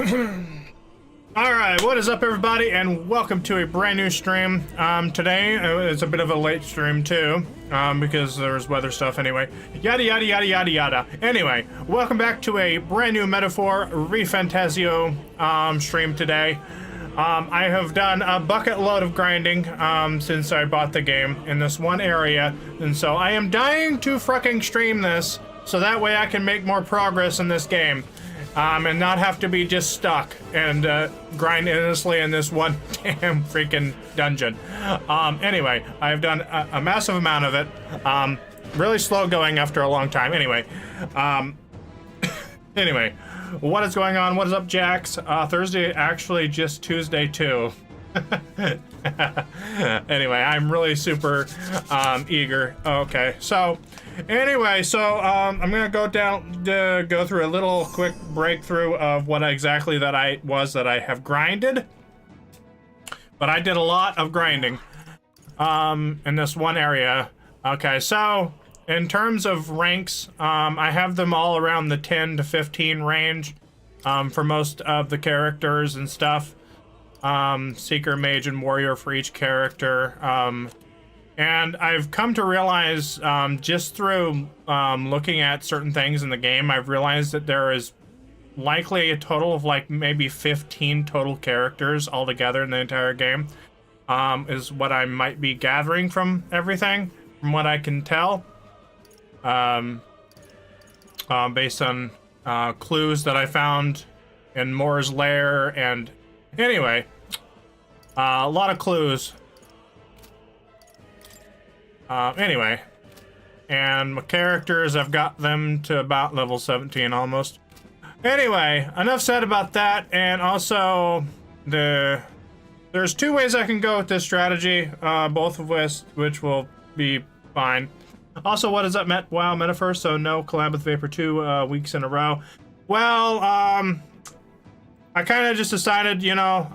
Alright, what is up everybody, and welcome to a brand new stream. Today it's a bit of a late stream too, because there's weather stuff anyway. Yada yada yada yada yada. Anyway, welcome back to a brand new Metaphor ReFantazio stream today. I have done a bucket load of grinding since I bought the game in this one area, and so I am dying to fucking stream this so that way I can make more progress in this game. And not have to be just stuck and grind endlessly in this one damn freaking dungeon. Anyway, I've done a massive amount of it. Really slow going after a long time. Anyway, anyway, what is going on? What is up, Jax? Thursday, actually just Tuesday too. Anyway, I'm really super eager. Okay, so anyway, I'm gonna go through a little quick breakthrough of what exactly that I have grinded. But I did a lot of grinding in this one area. Okay, so in terms of ranks, I have them all around the 10 to 15 range for most of the characters and stuff. Seeker, Mage, and Warrior for each character. And I've come to realize, just through looking at certain things in the game, I've realized that there is likely a total of like maybe 15 total characters altogether in the entire game, is what I might be gathering from everything, from what I can tell. Based on clues that I found in Moore's Lair, and anyway, a lot of clues. Anyway, and my characters, I've got them to about level 17 almost. Anyway, enough said about that. And also, there's two ways I can go with this strategy, both of which will be fine. Also, what is up, WoW Metaphor? So no collab with Vapor 2 weeks in a row. Well, I kind of just decided, you know,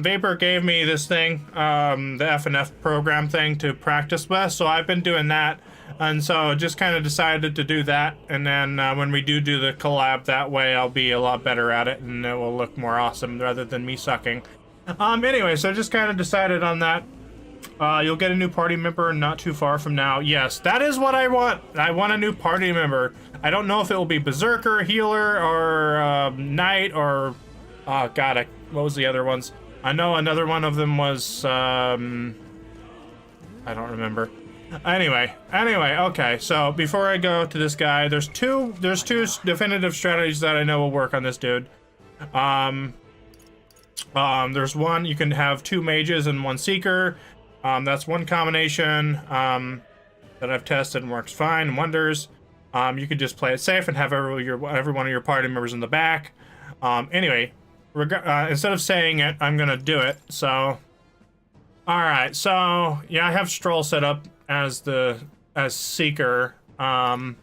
Vapor gave me this thing, the FNF program thing to practice with, so I've been doing that, and so just kind of decided to do that, and then when we do the collab that way, I'll be a lot better at it, and it will look more awesome rather than me sucking. Anyway, so just kind of decided on that. You'll get a new party member not too far from now. Yes, that is what I want. I want a new party member. I don't know if it will be Berserker, Healer, or Knight, or... Oh god, what was the other ones? I know another one of them was, I don't remember. Anyway, okay, so before I go to this guy, there's two definitive strategies that I know will work on this dude. There's one, you can have 2 mages and 1 seeker. That's one combination, that I've tested and works fine and wonders. You could just play it safe and have every one of your party members in the back. Anyway, instead of saying it, I'm gonna do it. So, all right. So yeah, I have Stroll set up as Seeker. I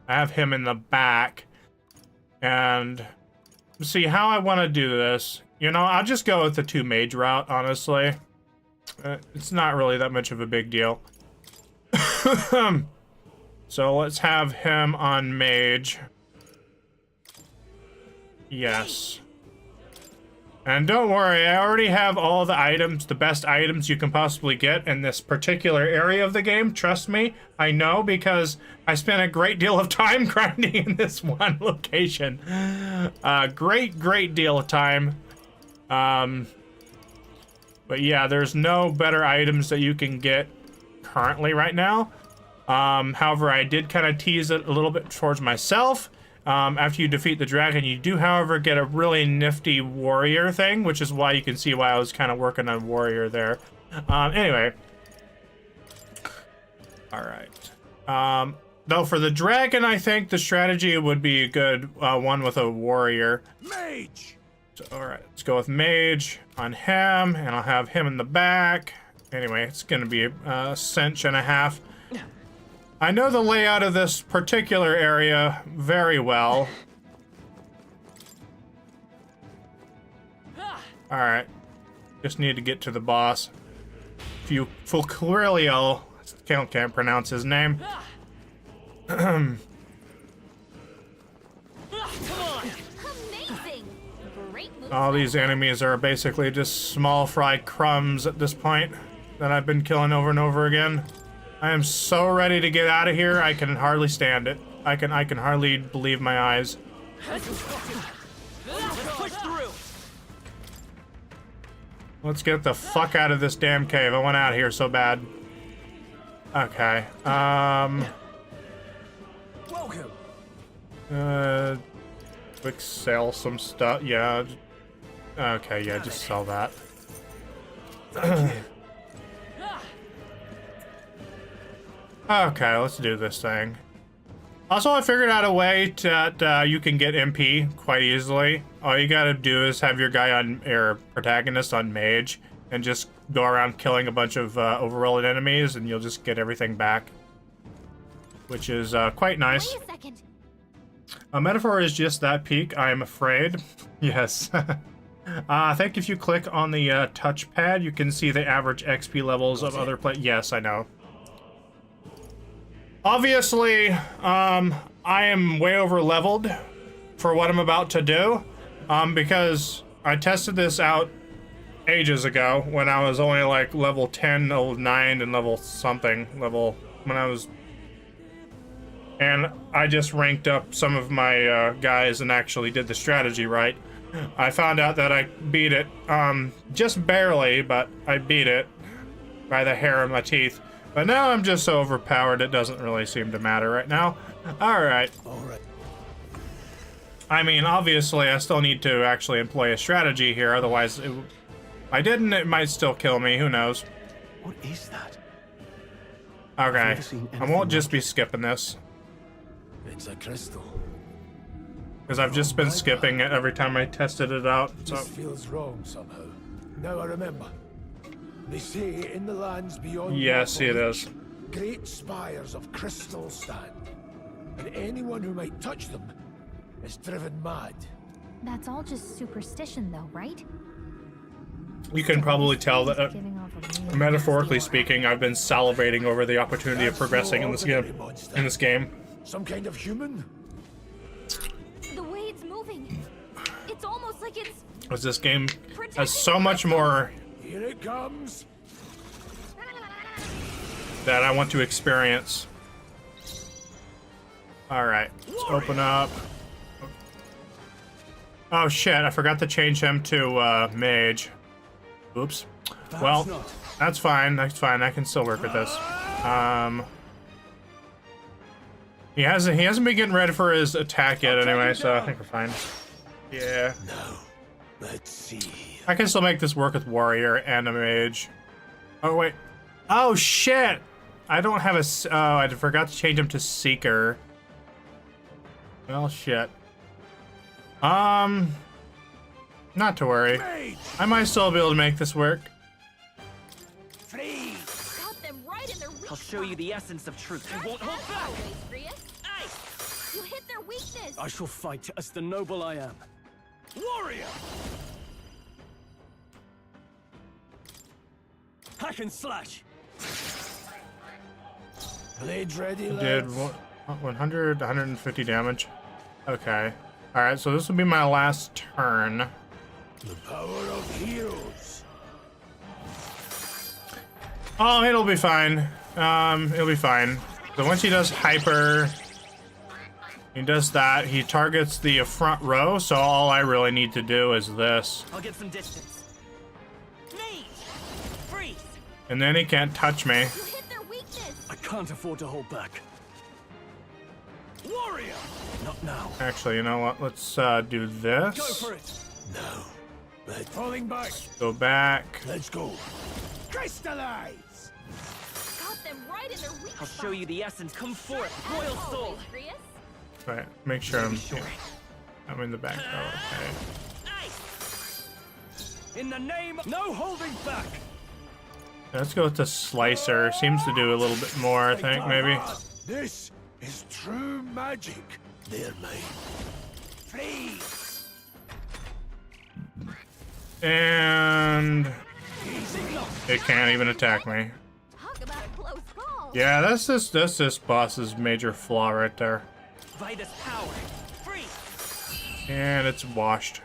have him in the back, and see how I want to do this. You know, I'll just go with the 2 mage route. Honestly, it's not really that much of a big deal. So let's have him on mage. Yes. And don't worry, I already have all the items, the best items you can possibly get in this particular area of the game. Trust me, I know, because I spent a great deal of time grinding in this one location. Great deal of time. But yeah, there's no better items that you can get currently right now. However, I did kind of tease it a little bit towards myself. After you defeat the dragon, you do, however, get a really nifty warrior thing, which is why you can see why I was kind of working on warrior there. Anyway. Alright. Though for the dragon, I think the strategy would be a good one with a warrior. Mage! So, alright, let's go with mage on him, and I'll have him in the back. Anyway, it's going to be a cinch and a half. I know the layout of this particular area very well. Alright. Just need to get to the boss. Fulquilio. Can't pronounce his name. Come on! Amazing! All these enemies are basically just small fried crumbs at this point that I've been killing over and over again. I am so ready to get out of here. I can hardly stand it. I can hardly believe my eyes. Let's get the fuck out of this damn cave. I want out of here so bad. Okay. Quick sell some stuff. Yeah. Okay, yeah, just sell that. Okay, let's do this thing. Also, I figured out a way that you can get MP quite easily. All you gotta do is have your guy on, or protagonist on mage, and just go around killing a bunch of overworld enemies, and you'll just get everything back. Which is quite nice. Wait a second. A metaphor is just that peak, I'm afraid. Yes. I think if you click on the touchpad, you can see the average XP levels of other players. Yes, I know. Obviously, I am way over leveled for what I'm about to do, because I tested this out ages ago when I was only like level 10, level 9, and level something, and I just ranked up some of my guys and actually did the strategy right. I found out that I beat it, just barely, but I beat it by the hair of my teeth. But now I'm just so overpowered, it doesn't really seem to matter right now. Alright. I mean, obviously, I still need to actually employ a strategy here, otherwise, if I didn't, it might still kill me, who knows. What is that? Okay, I won't just be skipping this. It's a crystal. Because I've just been skipping it every time I tested it out, so. This feels wrong somehow. Now I remember. They say in the lands beyond. Yes, it is. Great spires of crystal stand, and anyone who might touch them is driven mad. That's all just superstition, though, right? You can probably tell that, metaphorically speaking, I've been salivating over the opportunity of progressing in this game. Some kind of human? The way it's moving, it's almost like it's. Because this game has so much more. Here it comes. That I want to experience. Alright, let's open up. Oh shit, I forgot to change him to mage. Oops. Well, that's fine, I can still work with this. He hasn't been getting ready for his attack yet anyway, so I think we're fine. Yeah. No. Let's see. I can still make this work with warrior and a mage. Oh wait. Oh shit! I don't have a. Oh, I forgot to change him to seeker. Well, shit. Not to worry. I might still be able to make this work. Got them right in their weak I'll show you the essence of truth. You won't hold back. You hit their weakness. I shall fight as the noble I am. Warrior! Hack and slash! Blade ready, Did 100, 150 damage. Okay. Alright, so this will be my last turn. The power of heroes. Oh, it'll be fine. It'll be fine. So once he does hyper, he does that. He targets the front row, so all I really need to do is this. I'll get some distance. Mage! Freeze! And then he can't touch me. You hit their weakness. I can't afford to hold back. Warrior! Not now. Actually, you know what? Let's do this. Go for it! No. Let's falling back. Go back. Let's go. Crystallize. Got them right in their weak I'll show you the essence. Come forth, royal soul! Right, make sure I'm in the back. Oh, okay. In the name, no holding back! Let's go with the slicer. Seems to do a little bit more, I think, maybe. This is true magic. They're mine. Freeze. And it can't even attack me. Talk about a close call. Yeah, that's this boss's major flaw right there. Vitus power. Freeze! And it's washed.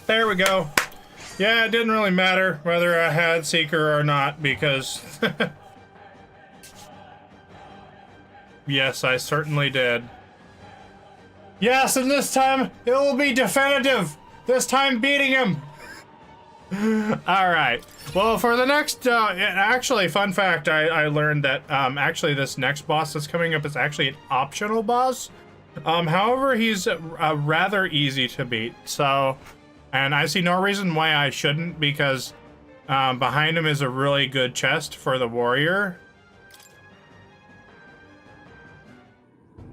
There we go. Yeah, it didn't really matter whether I had Seeker or not, because... Yes, I certainly did. Yes, and this time, it will be definitive! This time beating him! Alright. Well, for the next, actually, fun fact, I learned that, actually this next boss that's coming up is actually an optional boss. However, he's rather easy to beat, so... And I see no reason why I shouldn't, because behind him is a really good chest for the warrior.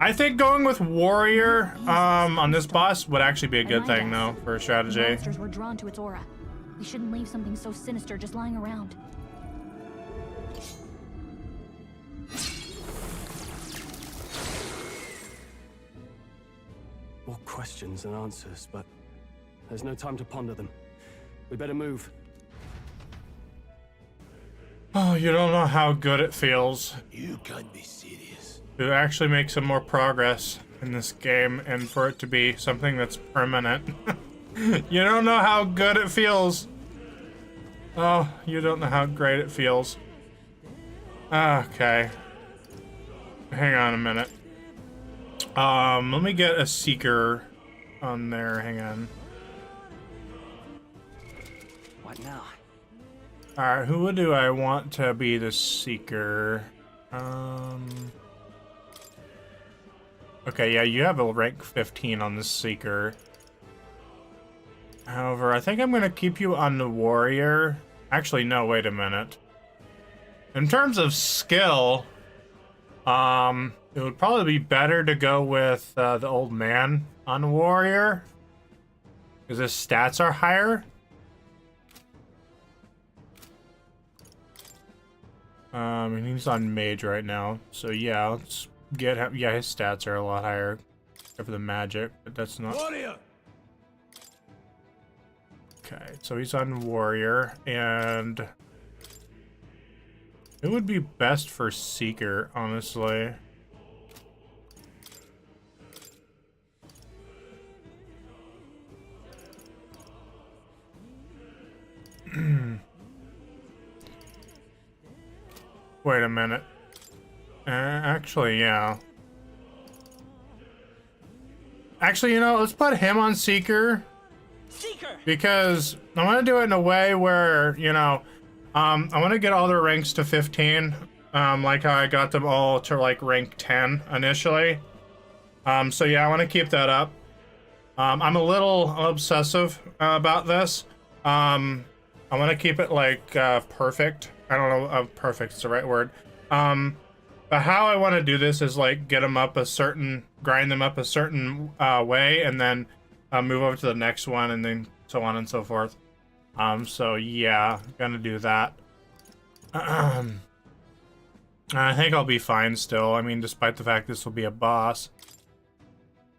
I think going with warrior on this boss would actually be a good thing, though, for strategy. The monsters were drawn to its aura. We shouldn't leave something so sinister just lying around. More questions than answers, but there's no time to ponder them. We better move. Oh, you don't know how good it feels You can't be serious. to actually make some more progress in this game and for it to be something that's permanent. You don't know how good it feels. Oh, you don't know how great it feels. Okay. Hang on a minute. Let me get a Seeker on there. Hang on. What now? Alright, who do I want to be the Seeker? Okay, yeah, you have a rank 15 on the Seeker. However, I think I'm gonna keep you on the Warrior. Actually, no, wait a minute. In terms of skill, it would probably be better to go with the old man on the Warrior, because his stats are higher. And he's on Mage right now, so yeah, let's get him. Yeah, his stats are a lot higher, except for the magic, but that's not... Warrior! Okay, so he's on Warrior, and it would be best for Seeker, honestly. Wait a minute. Actually, yeah. Actually, you know, let's put him on Seeker. Seeker! Because I want to do it in a way where, you know, I want to get all their ranks to 15, like how I got them all to like rank 10 initially. So yeah, I want to keep that up. I'm a little obsessive about this. I want to keep it like perfect. I don't know if perfect's the right word. But how I want to do this is like get them up a certain, grind them up a certain way, and then move over to the next one, and then so on and so forth. So yeah, gonna do that. I think I'll be fine still. I mean, despite the fact this will be a boss.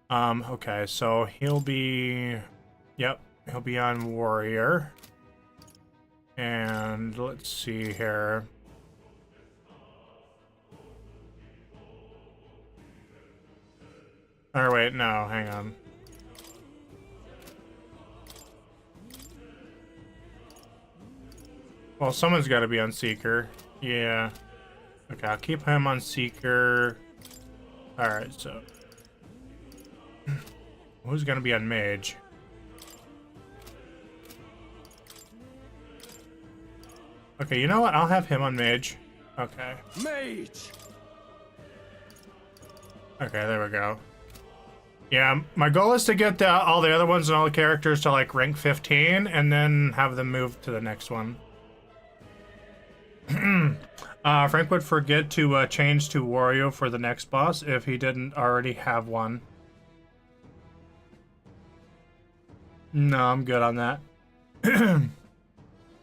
Okay, so he'll be... Yep, he'll be on Warrior. And let's see here. Or wait, no, hang on. Well, someone's got to be on Seeker. Yeah. Okay, I'll keep him on Seeker. Alright, so... Who's gonna be on Mage? Okay, you know what? I'll have him on Mage. Okay. Mage! Okay, there we go. Yeah, my goal is to get all the other ones and all the characters to like rank 15, and then have them move to the next one. Frank would forget to change to Wario for the next boss if he didn't already have one. No, I'm good on that.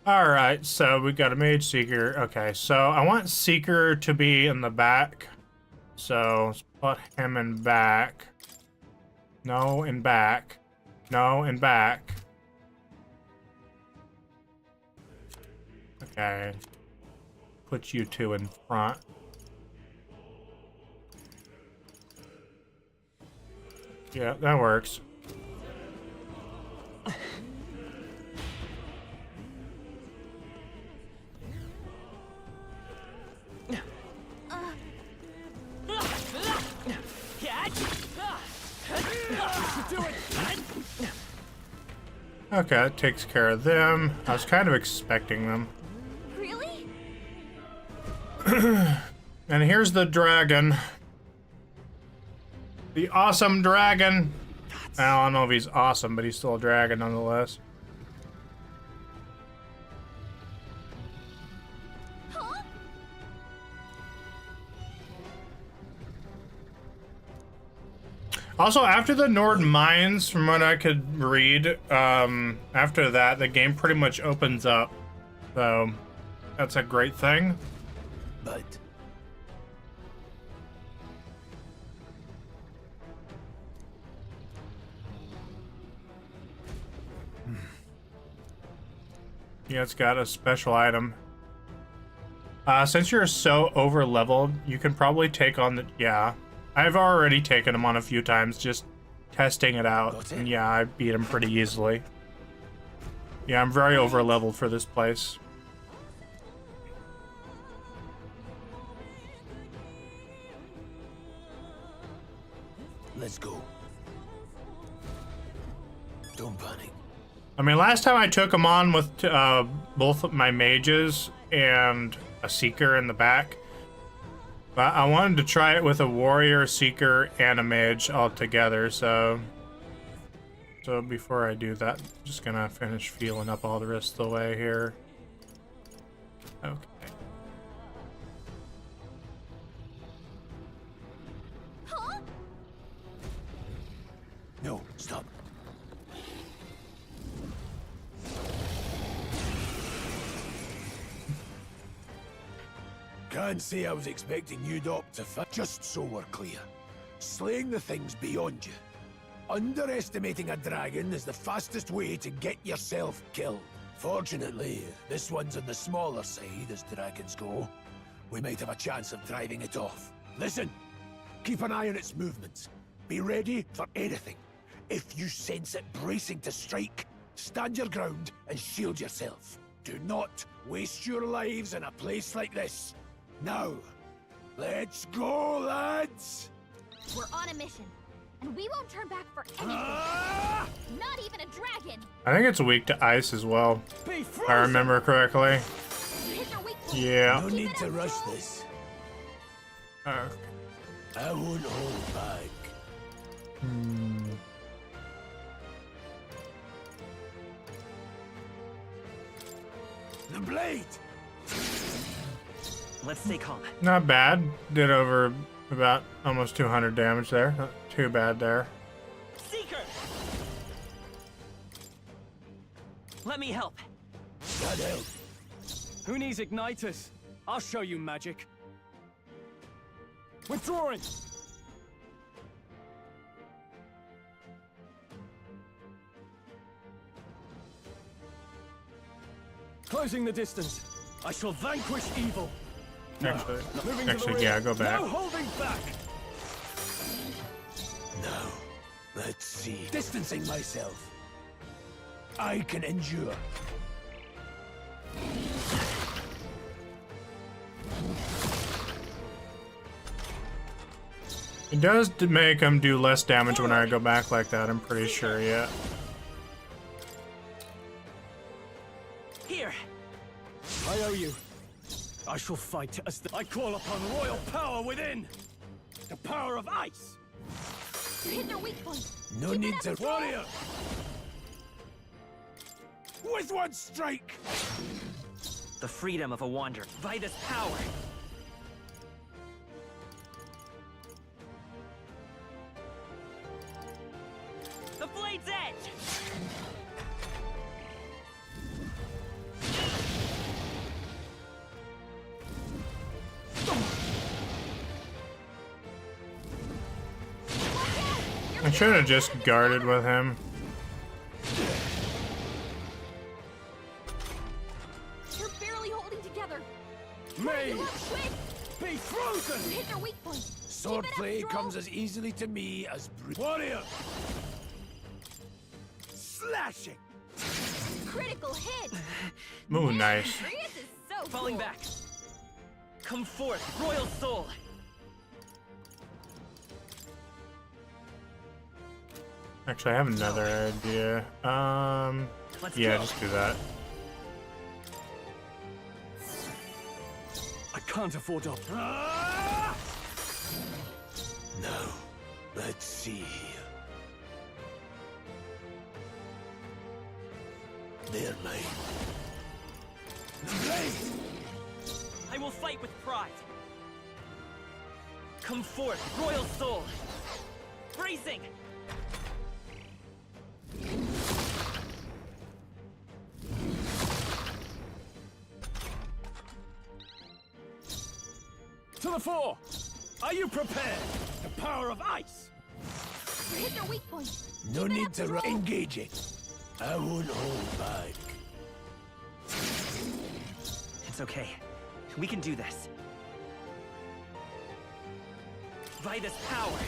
Alright, so we got a Mage Seeker. Okay, so I want Seeker to be in the back. So let's put him in back. No, in back. No, in back. Okay. Put you two in front. Yeah, that works. Okay, that takes care of them. I was kind of expecting them. Really? And here's the dragon. The awesome dragon. I don't know if he's awesome, but he's still a dragon nonetheless. Huh? Also, after the Nord Mines, from what I could read, after that, the game pretty much opens up. So, that's a great thing. But Yeah, it's got a special item. Since you're so over leveled, you can probably take on the... Yeah, I've already taken him on a few times, just testing it out. And yeah, I beat him pretty easily. Yeah, I'm very over leveled for this place. let's go. Don't panic. I mean, last time I took him on with both of my mages and a seeker in the back. But I wanted to try it with a warrior, seeker, and a mage all together, so before I do that, I'm just gonna finish feeling up all the rest of the way here. Okay. Huh? No, stop. Can't say I was expecting you, Doc, to fight. Just so we're clear, slaying the thing's beyond you. Underestimating a dragon is the fastest way to get yourself killed. Fortunately, this one's on the smaller side as dragons go. We might have a chance of driving it off. Listen, keep an eye on its movements. Be ready for anything. If you sense it bracing to strike, stand your ground and shield yourself. Do not waste your lives in a place like this. Now, let's go, lads! We're on a mission, and we won't turn back for anything. Not even a dragon. I think it's weak to ice as well, if I remember correctly. Hit your weak point. Yeah. No need to rush this. I won't hold back. The blade! Let's stay calm. Not bad. Did over about almost 200 damage there. Not too bad there. Seeker! Let me help. God help. Who needs igniters? I'll show you magic. Withdrawing! Closing the distance. I shall vanquish evil. Actually, yeah, go back. No holding back. Now, let's see. Distancing myself. I can endure. It does make him do less damage when I go back like that, I'm pretty sure, yeah. Here. I owe you. I shall fight as I call upon royal power within. The power of ice. You hit their weak point. No Keep need it to up. warrior. With one strike. The freedom of a wanderer. By this power. The blade's edge! I should have just guarded with him. You're barely holding together. Mage, Quick! be frozen! You hit their weak point. Sword Keep it up, play Stroll. comes as easily to me as warrior. Slashing. Critical hit. Ooh, nice. Prius is so Falling cool. back. Come forth, royal soul. Actually, I have another idea. Let's Yeah, go. just do that. I can't afford to. Now, let's see here. They're mine. Blaze! I will fight with pride. Come forth, royal soul. Bracing. To the fore! Are you prepared? The power of ice! Hit their weak point. No need to engage it. I won't hold back. It's okay. We can do this. By this power.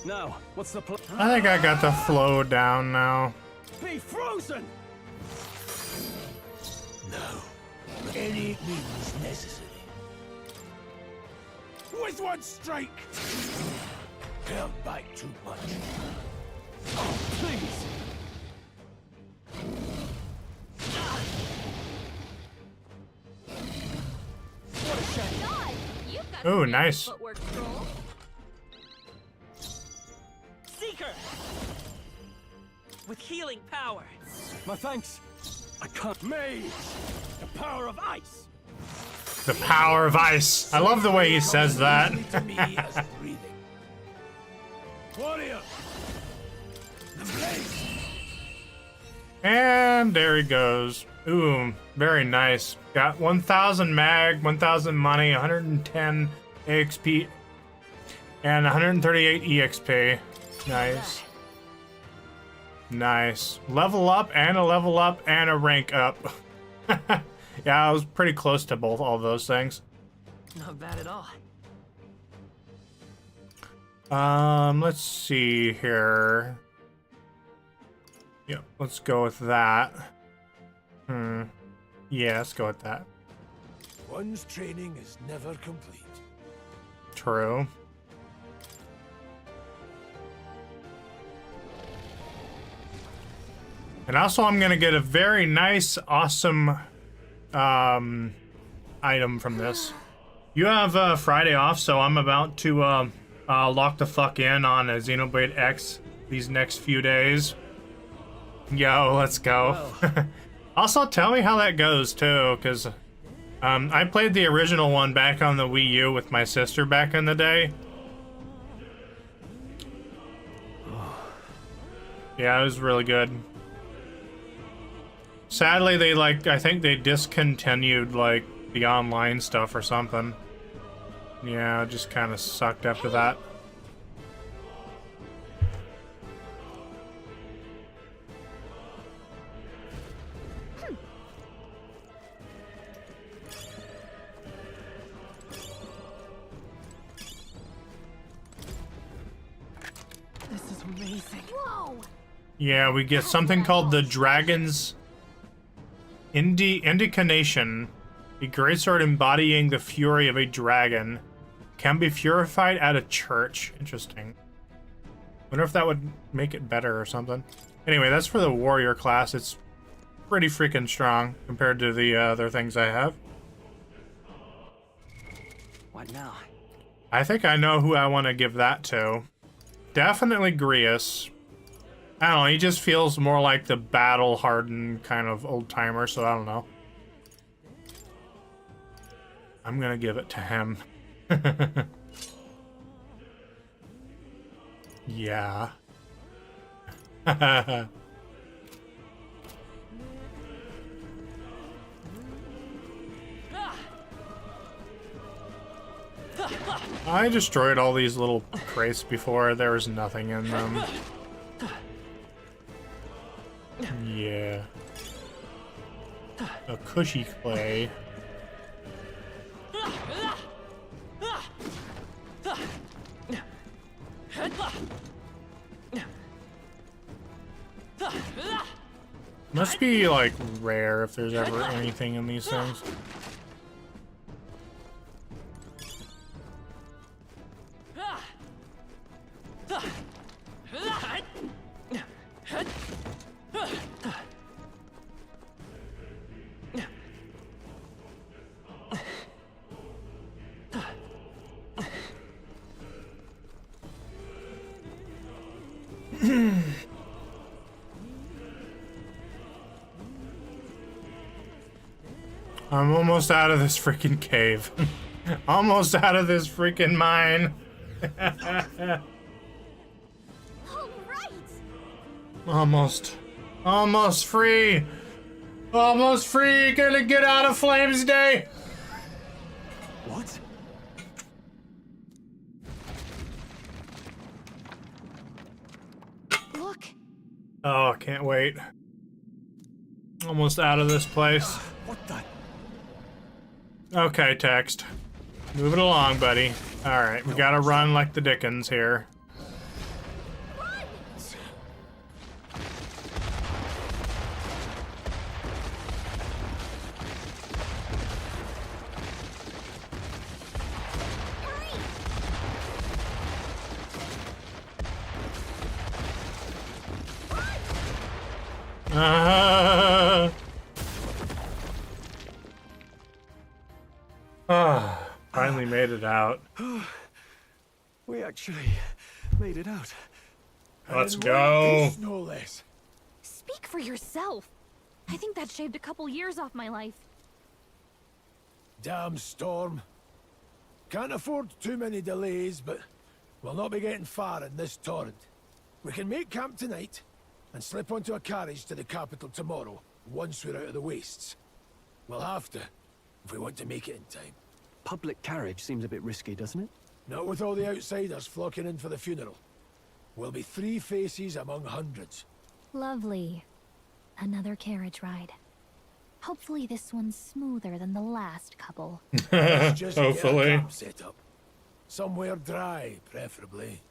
Now, what's the plan? I think I got the flow down now. Be frozen! No. Any means necessary. With one strike! Held back too much. Oh, please! What a shame! God, you've got Ooh, some nice. footwork, troll. Seeker! With healing power. My thanks. I can't. Mage! The power of ice! The power of ice. I love the way he says that. Easily to me as breathing. Warrior! The blaze! And there he goes. Ooh, very nice. Got 1,000 mag, 1,000 money, 110 XP, and 138 EXP. Nice. Nice. Level up and a rank up. Yeah, I was pretty close to all those things. Not bad at all. Let's see here. Yep, let's go with that. Yeah, let's go with that. One's training is never complete. True. And also I'm gonna get a very nice, awesome item from this. You have Friday off, so I'm about to lock the fuck in on a Xenoblade X these next few days. Yo, let's go. Also, tell me how that goes too, because I played the original one back on the Wii U with my sister back in the day. Yeah, it was really good. Sadly, they I think they discontinued the online stuff or something. Yeah, it just kind of sucked after that. This is amazing. Whoa! Yeah, we get something called the Dragon's Indignation. A greatsword embodying the fury of a dragon. Can be purified at a church. Interesting. Wonder if that would make it better or something. Anyway, that's for the warrior class. It's pretty freaking strong compared to the other things I have. What now? I think I know who I want to give that to. Definitely Grius. I don't know, he just feels more like the battle-hardened kind of old-timer, so I don't know. I'm gonna give it to him. Yeah. I destroyed all these little crates before. There was nothing in them. Yeah. A cushy clay. Must be like rare if there's ever anything in these things. I'm almost out of this freaking cave. Almost out of this freaking mine. All right. Almost. Almost free. Almost free. Gonna get out of Flames Day. What? Look. Oh, I can't wait. Almost out of this place. What the? Okay, text. Move it along, buddy. Alright, we gotta run like the Dickens here. Finally made it out. We actually made it out. Let's And go. peace, no less. Speak for yourself. I think that shaved a couple years off my life. Damn storm. Can't afford too many delays, but we'll not be getting far in this torrent. We can make camp tonight and slip onto a carriage to the capital tomorrow, once we're out of the wastes. We'll have to, if we want to make it in time. Public carriage seems a bit risky, doesn't it? Not with all the outsiders flocking in for the funeral. We'll be 3 faces among hundreds. Lovely. Another carriage ride. Hopefully this one's smoother than the last couple. Let's just get a Hopefully. camp set up. Somewhere dry, preferably.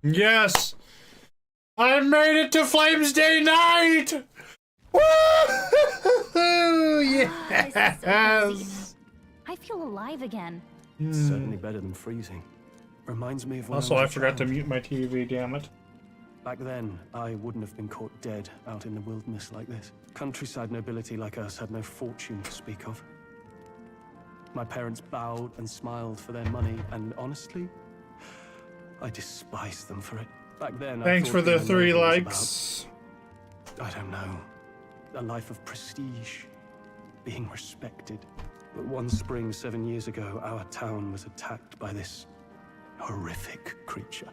Yes! I made it to Flames Day night! Woo! This is so Yes! cozy. I feel alive again. Certainly better than freezing. Reminds me of when Also, I I was a forgot to child. mute my TV, damn it. Back then, I wouldn't have been caught dead out in the wilderness like this. Countryside nobility like us had no fortune to speak of. My parents bowed and smiled for their money, and honestly, I despised them for it. Back then, Thanks I for thought the being 3 noble was likes. about, I don't know, a life of prestige, being respected. But one spring 7 years ago, our town was attacked by this horrific creature.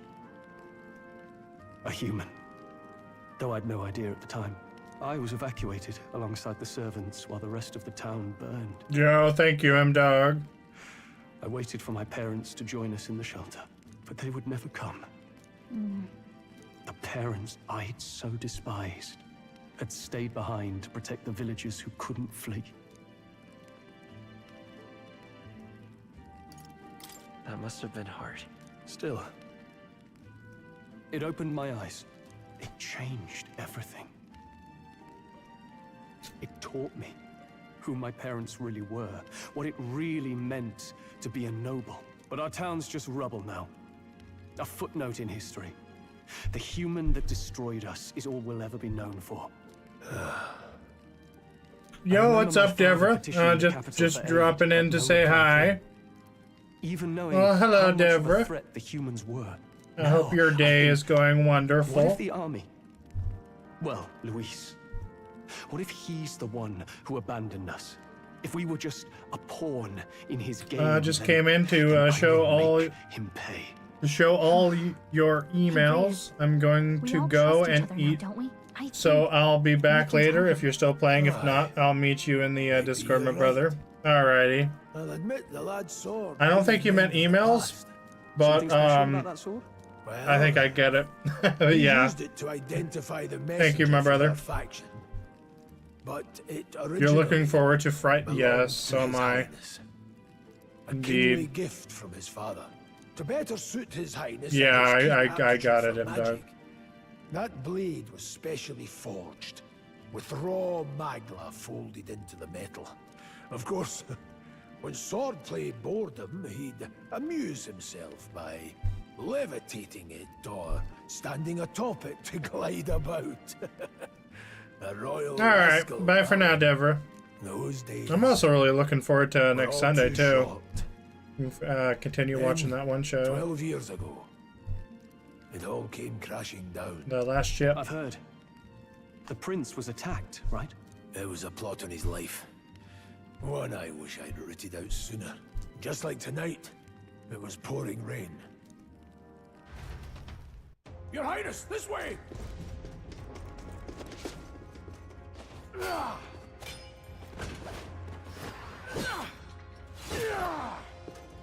A human. Though I'd no idea at the time. I was evacuated alongside the servants while the rest of the town burned. Yo, thank you, M-Dog. I waited for my parents to join us in the shelter, but they would never come. The parents I'd so despised had stayed behind to protect the villagers who couldn't flee. That must have been hard. Still, it opened my eyes. It changed everything. It taught me who my parents really were, what it really meant to be a noble. But our town's just rubble now. A footnote in history. The human that destroyed us is all we'll ever be known for. Yo, what's up, Devra? Just dropping in to say hi. Even knowing Well, hello, how much of a Devra. threat the humans were. I hope your day is going What wonderful. if the army? Well, Luis. What if he's the one who abandoned us? If we were just a pawn in his game? Just then came in to I show will all make him pay. your emails. I'm going We to all go trust each and other now, eat. don't we? I So think. I'll be back can later talk. if you're still playing. If not, I'll meet you in the Discord, my brother. Alrighty. I'll admit the lad's sword. I don't think you meant emails, but Something special about that sword? Well, I think I get it. he Yeah. used it to identify the Thank you, my messenger for brother. their faction. But it You're looking originally forward to Fright? belonged Yes, to so am His I. Highness. A Indeed. kingly gift from his father. To better suit his highness. and Yeah, his keen I aptitude got for it, M-Dog. magic. That blade was specially forged, with raw magla folded into the metal. Of course, when swordplay bored him, he'd amuse himself by levitating it or standing atop it to glide about. A royal Alright, rascal, bye for now, Devra. Those days I'm also really looking forward to were next all Sunday, too. short. Continue watching that one show. 12 years ago. It all came crashing down. The last ship. I've heard. The prince was attacked, right? It was a plot on his life. One I wish I'd rooted out sooner. Just like tonight, it was pouring rain. Your Highness, this way!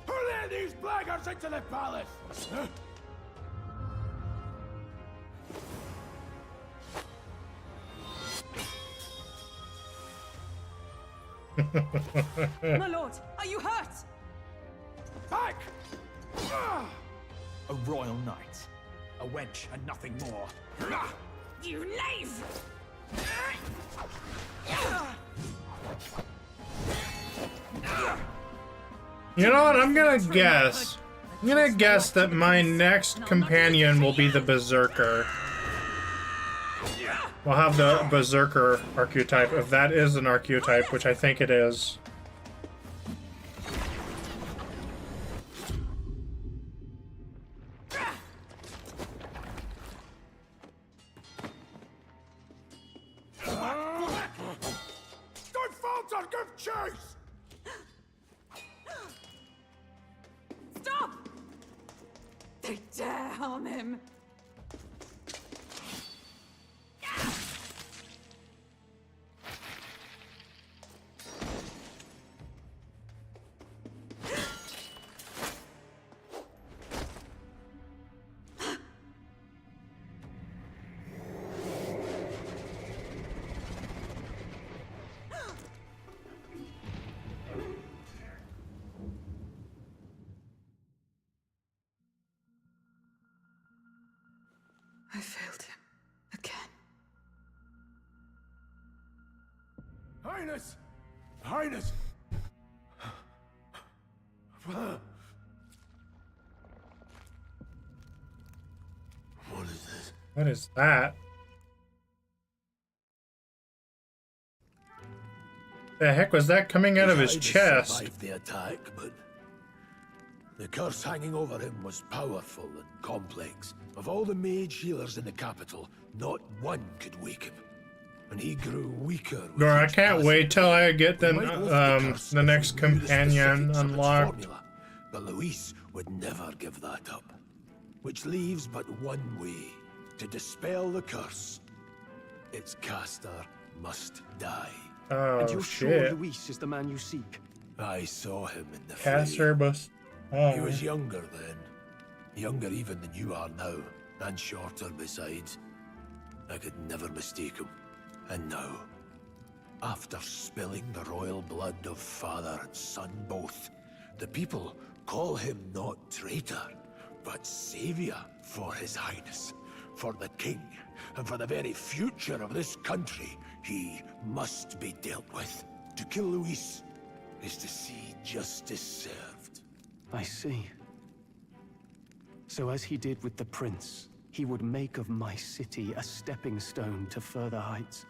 Hurl these blackguards into the palace! My lord, are you hurt? Back! A royal knight. A wench and nothing more. You knave! You know what? I'm gonna guess. I'm gonna guess that my next companion will be the Berserker. We'll have the Berserker archetype, if that is an archetype, which I think it is. Don't falter, give chase! Stop! They dare harm him. I failed him again. Highness! Highness! What is this? What is that? The heck was that coming out of his chest? Survived the attack, but the curse hanging over him was powerful and complex. Of all the mage healers in the capital, not one could wake him. And he grew weaker. with Nor I each can't passing wait till day. I get We might lift curse the if next we knew the companion specifics of its unlocked. formula, but Luis would never give that up. Which leaves but one way to dispel the curse. Its caster must die. Oh And you're sure shit! Luis is the man you seek? I saw him in the Caster fray. must. He Oh. was younger then. Younger even than you are now. And shorter besides. I could never mistake him. And now, after spilling the royal blood of father and son both, the people call him not traitor, but savior for his highness. For the king, and for the very future of this country, he must be dealt with. To kill Luis is to see justice served. I see. So as he did with the prince, he would make of my city a stepping stone to further heights.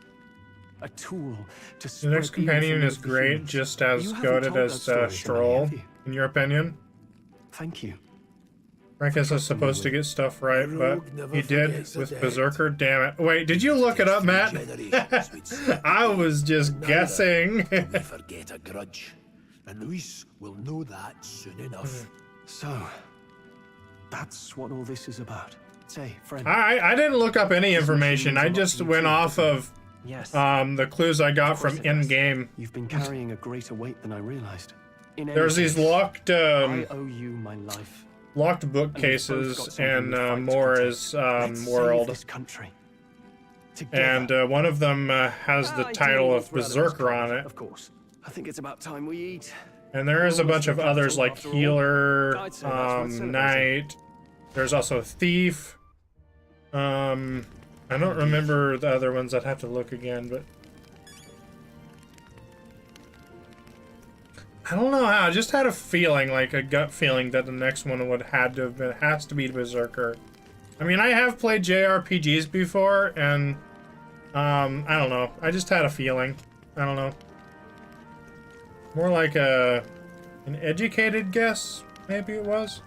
A tool to The spread next companion infamy is of the great, humans. just as You haven't goated told that as story to me, Stroll, have you? in your opinion. Thank you. Frankus is supposed to get stuff right, but Rogue never he did forgets a with debt. Berserker. Damn it! Wait, did you look it up, Matt? Generations we'd sleep I was just Neither guessing. will we forget a grudge. And Luis will know that soon enough. So, that's what all this is about. Say, friend. I didn't look up any information. I just went off of Yes. the clues I got course from it does. in-game. You've been carrying a greater weight than I realized. In any There's these case, locked I owe you my life. locked And we've both got bookcases something in we fight to Mora's protect. Let's save world, this country. Together. and one of them has the I title do of look rather Berserker on miscalled, it. Of course. I think it's about time we eat. And there is a bunch of others like After all, Healer, I'd say that's worth celebrating. Knight. There's also Thief. I don't remember the other ones. I'd have to look again, but I don't know how. I just had a feeling, like a gut feeling, that the next one would has to be Berserker. I mean, I have played JRPGs before, and I don't know. I just had a feeling. I don't know. More like an educated guess, maybe it was.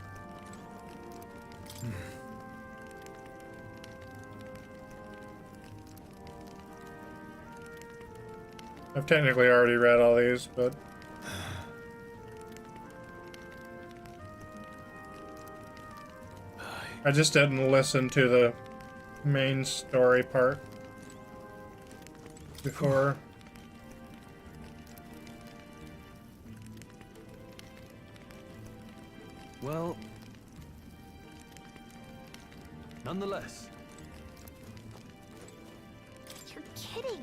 I've technically already read all these, but I just didn't listen to the main story part before. Well, nonetheless. You're kidding.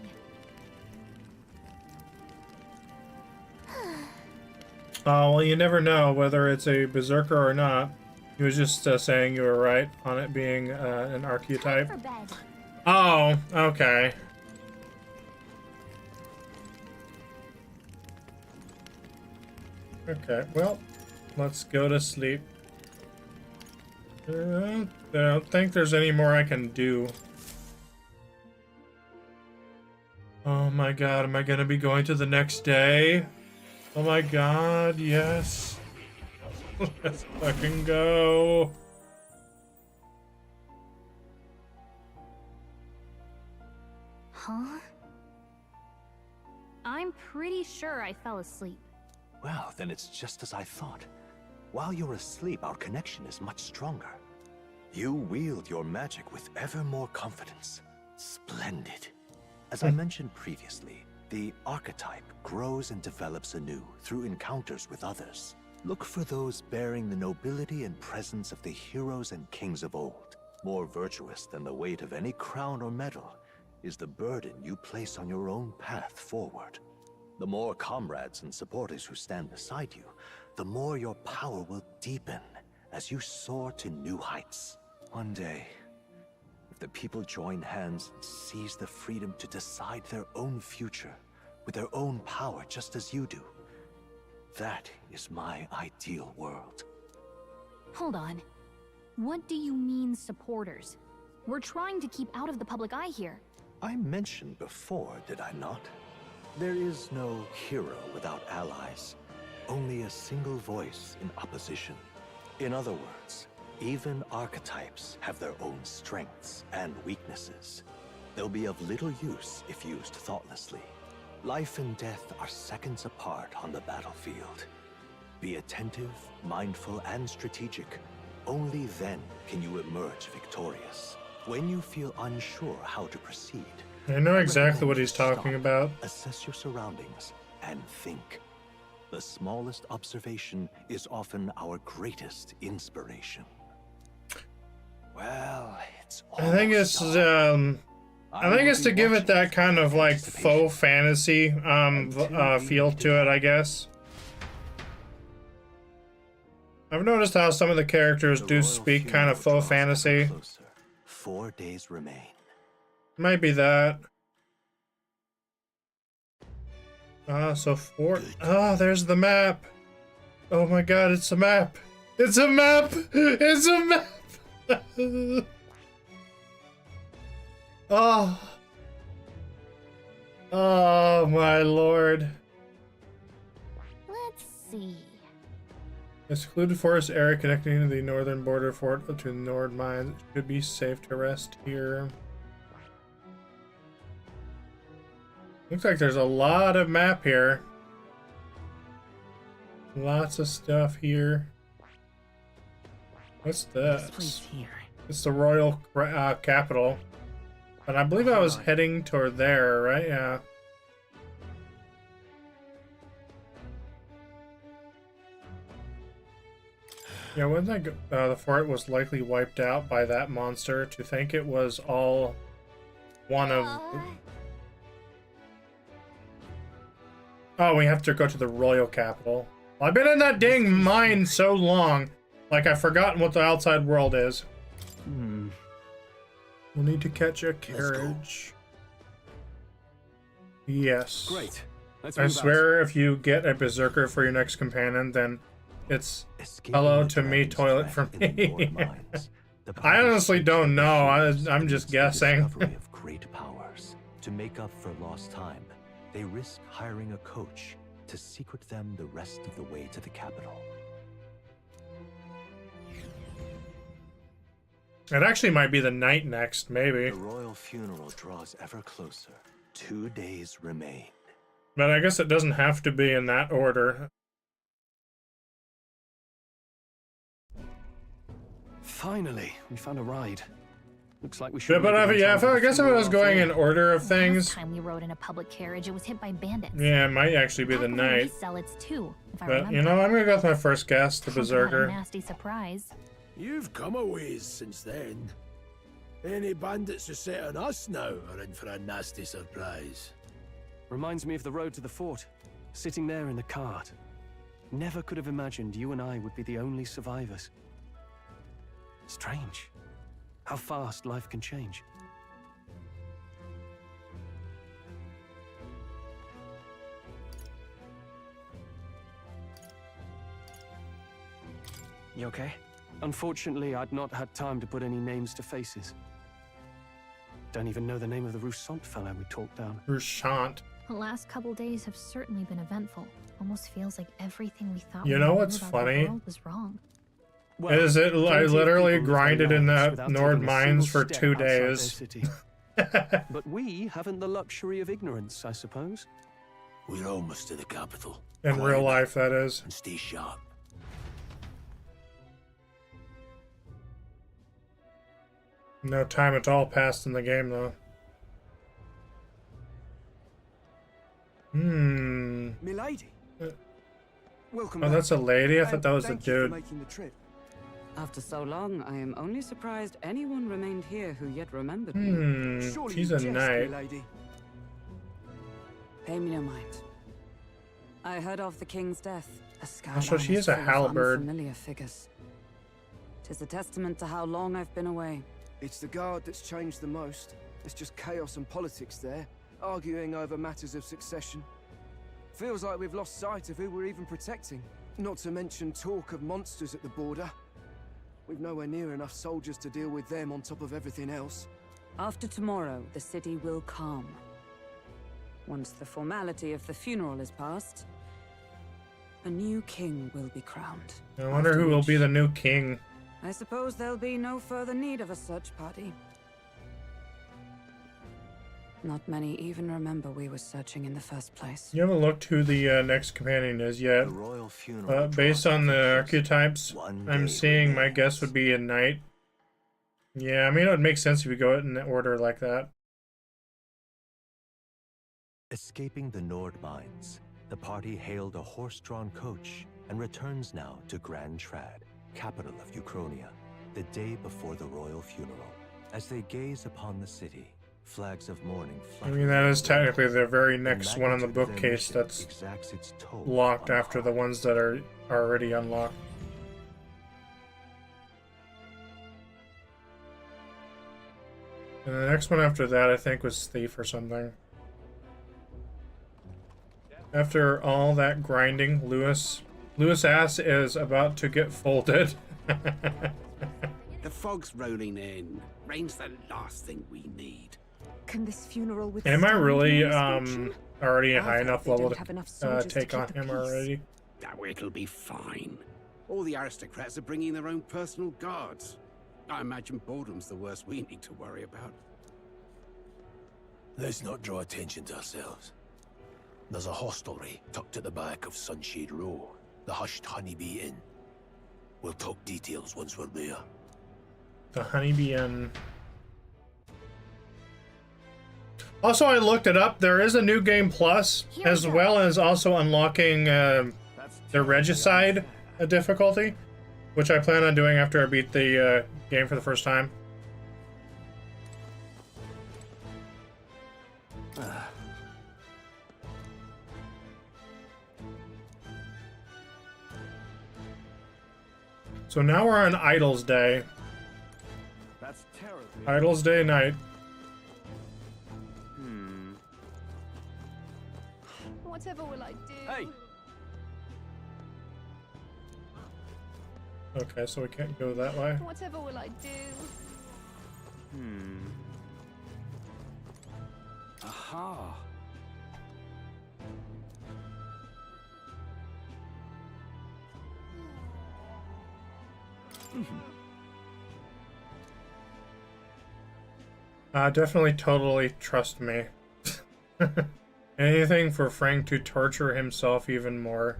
Oh, well, you never know whether it's a berserker or not. He was just saying you were right on it being an archetype. Time for bed. Oh, okay. Okay, well, let's go to sleep. I don't think there's any more I can do. Oh my god, am I gonna be going to the next day? Oh my god, yes. Let's fucking go. Huh? I'm pretty sure I fell asleep. Well, then it's just as I thought. While you're asleep, our connection is much stronger. You wield your magic with ever more confidence. Splendid. As I mentioned previously, the archetype grows and develops anew through encounters with others. Look for those bearing the nobility and presence of the heroes and kings of old. More virtuous than the weight of any crown or medal is the burden you place on your own path forward. The more comrades and supporters who stand beside you, the more your power will deepen as you soar to new heights. One day, if the people join hands and seize the freedom to decide their own future with their own power just as you do, that is my ideal world. Hold on. What do you mean, supporters? We're trying to keep out of the public eye here. I mentioned before, did I not? There is no hero without allies, only a single voice in opposition. In other words, even archetypes have their own strengths and weaknesses. They'll be of little use if used thoughtlessly. Life and death are seconds apart on the battlefield. Be attentive, mindful, and strategic. Only then can you emerge victorious. When you feel unsure how to proceed, I know exactly what he's talking about. assess your surroundings and think. The smallest observation is often our greatest inspiration. Well, it's I think it's to give it that kind of like faux fantasy feel to it, I guess. I've noticed how some of the characters do speak kind of faux fantasy. 4 days remain. Might be that. So 4. Oh, there's the map. Oh my god, it's a map. It's a map. It's a map. Oh. Oh my lord. Let's see. A secluded forest area connecting to the northern border fort to the Nord mines. It should be safe to rest here. Looks like there's a lot of map here. Lots of stuff here. What's This this? place here. It's the royal capital. And I believe I was heading toward there, right? Yeah. Yeah, when the fort was likely wiped out by that monster, to think it was all one of... Oh, we have to go to the royal capital. Well, I've been in that dang mine so long, like I've forgotten what the outside world is. We'll need to catch a carriage. Yes. Great. Let's I move swear if you get a berserker for your next companion, then it's Escaping hello the to me, dragon's toilet trap for in the me. Nord mines, the I honestly Pirates don't know. expedition I'm just the guessing. discovery of great powers. To make up for lost time, they risk hiring a coach to secret them the rest of the way to the capital. It actually might be the night next, maybe. The royal funeral draws ever closer. 2 days remain. But I guess it doesn't have to be in that order. Finally, we found a ride. Looks like we Yeah, should. but I guess if I was going in order of things. Last time we rode in a public carriage, it was hit by bandits. Yeah, it might actually be the Alcohol night. zealots too, if I But remember. you know, I'm gonna go with my first guess, the Hope not a Berserker. nasty surprise. You've come a ways since then. Any bandits who set on us now are in for a nasty surprise. Reminds me of the road to the fort. Sitting there in the cart. Never could have imagined you and I would be the only survivors. Strange. How fast life can change. You okay? Unfortunately, I'd not had time to put any names to faces. Don't even know the name of the Roussant fellow we talked down. Roussant. The last couple days have certainly been eventful. Almost feels like everything we thought You we know knew what's about funny? the world was wrong. Is it? I plenty of literally people live their grinded in lives that without Nord taking a mines single for step 2 outside their days. city. But we haven't the luxury of ignorance, I suppose. We're almost to the capital. In Climb real it life, that is. and stay sharp. No time at all passed in the game, though. Milady. Welcome Oh, back. that's a lady? I thought And that was a thank you for dude. making the trip. After so long, I am only surprised anyone remained here who yet remembered me. Surely She's you a jest, knight. milady. Pay me no mind. I heard of the king's death. A skyline Also, she is a full of halberd. unfamiliar figures. 'Tis a testament to how long I've been away. It's the guard that's changed the most. It's just chaos and politics there, arguing over matters of succession. Feels like we've lost sight of who we're even protecting. Not to mention talk of monsters at the border. We've nowhere near enough soldiers to deal with them on top of everything else. After tomorrow, the city will calm. Once the formality of the funeral is past, a new king will be crowned. I wonder After who will be which, the new king. I suppose there'll be no further need of a search party. Not many even remember we were searching in the first place. You haven't looked who the next companion is yet. The royal funeral Based on the archetypes One I'm day seeing, my remains. guess would be a knight. Yeah, I mean, it would make sense if you go in order like that. Escaping the Nord mines, the party hailed a horse-drawn coach and returns now to Grand Trad, capital of Uchronia, the day before the royal funeral. As they gaze upon the city, flags of mourning I flutter. mean, that is technically the very next one on the magnitude of their bookcase mission that's exacts its toll locked on after the heart. ones that are already unlocked. And the next one after that, I think, was Thief or something. After all that grinding, Lewis ass is about to get folded. The fog's rolling in. Rain's the last thing we need. Can this funeral with Am I really already a high enough level don't have to enough soldiers to take keep on the him peace. already? Oh, it'll be fine. All the aristocrats are bringing their own personal guards. I imagine boredom's the worst we need to worry about. Let's not draw attention to ourselves. There's a hostelry tucked at the back of Sunshade Row, the Hushed Honeybee Inn. We'll talk details once we're there. The Honeybee Inn. Also, I looked it up. There is a new game plus, as well as also unlocking the Regicide difficulty, which I plan on doing after I beat the game for the first time. So now we're on Idol's Day. That's terrible. Idol's Day night. Whatever will I do? Hey! Okay, so we can't go that way. Whatever will I do? Aha. Definitely totally trust me. Anything for Frank to torture himself even more.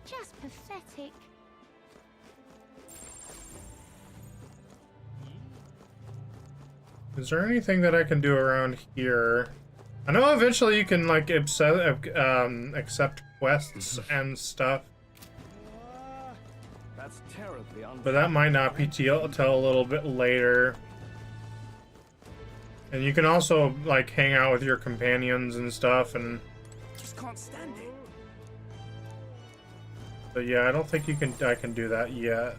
Just pathetic. Is there anything that I can do around here? I know eventually you can like accept quests and stuff. That's terribly unfair. But that might not be till a little bit later. And you can also like hang out with your companions and stuff, and Just can't stand it. but yeah, I don't think I can do that yet.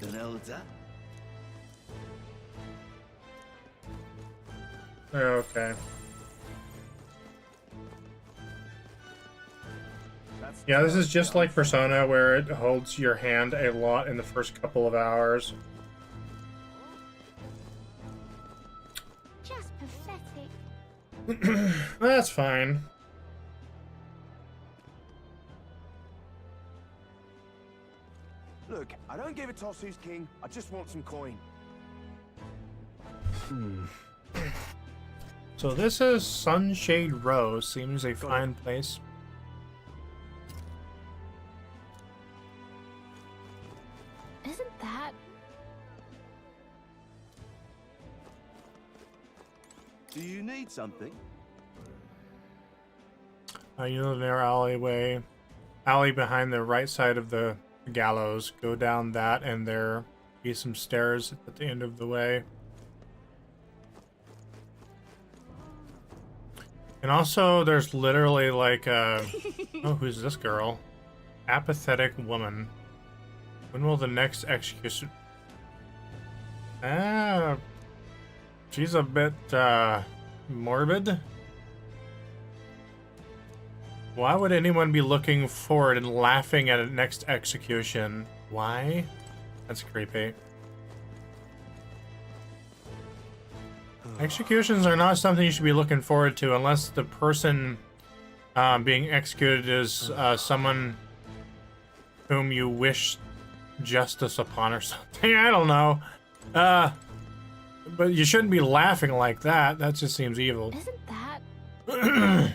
The hell is that? Okay. Yeah, this is just like Persona, where it holds your hand a lot in the first couple of hours. Just pathetic. That's fine. Look, I don't give a toss who's king. I just want some coin. So this is Sunshade Row. Seems a fine place. Isn't that? Do you need something? You know the narrow alley behind the right side of the gallows. Go down that, and there be some stairs at the end of the way. And also, there's literally like oh, who's this girl? Apathetic woman. When will the next execution? She's a bit morbid. Why would anyone be looking forward and laughing at a next execution? Why? That's creepy. Executions are not something you should be looking forward to unless the person being executed is someone whom you wish justice upon or something. I don't know. But you shouldn't be laughing like that. That just seems evil. Isn't that?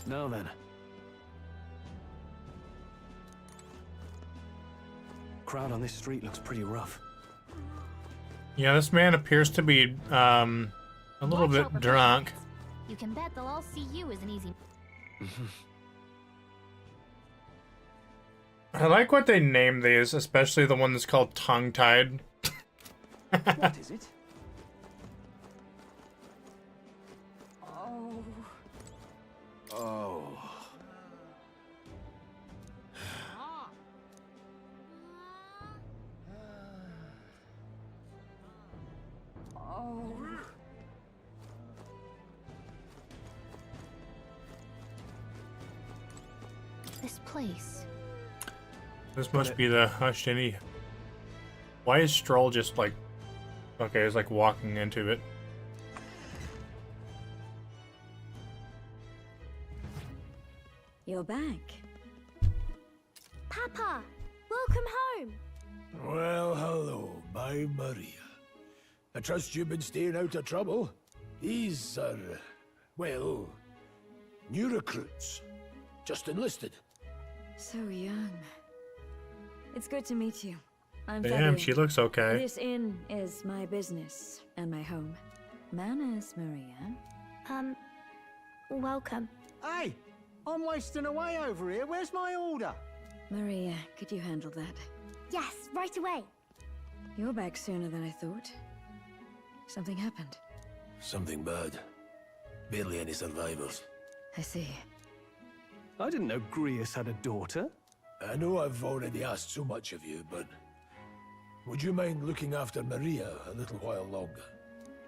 Now then. Crowd on this street looks pretty rough. Yeah, this man appears to be a little Watch out bit for drunk. bandits. You can bet they'll all see you as an easy. I like what they name these, especially the one that's called Tongue-Tied. What is it? Oh. This place. This must be the hushed any. Why is Stroll just like... Okay, it's like walking into it. You're back. Papa, welcome home. Well, hello, my Maria. I trust you've been staying out of trouble. These are, well, new recruits. Just enlisted. So young. It's good to meet you. I'm Damn, Fabio. she looks okay. This inn is my business and my home. Manners, Maria. Welcome. Hey, I'm wasting away over here. Where's my order? Maria, could you handle that? Yes, right away. You're back sooner than I thought. Something happened. Something bad. Barely any survivors. I see. I didn't know Grius had a daughter. I know I've already asked so much of you, but would you mind looking after Maria a little while longer?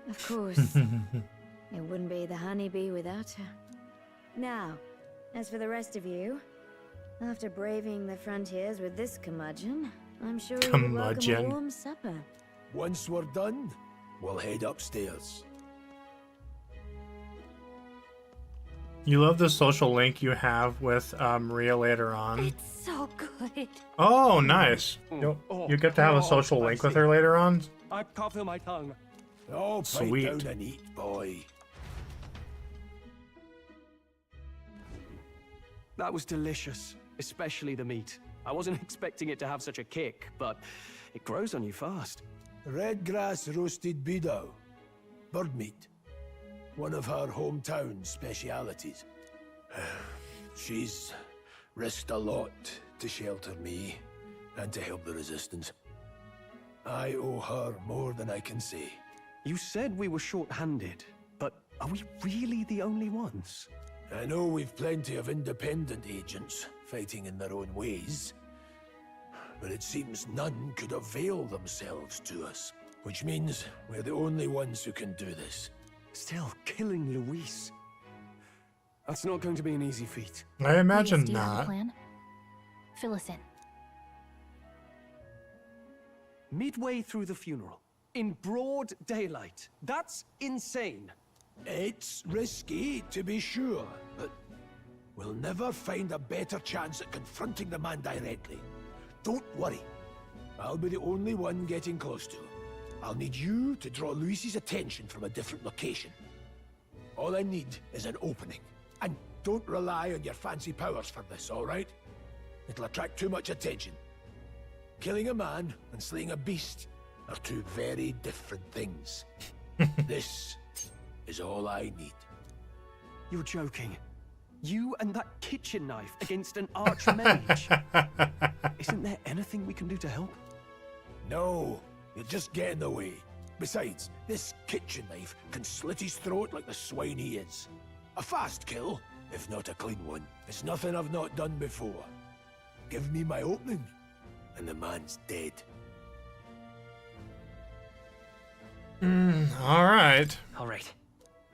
Of course. It wouldn't be the honeybee without her. Now, as for the rest of you, after braving the frontiers with this curmudgeon, I'm sure you'll welcome a Curmudgeon. warm supper. Once we're done, we'll head upstairs. You love the social link you have with Maria later on. It's so good. Oh, nice. You get to have a social link with her later on? I can't feel my tongue. Oh, Sweet. pipe down and eat, boy. That was delicious, especially the meat. I wasn't expecting it to have such a kick, but it grows on you fast. Red grass roasted beedow. Bird meat. One of her hometown specialities. She's risked a lot to shelter me and to help the resistance. I owe her more than I can say. You said we were short-handed, but are we really the only ones? I know we've plenty of independent agents fighting in their own ways, but it seems none could avail themselves to us, which means we're the only ones who can do this. Still, killing Luis. That's not going to be an easy feat. I imagine Do you have a not. plan? Fill us in. Midway through the funeral, in broad daylight. That's insane. It's risky, to be sure, but we'll never find a better chance at confronting the man directly. Don't worry. I'll be the only one getting close to him. I'll need you to draw Luis's attention from a different location. All I need is an opening. And don't rely on your fancy powers for this, all right? It'll attract too much attention. Killing a man and slaying a beast are two very different things. This is all I need. You're joking. You and that kitchen knife against an archmage. Isn't there anything we can do to help? No, you'll just get in the way. Besides, this kitchen knife can slit his throat like the swine he is. A fast kill, if not a clean one. It's nothing I've not done before. Give me my opening, and the man's dead. All right. All right.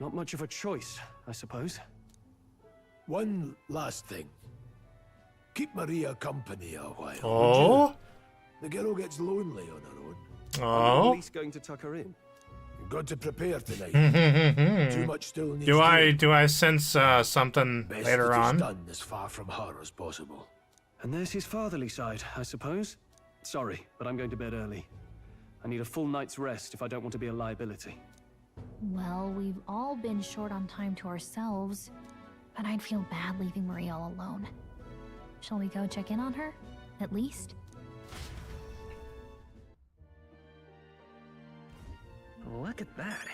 Not much of a choice, I suppose. One last thing. Keep Maria company a while. Oh? Would you? The girl gets lonely on her own. I'm at Oh? least going to tuck her in. You've got to prepare tonight. Too much still needs doing. Do I sense something Best later that it's on? done as far from her as possible. And there's his fatherly side, I suppose. Sorry, but I'm going to bed early. I need a full night's rest if I don't want to be a liability. Well, we've all been short on time to ourselves, but I'd feel bad leaving Maria all alone. Shall we go check in on her? At least? Look at that.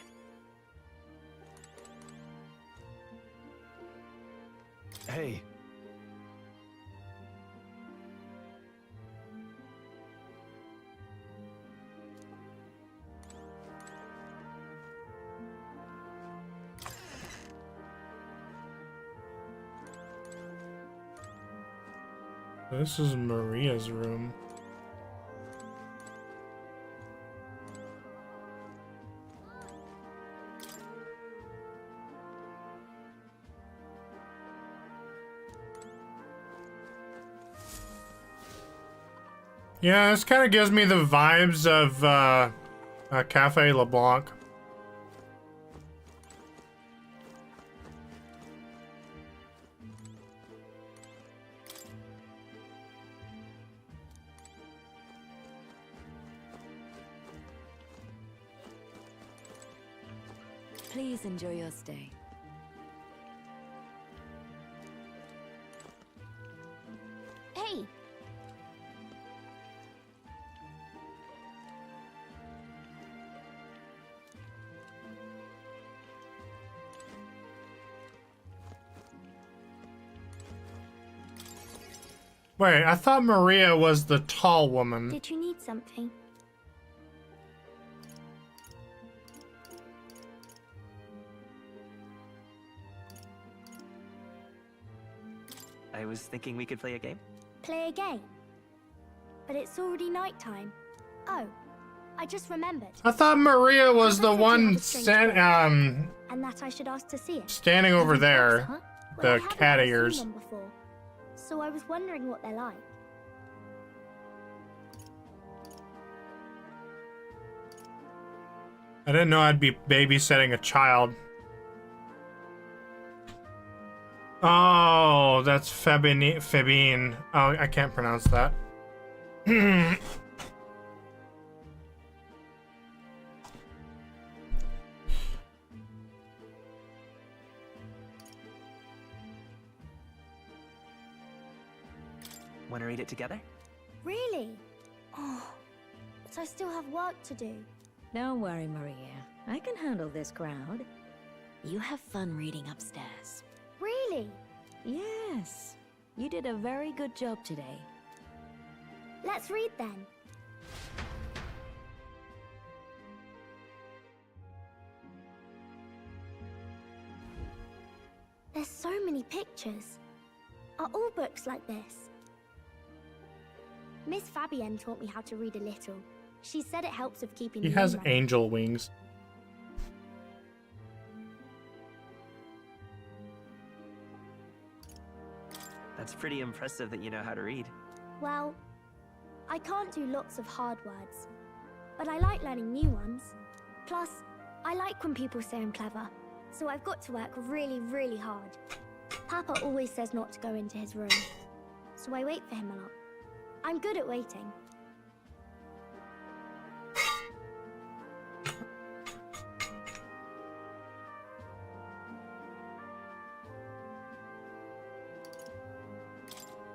Hey. This is Maria's room. Yeah, this kind of gives me the vibes of Cafe LeBlanc. Please enjoy your stay. Hey, Wait, I thought Maria was the tall woman. did you need something? I was thinking we could play a game. Play a game? But it's already nighttime. Oh, I just remembered. I thought Maria was the I thought you one had a strange And that I should ask to see it. standing over Dogs, there. huh? Well, I The haven't cat ever seen ears. them before, so I was wondering what they're like. I didn't know I'd be babysitting a child. Oh, that's Fabine. Oh, I can't pronounce that. Want to read it together? Really? Oh, but I still have work to do. Don't worry, Maria. I can handle this crowd. You have fun reading upstairs. Really? Yes. You did a very good job today. Let's read then. There's so many pictures. Are all books like this? Miss Fabienne taught me how to read a little. She said it helps with keeping He me has in right. angel wings. That's pretty impressive that you know how to read. Well, I can't do lots of hard words, but I like learning new ones. Plus, I like when people say I'm clever, so I've got to work really, really hard. Papa always says not to go into his room, so I wait for him a lot. I'm good at waiting.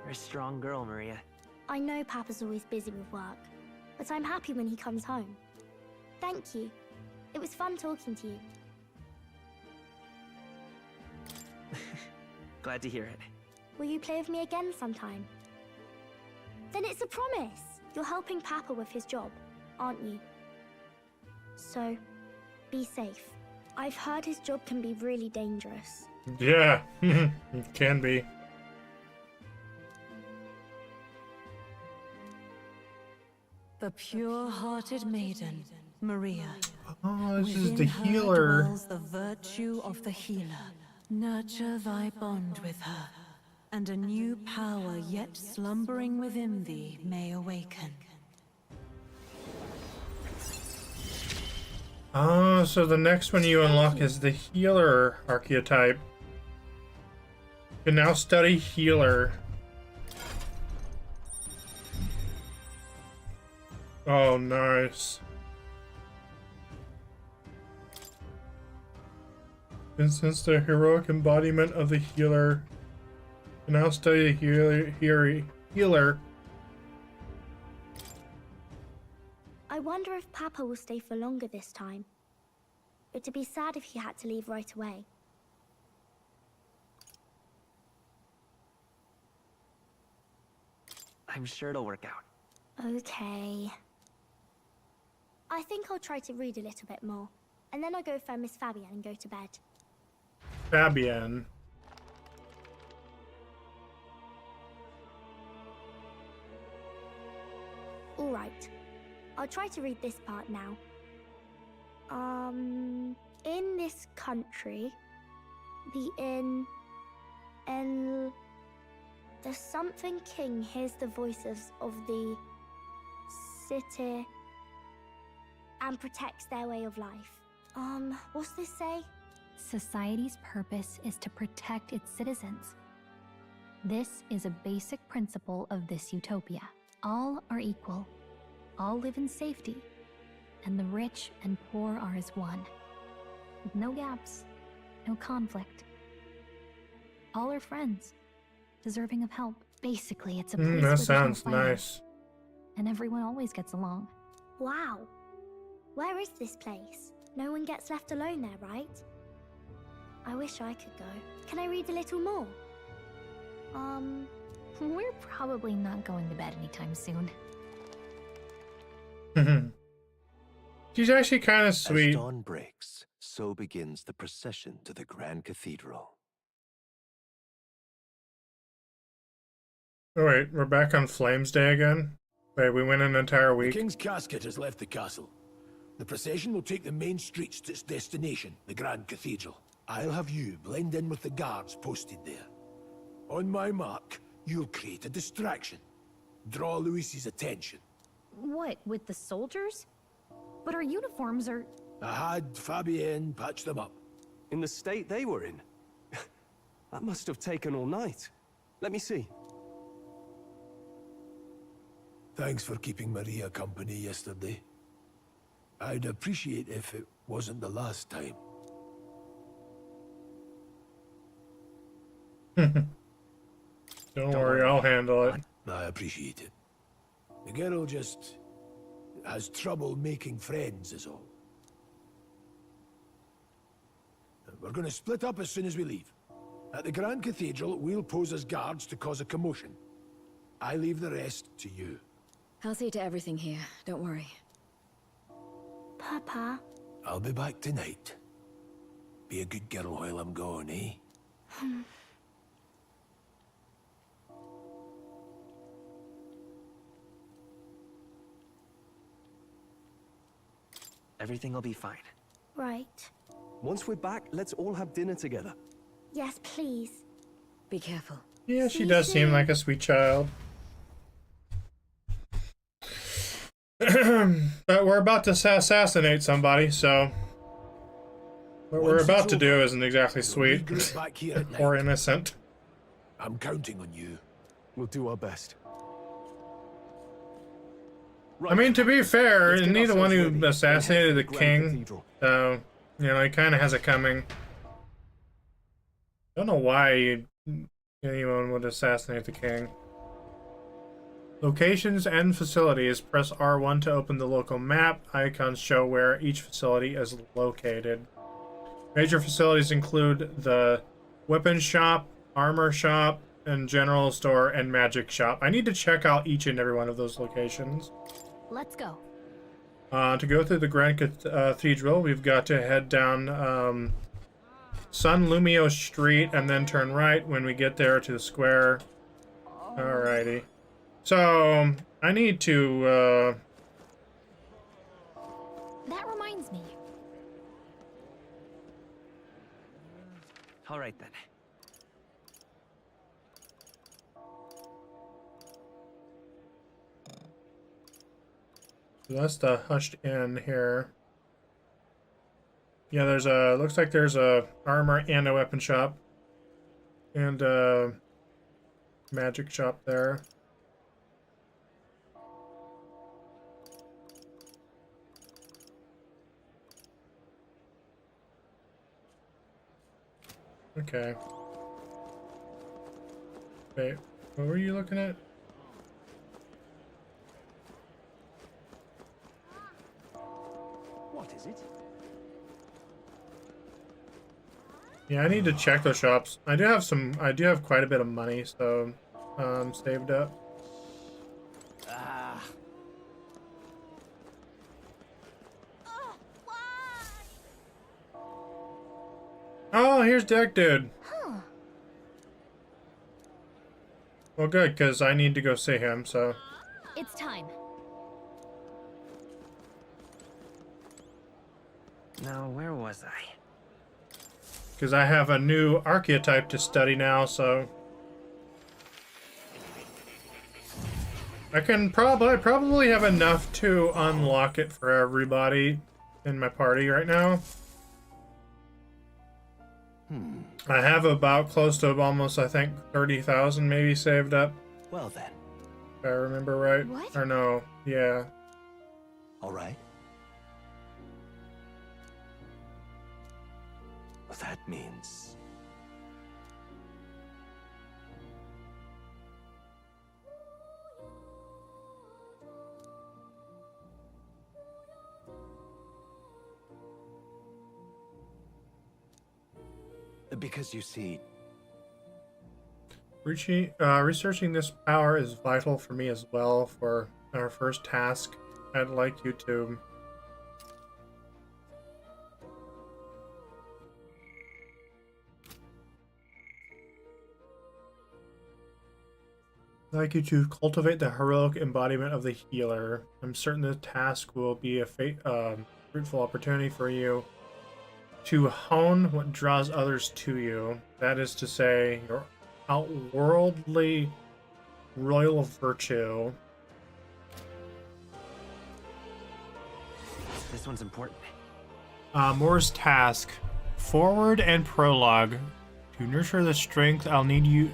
You're a strong girl, Maria. I know Papa's always busy with work, but I'm happy when he comes home. Thank you. It was fun talking to you. Glad to hear it. Will you play with me again sometime? Then it's a promise. You're helping Papa with his job, aren't you? So, be safe. I've heard his job can be really dangerous. Yeah, it can be. The pure-hearted maiden, Maria. Oh, this is Within the her healer. dwells the virtue of the healer. Nurture thy bond with her, and a new power yet slumbering within thee may awaken. Oh, so the next one you unlock is the healer archetype. You can now study healer. Oh, nice. And since the heroic embodiment of the healer, you can now study the healer. I wonder if Papa will stay for longer this time. It'd be sad if he had to leave right away. I'm sure it'll work out. Okay. I think I'll try to read a little bit more, and then I'll go find Miss Fabienne and go to bed. Fabienne. All right. I'll try to read this part now. In this country, the something king hears the voices of the city and protects their way of life. What's this say? Society's purpose is to protect its citizens. This is a basic principle of this utopia. All are equal. All live in safety, and the rich and poor are as one, with no gaps, no conflict. All are friends, deserving of help. Basically, it's a place where That there's no sounds fighting, nice. and everyone always gets along. Wow. Where is this place? No one gets left alone there, right? I wish I could go. Can I read a little more? We're probably not going to bed anytime soon. She's actually kind of sweet. As dawn breaks, so begins the procession to the Grand Cathedral. Oh wait, we're back on Flames Day again? Wait, we went an entire The week. King's casket has left the castle. The procession will take the main streets to its destination, the Grand Cathedral. I'll have you blend in with the guards posted there. On my mark, you'll create a distraction. Draw Louis's attention. What, with the soldiers? But our uniforms are... I had Fabienne patch them up. In the state they were in? That must have taken all night. Let me see. Thanks for keeping Maria company yesterday. I'd appreciate if it wasn't the last time. Don't worry, I'll handle it. I appreciate it. The girl just has trouble making friends is all. We're going to split up as soon as we leave. At the Grand Cathedral, we'll pose as guards to cause a commotion. I leave the rest to you. I'll see to everything here, don't worry. Papa. I'll be back tonight. Be a good girl while I'm gone, eh? Everything will be fine. Right. Once we're back, let's all have dinner together. Yes, please. Be careful. Yeah, she does seem like a sweet child. But we're about to assassinate somebody, so what we're about to do isn't exactly sweet or innocent. I'm counting on you. We'll do our best. I mean, to be fair, neither one who assassinated the king, so, you know, he kind of has it coming. Don't know why anyone would assassinate the king. Locations and facilities. Press R1 to open the local map. Icons show where each facility is located. Major facilities include the weapon shop, armor shop, and general store, and magic shop. I need to check out each and every one of those locations. Let's go. To go through the Grand Cathedral, we've got to head down San Lumio Street and then turn right when we get there to the square. Alrighty. So, I need to, That reminds me. All right then. that's the hushed inn here. Yeah, there's a, looks like there's a armor and a weapon shop. And a magic shop there. Okay. Wait, what were you looking at? What is it? Yeah, I need to check those shops. I do have quite a bit of money, so saved up. Oh, here's Deck Dude. Huh. Well, good, because I need to go see him, so. It's time. Now, where was I? Because I have a new archetype to study now, so. I probably have enough to unlock it for everybody in my party right now. I have about close to almost, I think, 30,000 maybe saved up. Well then. If I remember right. What? Or no, yeah. All right. That means... Because you see... Researching this power is vital for me as well. For our first task, I'd like you to... I'd like you to cultivate the heroic embodiment of the healer. I'm certain the task will be a fruitful opportunity for you to hone what draws others to you. That is to say, your outworldly royal virtue. This one's important. Moore's task. Forward and prologue. To nurture the strength, I'll need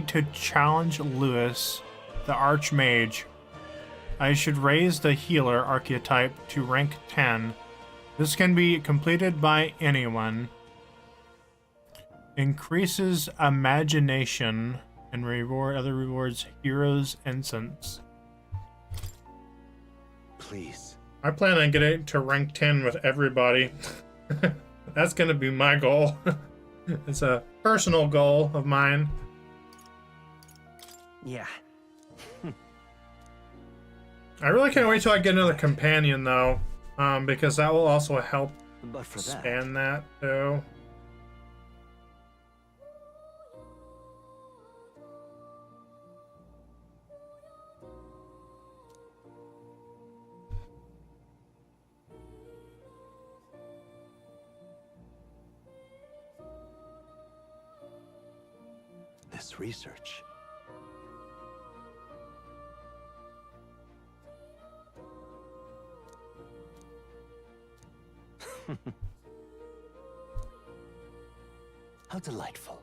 to challenge Lewis, the Archmage. I should raise the healer archetype to rank 10. This can be completed by anyone. Increases imagination and other rewards heroes ensigns. Please. I plan on getting to rank 10 with everybody. That's gonna be my goal. It's a personal goal of mine. Yeah. I really can't wait till I get another companion though, because that will also help expand that too. This research. How delightful.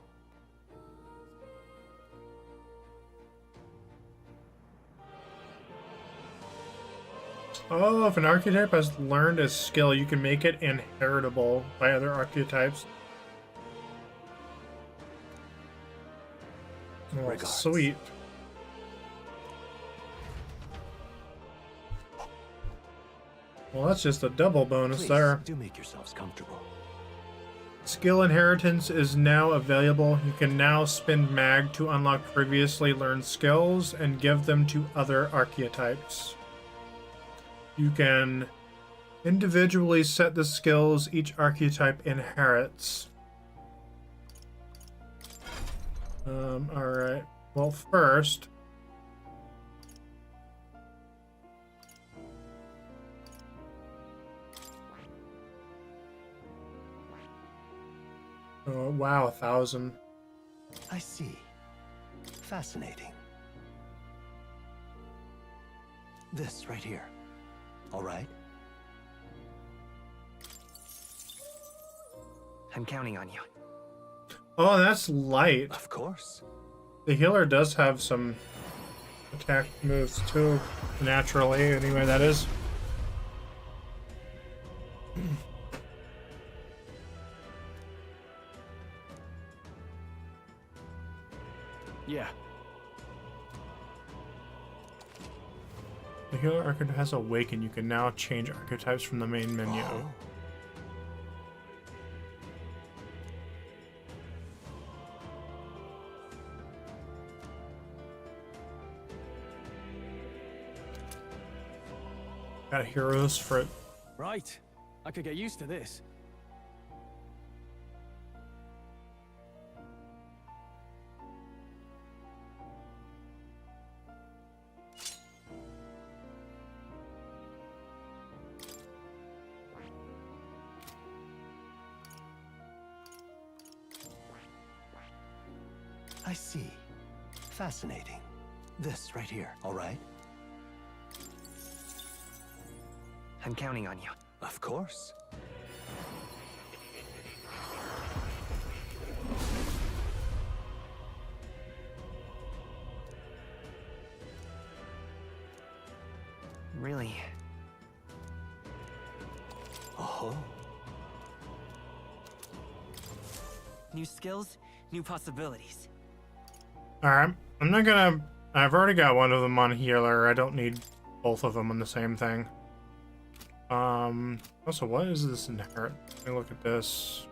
Oh, if an archetype has learned a skill, you can make it inheritable by other archetypes. Oh, Regards. sweet. Well, that's just a double bonus Please, there. do make yourselves comfortable. Skill inheritance is now available. You can now spend mag to unlock previously learned skills and give them to other archetypes. You can individually set the skills each archetype inherits. Alright. Well, first... Oh, wow, 1,000. I see. Fascinating. This right here. All right? I'm counting on you. Oh, that's light. Of course. The healer does have some attack moves too, naturally, anyway, that is. Yeah. The healer archetype has awakened. You can now change archetypes from the main menu. Oh. Got heroes for... Right. I could get used to this. I see. Fascinating. This right here, all right? I'm counting on you. Of course. Really? Oh. New skills, new possibilities. Alright, I'm not gonna... I've already got one of them on healer. I don't need both of them on the same thing. Also, what is this inherit? Let me look at this.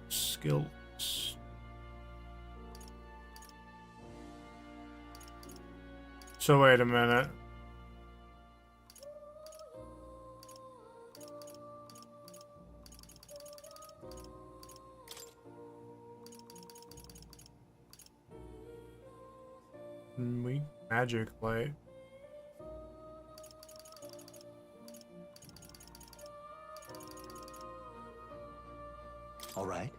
Skills. So wait a minute. Weak magic light. All right.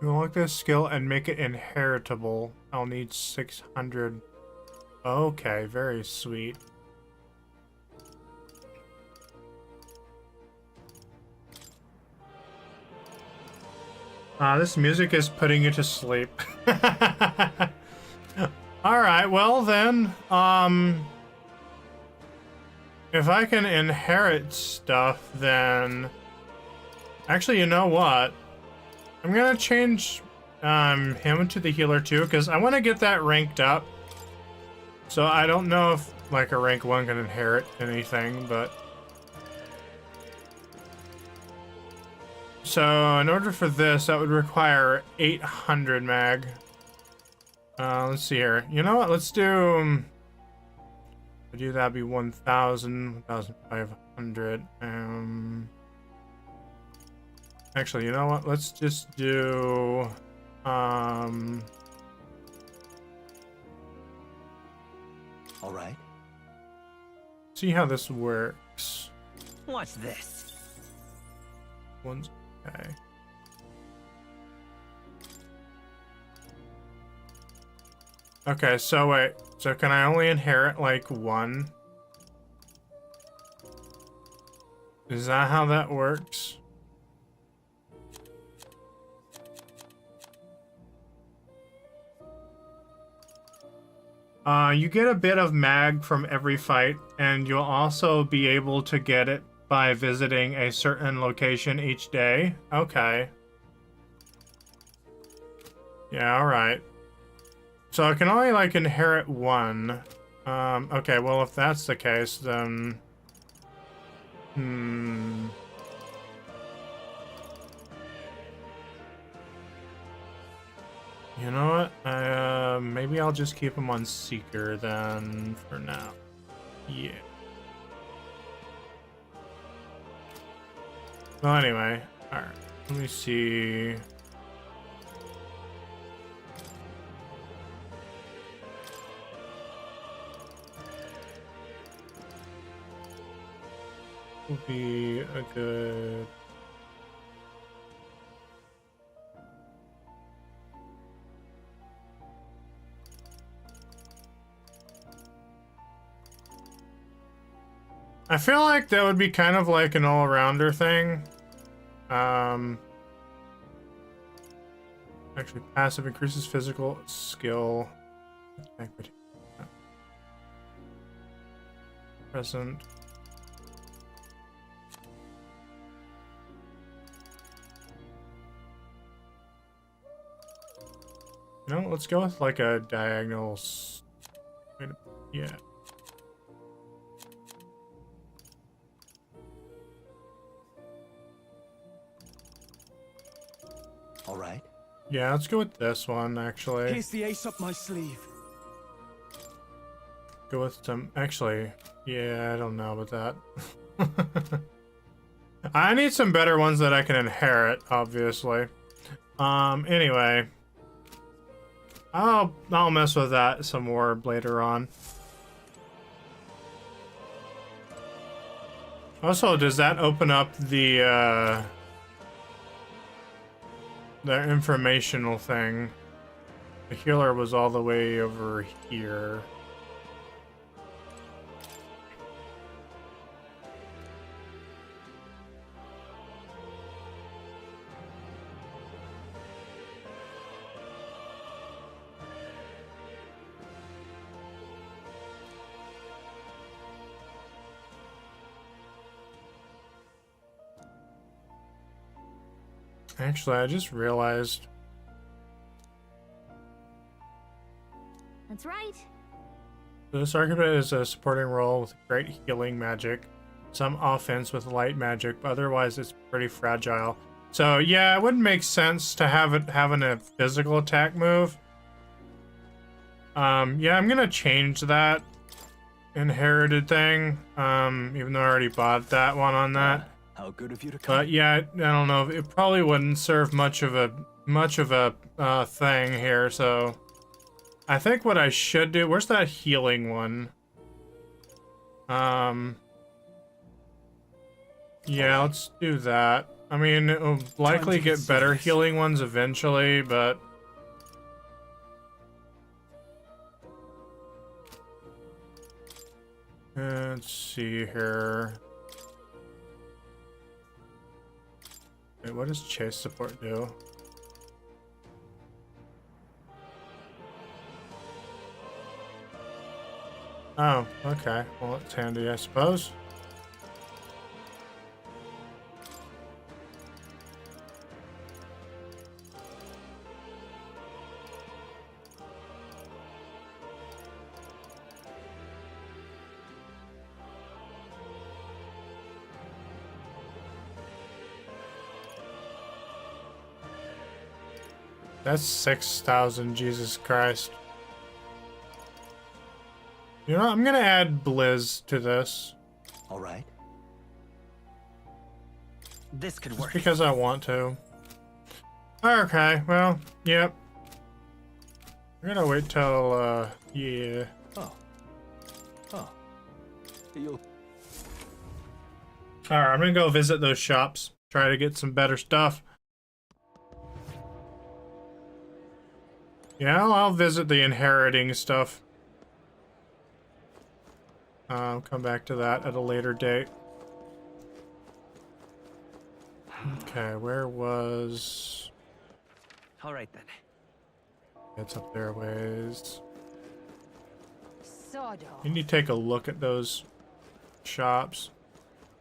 You unlock this skill and make it inheritable. I'll need 600. Okay, very sweet. This music is putting you to sleep. Alright, well then, if I can inherit stuff, then... Actually, you know what? I'm gonna change him to the healer too, because I want to get that ranked up. So I don't know if like a rank 1 can inherit anything, but... So in order for this, that would require 800 mag. Let's see here. You know what? Let's do... that'd be 1,000, 1,500. Actually, you know what? Let's just do... All right. See how this works. What's this? One's okay. Okay, so wait. So can I only inherit like 1? Is that how that works? You get a bit of mag from every fight, and you'll also be able to get it by visiting a certain location each day. Okay. Yeah, alright. So I can only, like, inherit 1. Okay, well, if that's the case, then... You know what? Maybe I'll just keep him on Seeker then for now. Yeah. Well, anyway. Alright. Let me see. Will be a good... I feel like that would be kind of like an all-rounder thing. Actually, passive increases physical skill. Equity. Present. You know, let's go with like a diagonal. Yeah. All right. Yeah, let's go with this one, actually. Here's the ace up my sleeve. Go with some... Actually, yeah, I don't know about that. I need some better ones that I can inherit, obviously. Anyway. I'll mess with that some more later on. Also, does that open up the informational thing? The healer was all the way over here. Actually, I just realized. That's right. This archetype is a supporting role with great healing magic, some offense with light magic, but otherwise it's pretty fragile. So yeah, it wouldn't make sense to have it having a physical attack move. Yeah, I'm gonna change that inherited thing. Even though I already bought that one on that. How good of you to come. But yeah, I don't know. It probably wouldn't serve much of a thing here. So I think what I should do. Where's that healing one? Yeah, let's do that. I mean, it'll likely get better healing ones eventually, but. Let's see here. Wait, what does chase support do? Oh, okay. Well, it's handy, I suppose. That's 6,000, Jesus Christ. You know, I'm gonna add Blizz to this. All right. This could Just work. because I want to. Okay, well, yep. I'm gonna wait till, yeah. Oh. Oh. You'll... Alright, I'm gonna go visit those shops. Try to get some better stuff. Yeah, I'll visit the inheriting stuff. I'll come back to that at a later date. Okay, where was... Alright then. It's up there a ways. Sawdust. You need to take a look at those shops.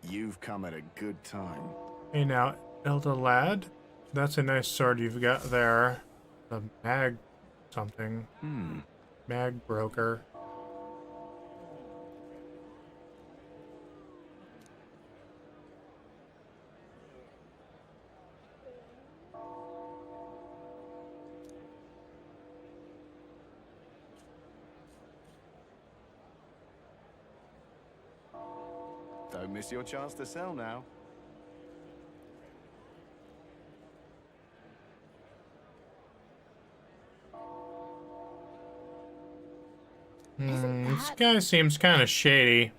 You've come at a good time. Hey now, Elda lad, that's a nice sword you've got there. The mag something. Mag broker. Don't miss your chance to sell now. This guy seems kind of shady.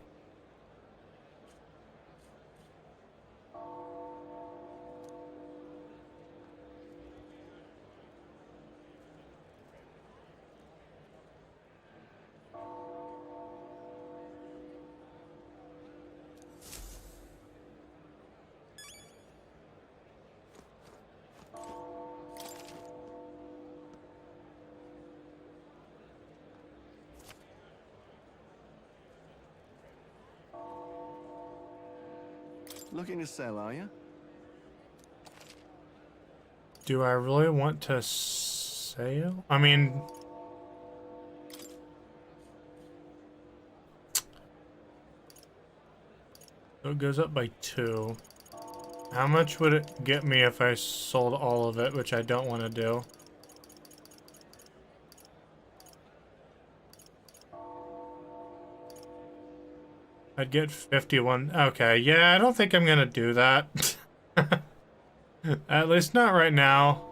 Looking to sell, are you? Do I really want to sell? I mean... So it goes up by 2. How much would it get me if I sold all of it, which I don't want to do? I'd get 51. Okay, yeah, I don't think I'm gonna do that. At least not right now.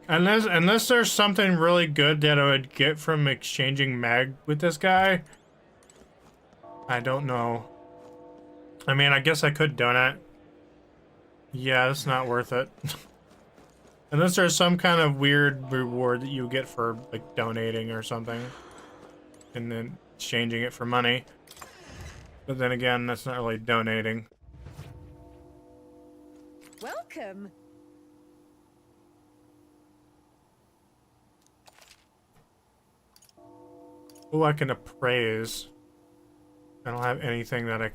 Unless there's something really good that I would get from exchanging mag with this guy. I don't know. I mean, I guess I could donate. Yeah, it's not worth it. Unless there's some kind of weird reward that you get for like donating or something. And then exchanging it for money. But then again, that's not really donating. Welcome. Oh, I can appraise. I don't have anything that I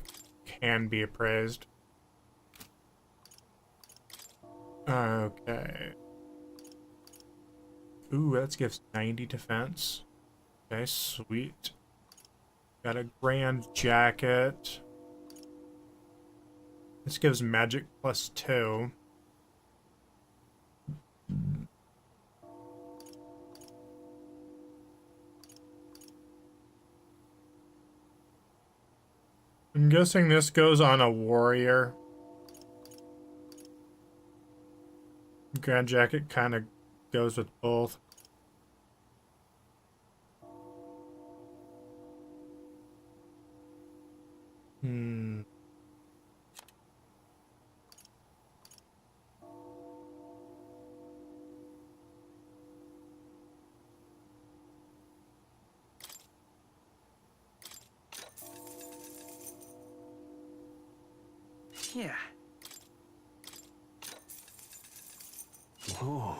can be appraised. Okay. Ooh, that gives 90 defense. Okay, sweet. Got a grand jacket. This gives magic +2. I'm guessing this goes on a warrior. Grand jacket kind of goes with both. Yeah. Whoa.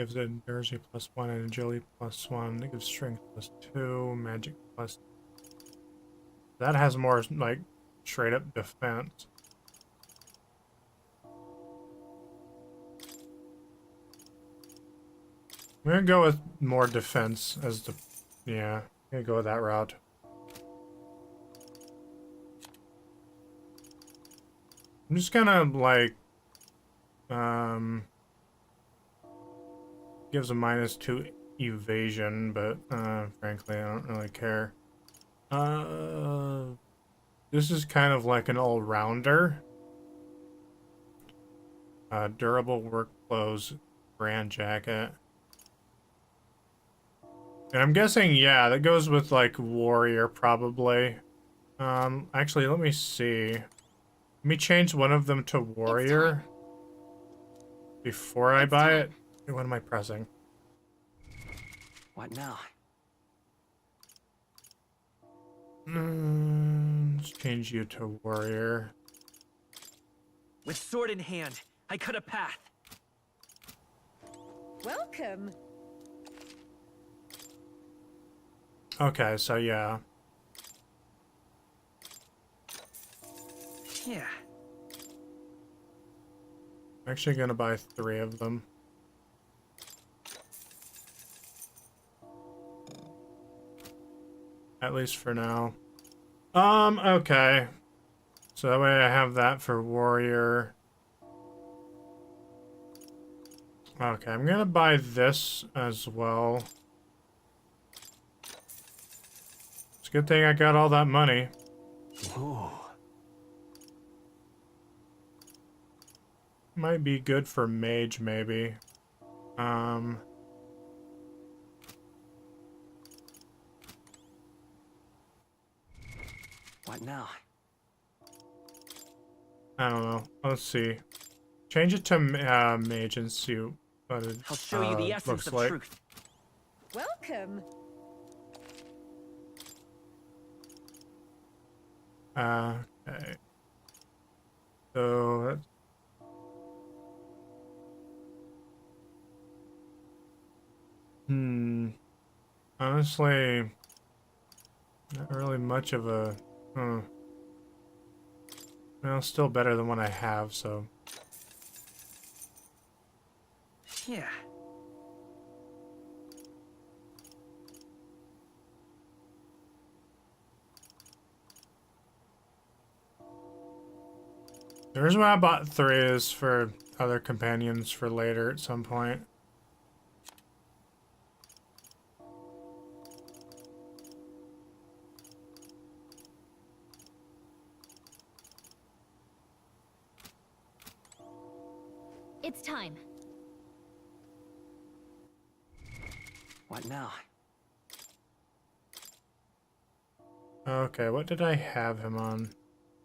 gives it endurance +1 and agility +1. It gives strength +2, magic +. That has more like straight up defense. I'm gonna go with more defense as the, yeah, I'm gonna go with that route. I'm just gonna like, gives a -2 evasion, but frankly, I don't really care. This is kind of like an all-rounder. Durable work clothes, brand jacket. And I'm guessing, yeah, that goes with like warrior probably. Actually, let me see. Let me change one of them to warrior before I buy it. What am I pressing? What now? Let's change you to warrior. With sword in hand, I cut a path. Welcome. Okay, so yeah. Yeah. I'm actually gonna buy 3 of them. At least for now. Okay. So that way I have that for warrior. Okay, I'm gonna buy this as well. It's a good thing I got all that money. Ooh. Might be good for mage, maybe. What now? I don't know. Let's see. Change it to mage and see what it I'll show you the essence looks of like. truth. Welcome. Okay. So that's... Honestly, not really much of a... Well, still better than what I have, so... Yeah. The reason why I bought 3 is for other companions for later at some point. It's time. What now? Okay, what did I have him on?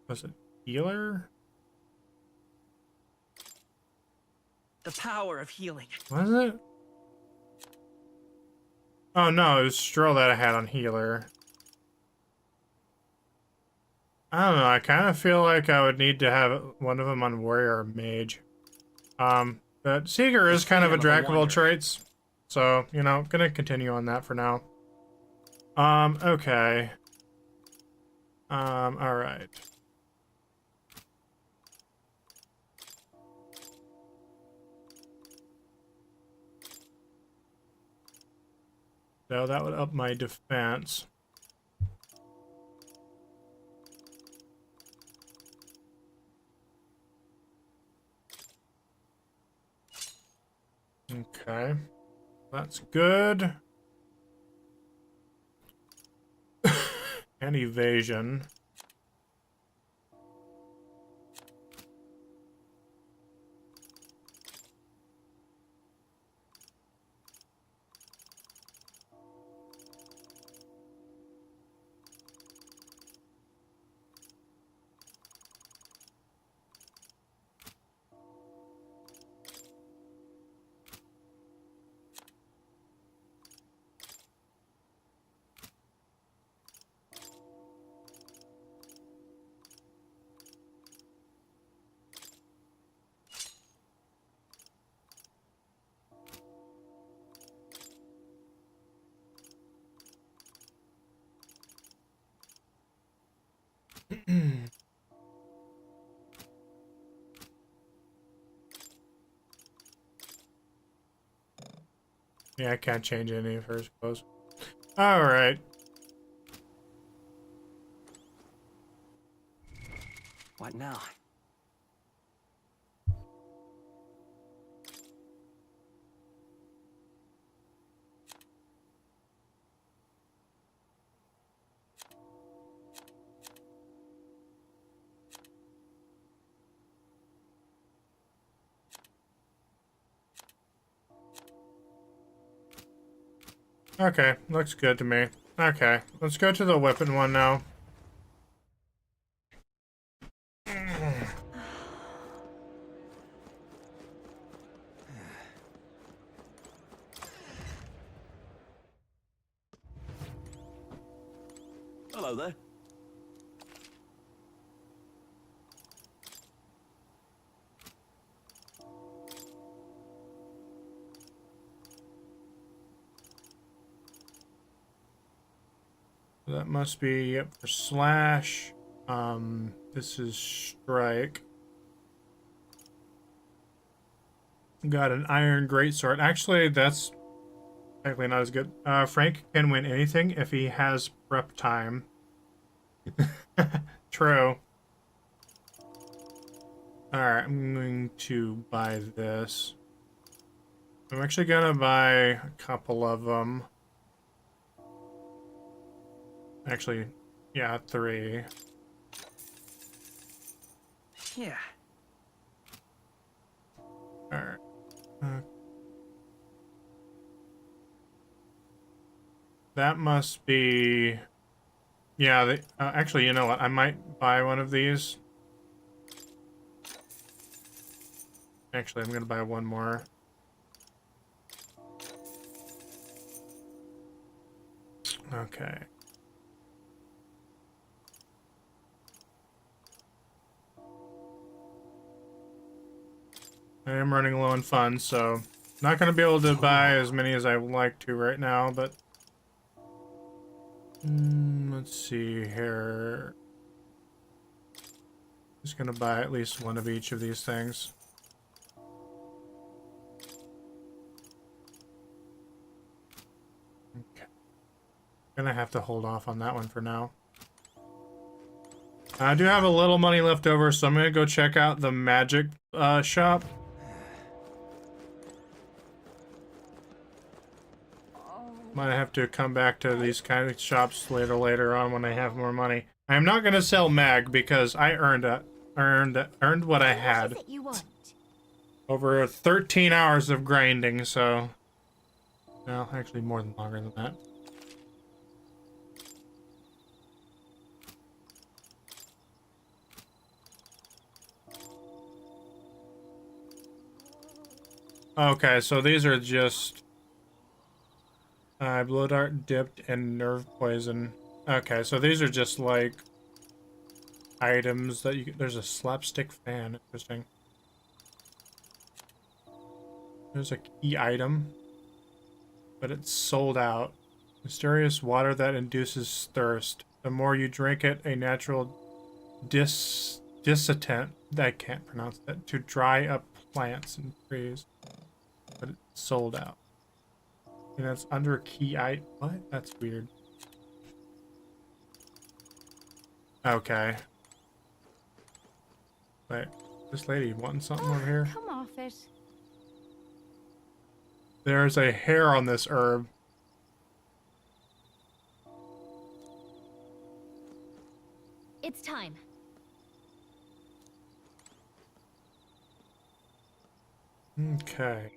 Was it healer? The power of healing. Was it? Oh no, it was Stroll that I had on healer. I don't know, I kind of feel like I would need to have one of them on warrior or mage. But Seeker is kind of a jack of all traits. So, you know, gonna continue on that for now. Okay. Alright. So that would up my defense. Okay. That's good. And evasion. Yeah, I can't change any of her suppose. Alright. What now? Okay, looks good to me. Okay, let's go to the weapon one now. Hello there. That must be, yep, for slash. This is strike. Got an iron greatsword. Actually, that's technically not as good. Frank can win anything if he has prep time. True. Alright, I'm going to buy this. I'm actually gonna buy a couple of them. Actually, yeah, 3. Yeah. Alright. That must be... Yeah, actually, you know what? I might buy one of these. Actually, I'm gonna buy one more. Okay. I am running low on funds, so not going to be able to buy as many as I would like to right now, but let's see here. Just going to buy at least one of each of these things. Okay. Gonna have to hold off on that one for now. I do have a little money left over, so I'm gonna go check out the magic shop. Might have to come back to these kind of shops later on when I have more money. I am not gonna sell mag because I earned what I had. Over 13 hours of grinding, so no, actually more than longer than that. Okay, so these are just blood dart dipped and nerve poison. Okay, so these are just like items that you there's a slapstick fan. Interesting. There's a key item, but it's sold out. Mysterious water that induces thirst. The more you drink it, a natural dissonant, I can't pronounce that, to dry up plants and trees. But it's sold out. And that's under key item. What? That's weird. Okay. Wait, this lady wanting something over here? Come off it. There's a hair on this herb. It's time. Okay.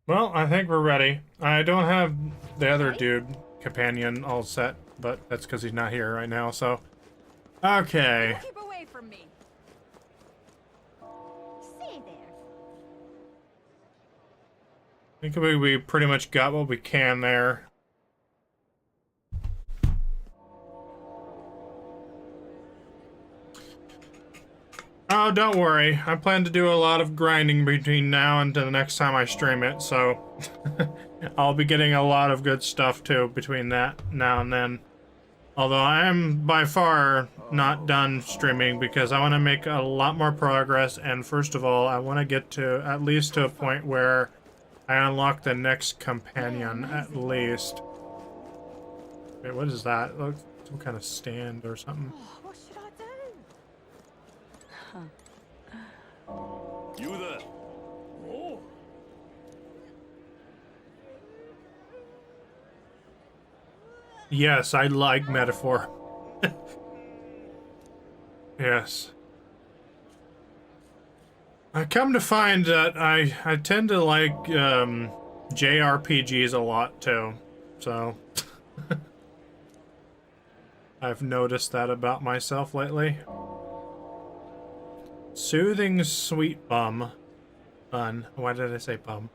Well, I think we're ready. I don't have the other dude, companion, all set, but that's because he's not here right now, so... Okay. Keep away from me. Stay there. I think we pretty much got what we can there. No, don't worry. I plan to do a lot of grinding between now and the next time I stream it, so I'll be getting a lot of good stuff too between that now and then. Although I am by far not done streaming because I want to make a lot more progress, and first of all, I want to get to at least to a point where I unlock the next companion, at least. Wait, what is that? Look, some kind of stand or something. What should I do? You there? Oh. Yes, I like metaphor. Yes. I come to find that I tend to like JRPGs a lot too, so I've noticed that about myself lately. Soothing sweet bun. Why did I say bum?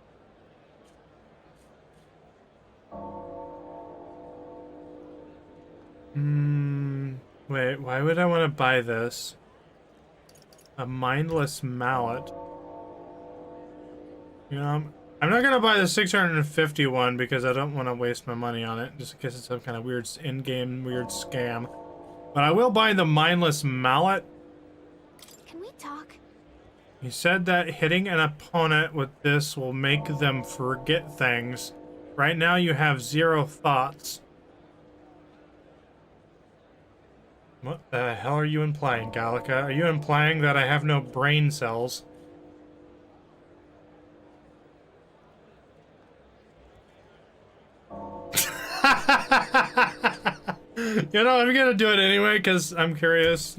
Wait, why would I want to buy this? A mindless mallet. You know, I'm not gonna buy the 650 one because I don't want to waste my money on it, just in case it's some kind of weird in-game weird scam. But I will buy the mindless mallet. Can we talk? He said that hitting an opponent with this will make them forget things. Right now you have 0 thoughts. What the hell are you implying, Gallica? Are you implying that I have no brain cells? You know, I'm gonna do it anyway, because I'm curious.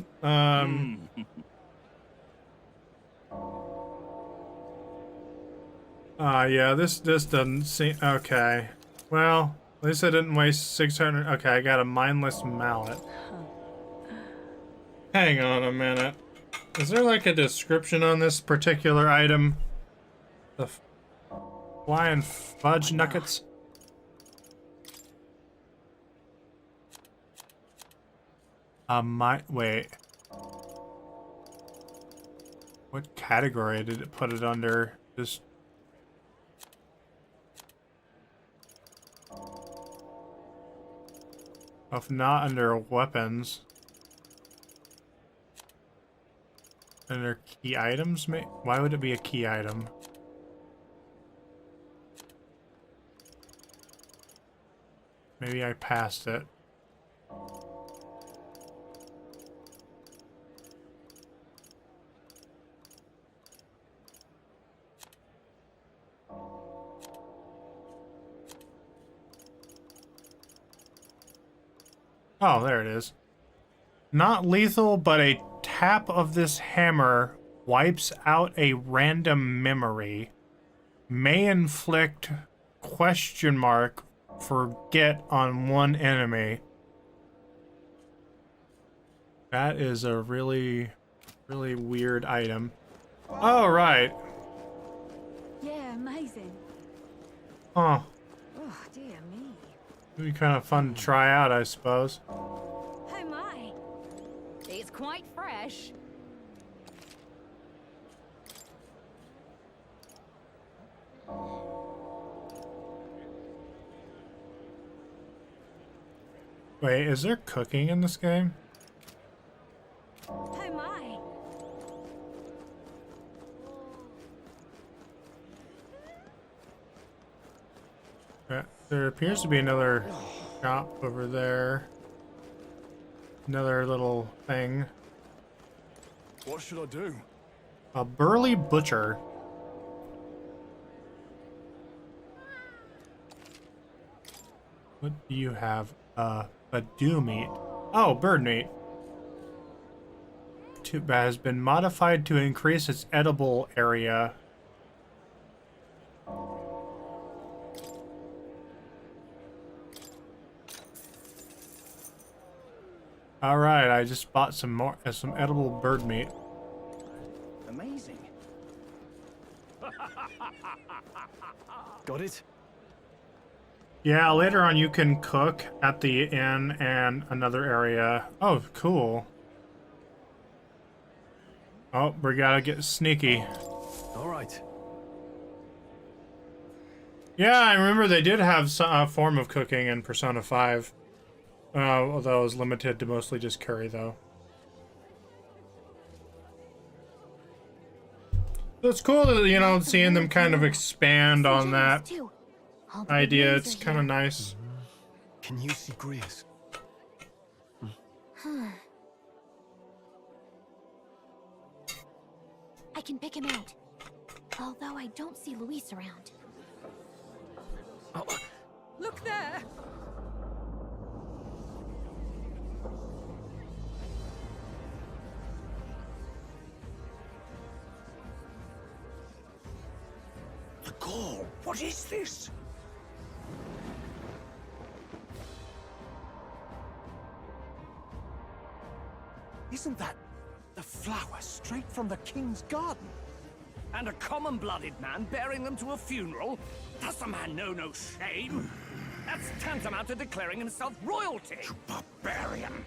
Yeah, this doesn't seem... Okay. Well, at least I didn't waste 600... Okay, I got a mindless mallet. Hang on a minute. Is there like a description on this particular item? The flying fudge nuggets? Wait. What category did it put it under? Just... If not under weapons. Under key items? Why would it be a key item? Maybe I passed it. Oh, there it is. Not lethal, but a tap of this hammer wipes out a random memory. May inflict ... forget on one enemy. That is a really, really weird item. Oh, right. Yeah, amazing. Huh. Oh, dear me. It'd be kind of fun to try out, I suppose. Oh my. It's quite fresh. Wait, is there cooking in this game? Oh my. There appears to be another shop over there. Another little thing. What should I do? A burly butcher. What do you have? Badoo meat. Oh, bird meat. Has been modified to increase its edible area. All right, I just bought some edible bird meat. Amazing. Got it? Yeah, later on you can cook at the inn and another area. Oh, cool. Oh, we gotta get sneaky. All right. Yeah, I remember they did have some form of cooking in Persona 5. Although it was limited to mostly just curry, though. It's cool that, you know, seeing them kind of expand on that idea. It's kind of nice. Can you see Grius? I can pick him out. Although I don't see Luis around. Look there! The Gaul, what is this? Isn't that the flower straight from the king's garden? And a common-blooded man bearing them to a funeral? Does the man know no shame? That's tantamount to declaring himself royalty. You barbarian.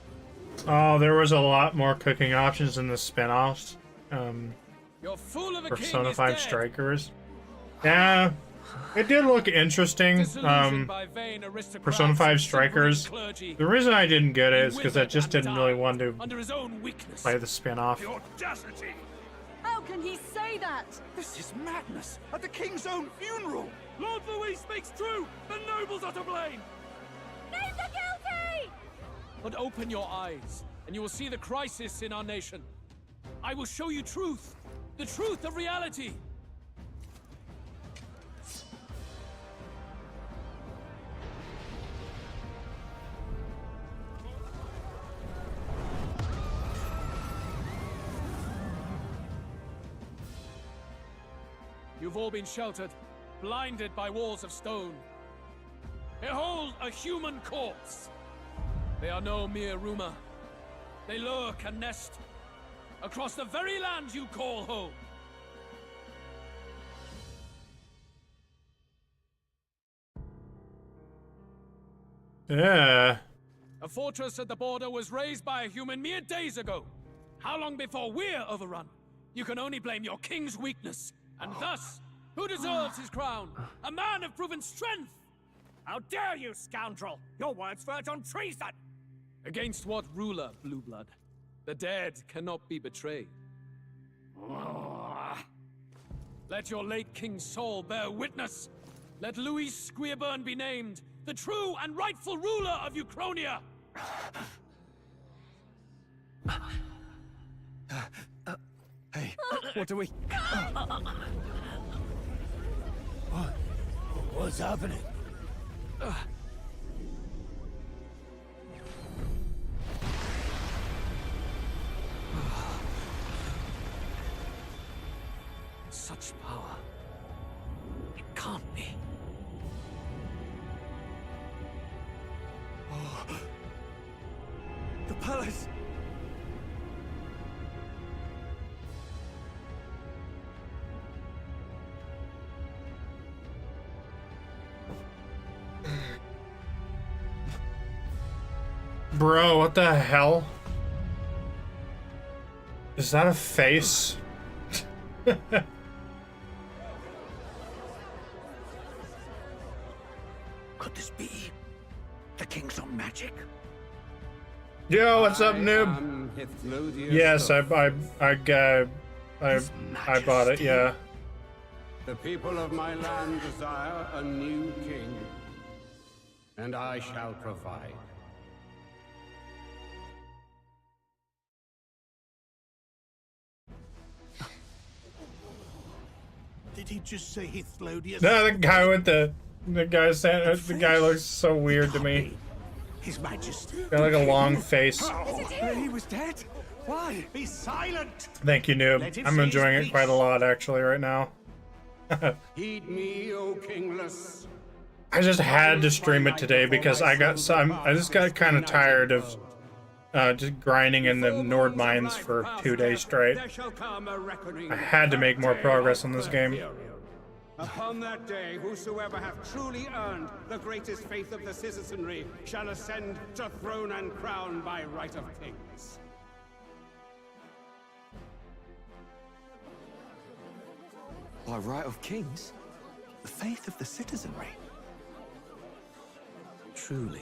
Oh, there was a lot more cooking options in the spin-offs. You're full of a Persona 5 Strikers. Yeah, it did look interesting. Persona 5 Strikers. The reason I didn't get it is because I just didn't really want to play the spin-off. How can he say that? This is madness! At the king's own funeral! Lord Louis speaks true! The nobles are to blame! Name the guilty! But open your eyes, and you will see the crisis in our nation. I will show you truth. The truth of reality. You've all been sheltered, blinded by walls of stone. Behold a human corpse! They are no mere rumor. They lurk and nest across the very land you call home. Yeah. A fortress at the border was raised by a human mere days ago. How long before we're overrun? You can only blame your king's weakness. And thus, who deserves his crown? A man of proven strength! How dare you, scoundrel! Your words verge on treason! Against what ruler, Blue Blood? The dead cannot be betrayed. Let your late king's soul bear witness. Let Louis Squeerburn be named the true and rightful ruler of Uchronia. Hey, what do we... What's happening? Such power. It can't be. Oh. The palace! Bro, what the hell? Is that a face? Could this be the king's own magic? Yo, what's up, noob? Yes, I bought it. Yeah. The people of my land desire a new king, and I shall provide. Did he just say Hithlodius? No, the guy with the guy saying the guy looks so weird to me. His Majesty. Got like a long face. He was dead? Why? Be silent! Thank you, noob. I'm enjoying it quite a lot actually right now. Heed me, O kingless. I just had to stream it today because I just got kind of tired of just grinding in the Nord mines for 2 days straight. I had to make more progress on this game. Upon that day, whosoever hath truly earned the greatest faith of the citizenry shall ascend to throne and crown by right of kings. By right of kings? The faith of the citizenry? Truly?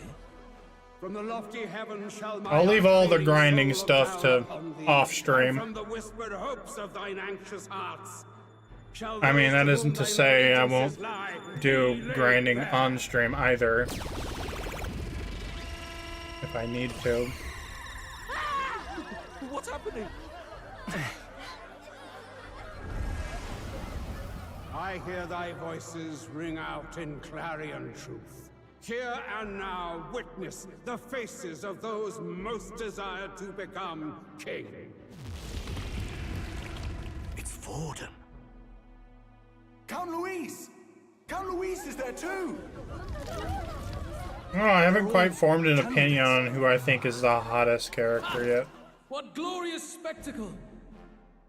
From the lofty heavens shall my I'll leave all the unfailing grinding soul stuff look to down upon thee, off and stream. from the whispered hopes of thine anxious hearts shall I mean, those that to isn't whom to thine say I won't allegiances lie do be laid grinding bare. on stream either. If I need to. What's happening? I hear thy voices ring out in clarion truth. Here and now witness the faces of those most desired to become king. It's Vorden. Count Louise! Count Louise is there too! Oh, I haven't quite formed an opinion on who I think is the hottest character yet. What glorious spectacle!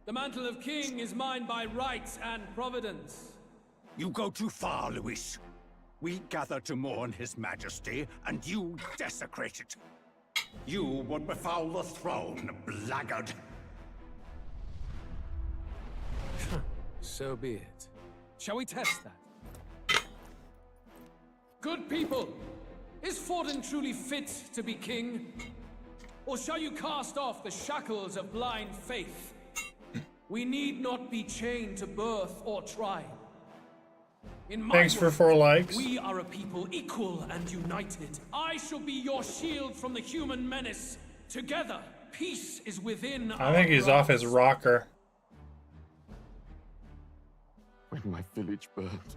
The mantle of king is mine by right and providence. You go too far, Luis. We gather to mourn his majesty, and you desecrate it. You would befoul the throne, blackguard. So be it. Shall we test that? Good people, is Vorden truly fit to be king? Or shall you cast off the shackles of blind faith? We need not be chained to birth or tribe. In my Thanks for world, 4 likes. we are a people equal and united. I shall be your shield from the human menace. Together, peace is within I think he's off his rocker. When my village burned,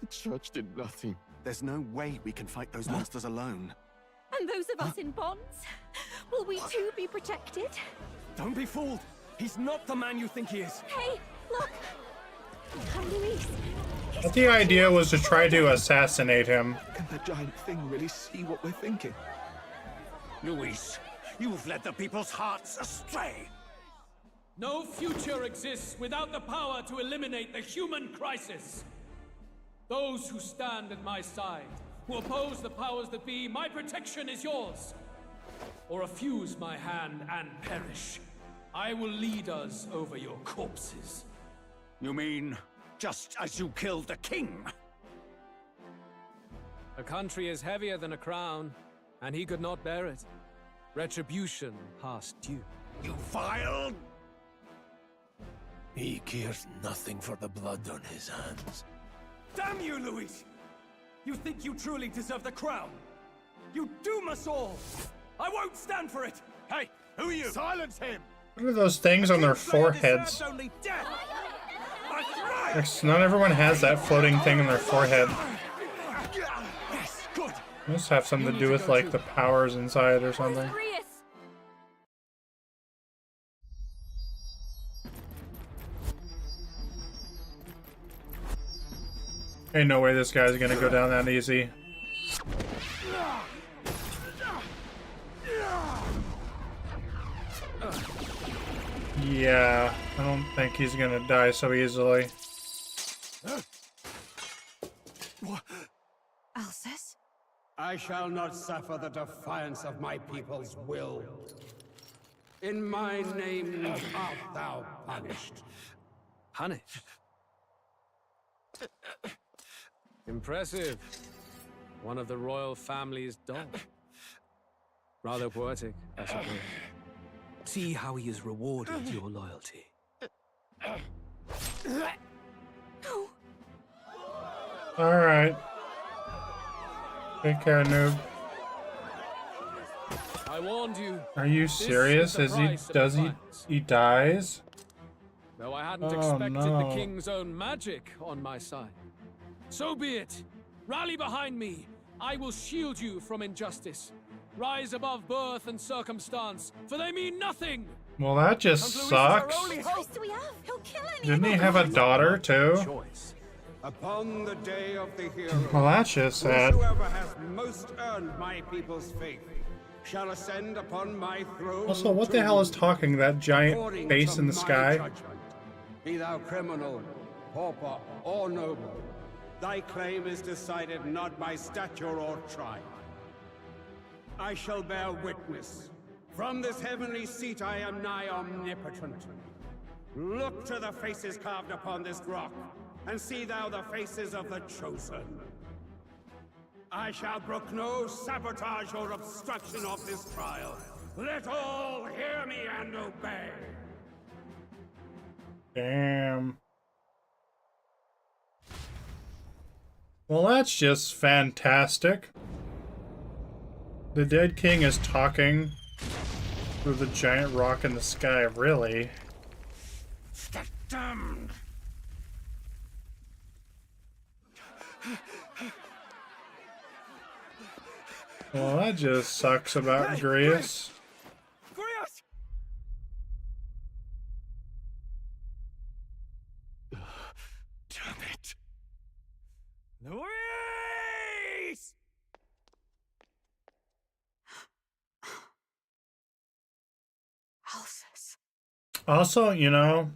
the church did nothing. There's no way we can fight those monsters alone. And those of us in bonds? Will we too be protected? Don't be fooled. He's not the man you think he is. Hey, look! Come, Luis. I think the idea was to try to assassinate him. Can the giant thing really see what we're thinking? Luis, you've led the people's hearts astray. No future exists without the power to eliminate the human crisis. Those who stand at my side, who oppose the powers that be, my protection is yours. Or refuse my hand and perish. I will lead us over your corpses. You mean, just as you killed the king? A country is heavier than a crown, and he could not bear it. Retribution past due. You vile... He cares nothing for the blood on his hands. Damn you, Luis! You think you truly deserve the crown? You doom us all! I won't stand for it! Hey, who are you? Silence him! What are those things on their foreheads? Only death! Yes, not everyone has that floating thing on their forehead. Yes, good. Must have something to do with like the powers inside or something. Ain't no way this guy's gonna go down that easy. Yeah, I don't think he's gonna die so easily. Alcest? I shall not suffer the defiance of my people's will. In my name art thou punished. Punished? Impressive. One of the royal family's dogs. Rather poetic, I suppose. See how he has rewarded your loyalty. Alright. Take care, noob. I warned you. Are you serious? He dies? Though I hadn't Oh, expected no. the king's own magic on my side. So be it. Rally behind me. I will shield you from injustice. Rise above birth and circumstance, for they mean nothing. Well, that just sucks. Didn't he have a daughter too? Upon the day of the hero, Well, that's just sad. whosoever has most earned my people's faith shall ascend upon my throne. Also, what the hell is talking that giant according face to in the my sky? judgment. Be thou criminal, pauper, or noble, thy claim is decided not by stature or tribe. I shall bear witness. From this heavenly seat I am nigh omnipotent. Look to the faces carved upon this rock, and see thou the faces of the chosen. I shall brook no sabotage or obstruction of this trial. Let all hear me and obey. Damn. Well, that's just fantastic. The dead king is talking through the giant rock in the sky, really. Damned. Well, that just sucks about Grius. Grius! Damn it. Luis! Alphys. Also, you know,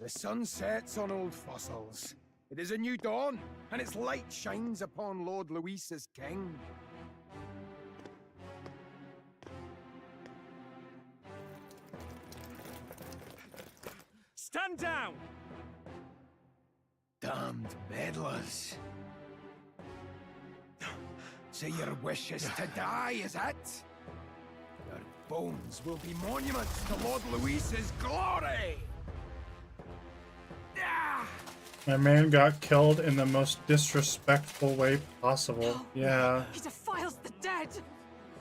The sun sets on old fossils. It is a new dawn, and its light shines upon Lord Luis as king. Stand down! Damned meddlers. So your wish is to die, is it? Your bones will be monuments to Lord Luis's glory! my man got killed in the most disrespectful way possible. Yeah. He defiles the dead!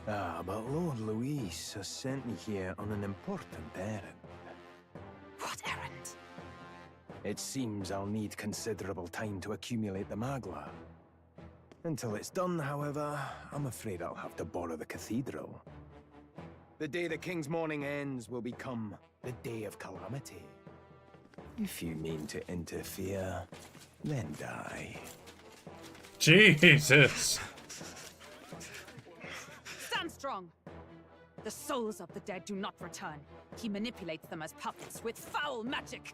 Ah, but Lord Luis has sent me here on an important errand. What errand? It seems I'll need considerable time to accumulate the Magla. Until it's done, however, I'm afraid I'll have to borrow the cathedral. The day the king's mourning ends will become the day of calamity. If you mean to interfere, then die. Jesus. Stand strong. The souls of the dead do not return. He manipulates them as puppets with foul magic.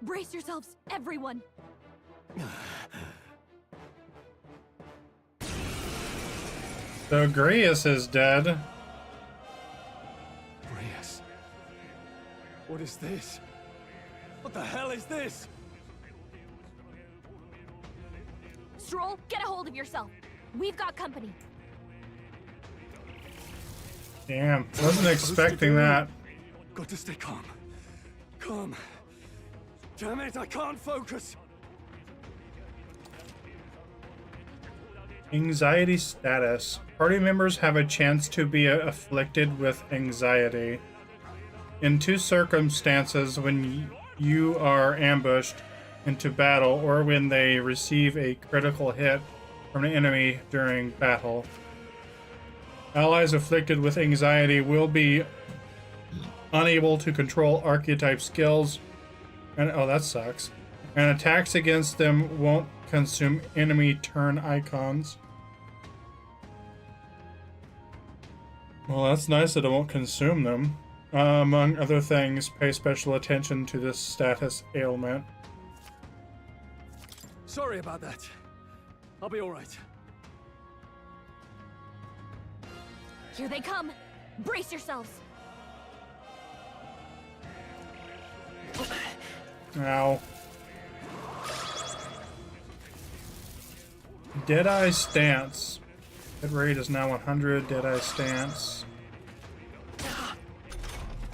Brace yourselves, everyone. So Grius is dead. Grius. What is this? What the hell is this? Stroll, get a hold of yourself. We've got company. Damn, wasn't expecting that. Got to stay calm. Calm. Damn it, I can't focus. Anxiety status. Party members have a chance to be afflicted with anxiety. In two circumstances, when you are ambushed into battle or when they receive a critical hit from an enemy during battle. Allies afflicted with anxiety will be unable to control archetype skills, and oh, that sucks. And attacks against them won't consume enemy turn icons. Well, that's nice that it won't consume them. Among other things, pay special attention to this status ailment. Sorry about that. I'll be all right. Here they come. Brace yourselves. Ow. Deadeye stance. Hit rate is now 100. Deadeye stance.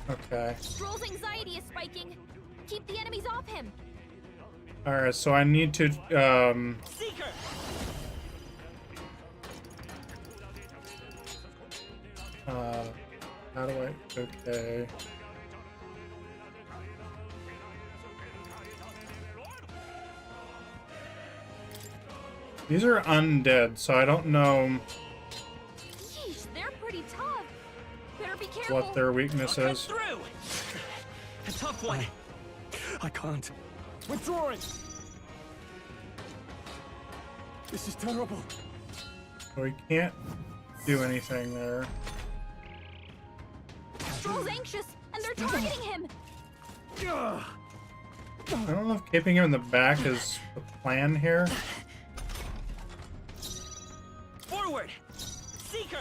Okay. Stroll's anxiety is spiking. Keep the enemies off him. Alright, so I need to, Seeker! how do I, okay. These are undead, so I don't know Yeesh, they're pretty tough. Better be careful. what their weakness is. Through! A tough one. I can't. Withdrawing! This is terrible. So we can't do anything there. Stroll's anxious, and they're targeting him. I don't know if keeping him in the back is the plan here. Forward! Seeker!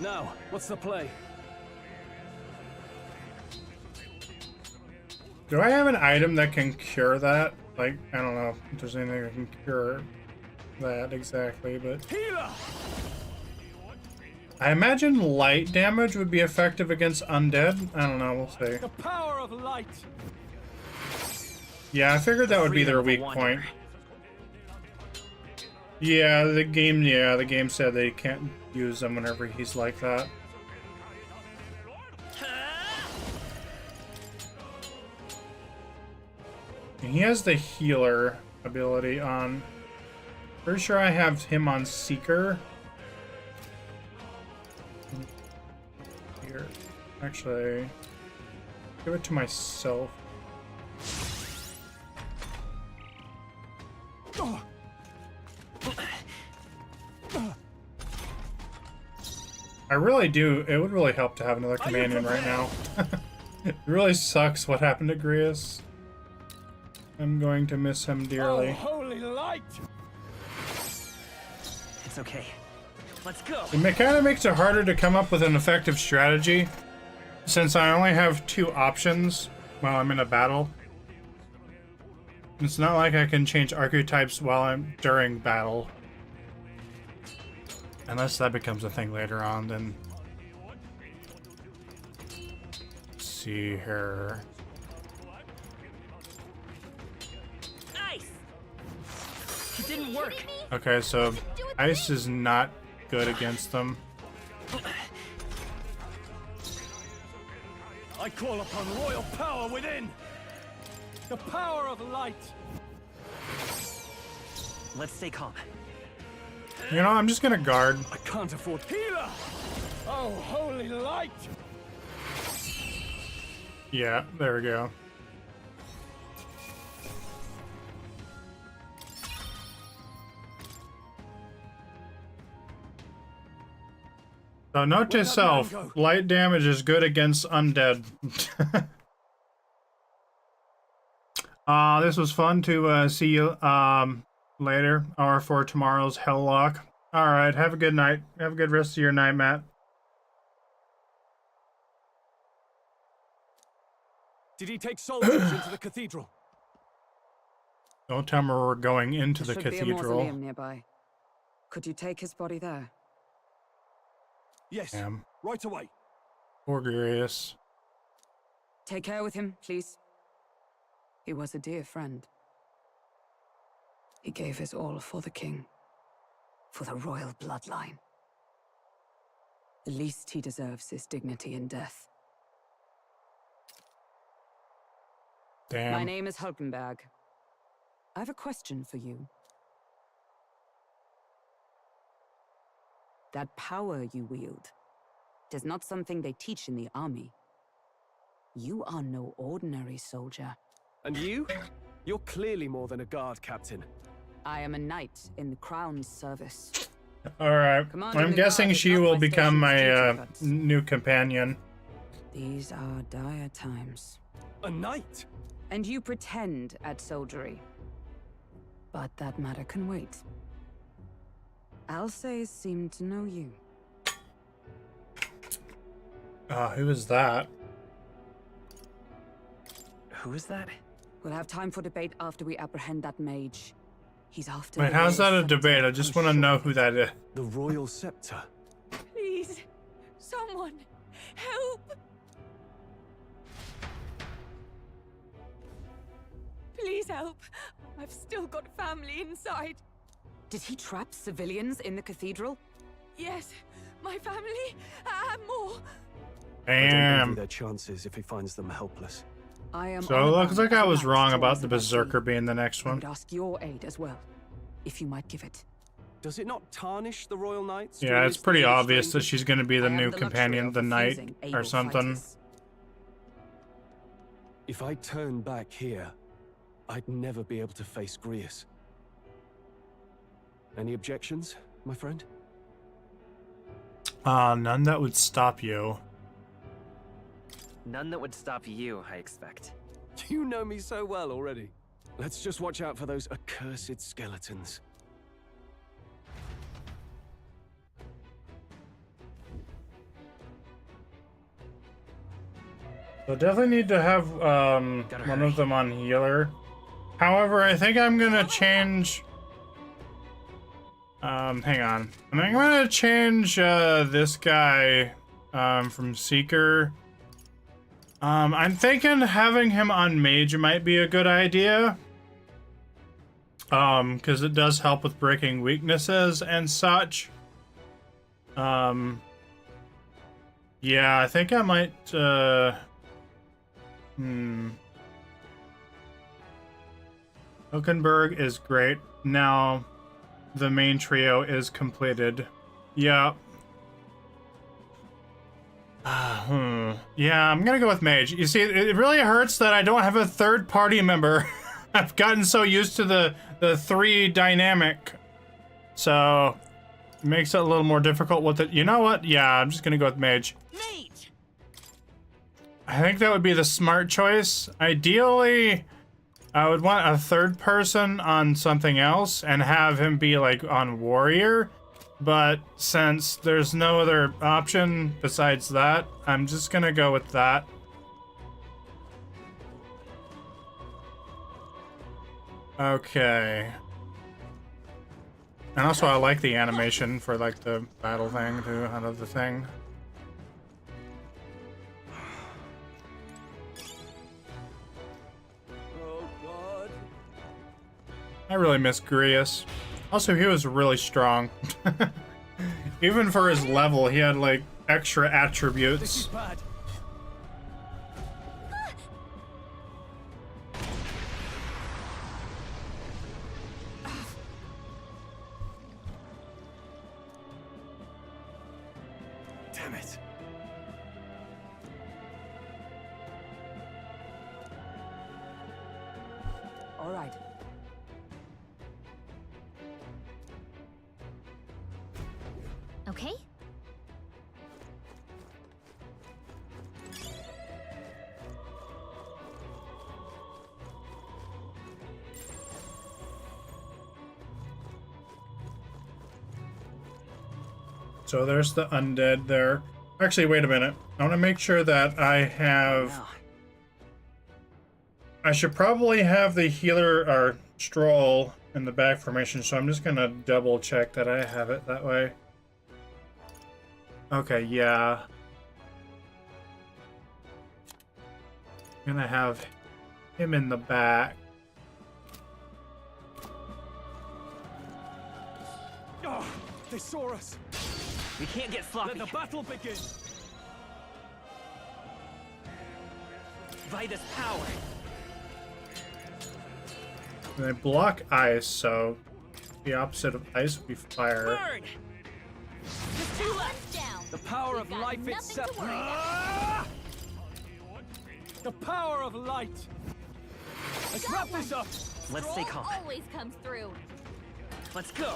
Now, what's the play? Do I have an item that can cure that? Like, I don't know if there's anything that can cure that exactly, but... Healer! I imagine light damage would be effective against undead. I don't know, we'll see. The power of light! Yeah, I figured that would be their weak point. Yeah, the game said they can't use him whenever he's like that. And he has the healer ability on. Pretty sure I have him on Seeker. Here. Actually, give it to myself. I really do. It would really help to have another companion right now. It really sucks what happened to Grius. I'm going to miss him dearly. Oh, holy light! It's okay. Let's go. It kind of makes it harder to come up with an effective strategy, since I only have 2 options while I'm in a battle. It's not like I can change archetypes while I'm during battle. Unless that becomes a thing later on, then... Let's see here... Nice! It didn't work! Okay, so ice is not good against them. I call upon royal power within! The power of light! Let's stay calm. You know, I'm just gonna guard. I can't afford healer! Oh, holy light! Yeah, there we go. So note to self, light damage is good against undead. This was fun to see you later, or for tomorrow's Helllock. Alright, have a good night. Have a good rest of your night, Matt. Did he take soldiers into the cathedral? Don't tell me we're going into the There should be a cathedral. mausoleum nearby. Could you take his body there? Yes, Damn. right away. Poor Grius. Take care with him, please. He was a dear friend. He gave his all for the king, for the royal bloodline. The least he deserves is dignity in death. Damn. My name is Hulkenberg. I have a question for you. That power you wield is not something they teach in the army. You are no ordinary soldier. And you? You're clearly more than a guard captain. I am a knight in the crown's service. Alright, I'm guessing she will become my new companion. These are dire times. A knight? And you pretend at soldiery. But that matter can wait. Alsace seemed to know you. Who is that? Who is that? We'll have time for debate after we apprehend that mage. He's after. Wait, how's that a debate? I just want to know who that is. The royal scepter. Please, someone, help! Please help. I've still got family inside. Did he trap civilians in the cathedral? Yes, my family and more. I don't Damn. envy their chances if he finds them helpless. I am So it looks like I was wrong about the Berserker being the next I one. would ask your aid as well, if you might give it. Does it not tarnish the royal knights? to Yeah, it's release pretty the obvious that strangers? she's going to be the I have new the luxury companion, of the knight, refusing or able something. fighters. If I turn back here, I'd never be able to face Grius. Any objections, my friend? None that would stop you. None that would stop you, I expect. You know me so well already. Let's just watch out for those accursed skeletons. So definitely need to have one of them on healer. However, I think I'm gonna change. Hang on. I'm gonna change this guy from Seeker. I'm thinking having him on Mage might be a good idea. Because it does help with breaking weaknesses and such. Yeah, I think I might, Hulkenberg is great. Now, the main trio is completed. Yeah. Yeah, I'm gonna go with Mage. You see, it really hurts that I don't have a third party member. I've gotten so used to the 3 dynamic. So, it makes it a little more difficult with it. You know what? Yeah, I'm just gonna go with Mage. Mage. I think that would be the smart choice. Ideally, I would want a third person on something else and have him be like on Warrior. But since there's no other option besides that, I'm just gonna go with that. Okay. And also I like the animation for like the battle thing too, out of the thing. Oh God. I really miss Grius. Also, he was really strong. Even for his level, he had like extra attributes. This is bad. Damn it. All right. Okay? So there's the undead there. Actually, wait a minute. I want to make sure that I have... I should probably have the healer or stroll in the back formation, so I'm just gonna double check that I have it that way. Okay, yeah. I'm gonna have him in the back. Oh, they saw us. We can't get sloppy. Let the battle begin. Vitus power. And I block ice, so the opposite of ice would be fire. Burn. Just 2 left down. The power of life itself. The power of light. Let's wrap this up. Let's stay calm. Always comes through. Let's go.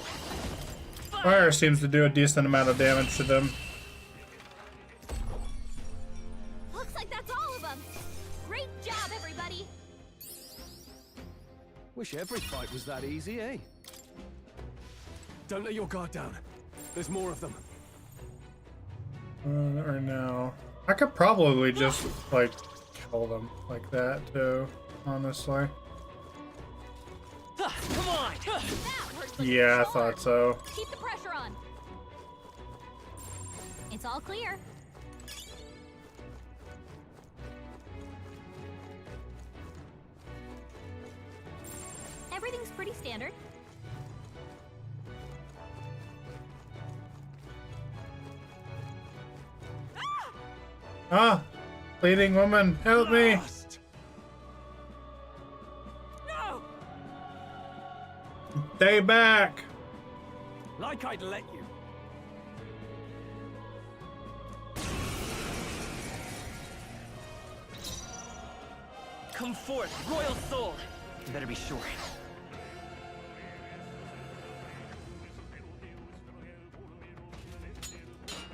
Fire seems to do a decent amount of damage to them. Looks like that's all of them. Great job, everybody. Wish every fight was that easy, eh? Don't let your guard down. There's more of them. Right now, I could probably just like kill them like that too. Honestly. Come on. Yeah, I thought so. Keep the pressure on. It's all clear. Everything's pretty standard. Ah! Bleeding woman, help me! No! Stay back! Like I'd let you. Come forth, royal soul. You better be sure.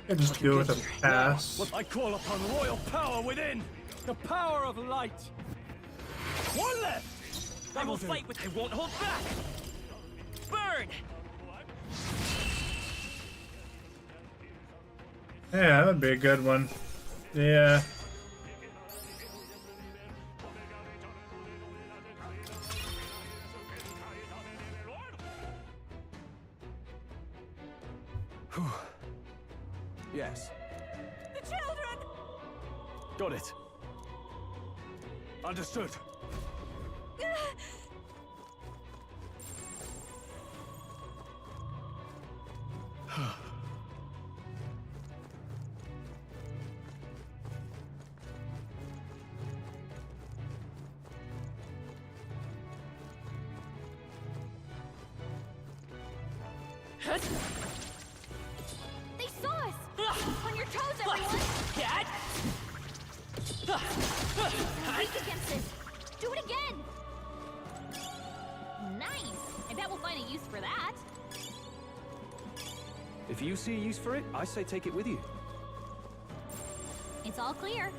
I just do it with a pass. What I call upon royal power within. The power of light. One left. I will fight with. I won't hold back. Burn. Yeah, that would be a good one. Yeah. Yes. The children! Got it. Understood. They saw us! On your toes, everyone! Weak against this! Do it again! Nice! I bet we'll find a use for that. If you see a use for it, I say take it with you. It's all clear.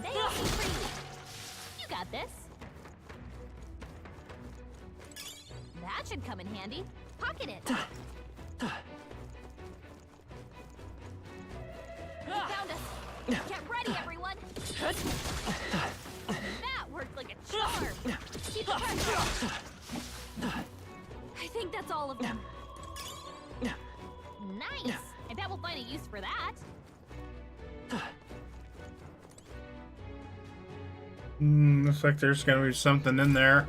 They all seem pretty. You got this. That should come in handy. Pocket it. They found us. Get ready, everyone. That worked like a charm. Keep the pressure on. I think that's all of them. Nice. I bet we'll find a use for that. Looks like there's gonna be something in there.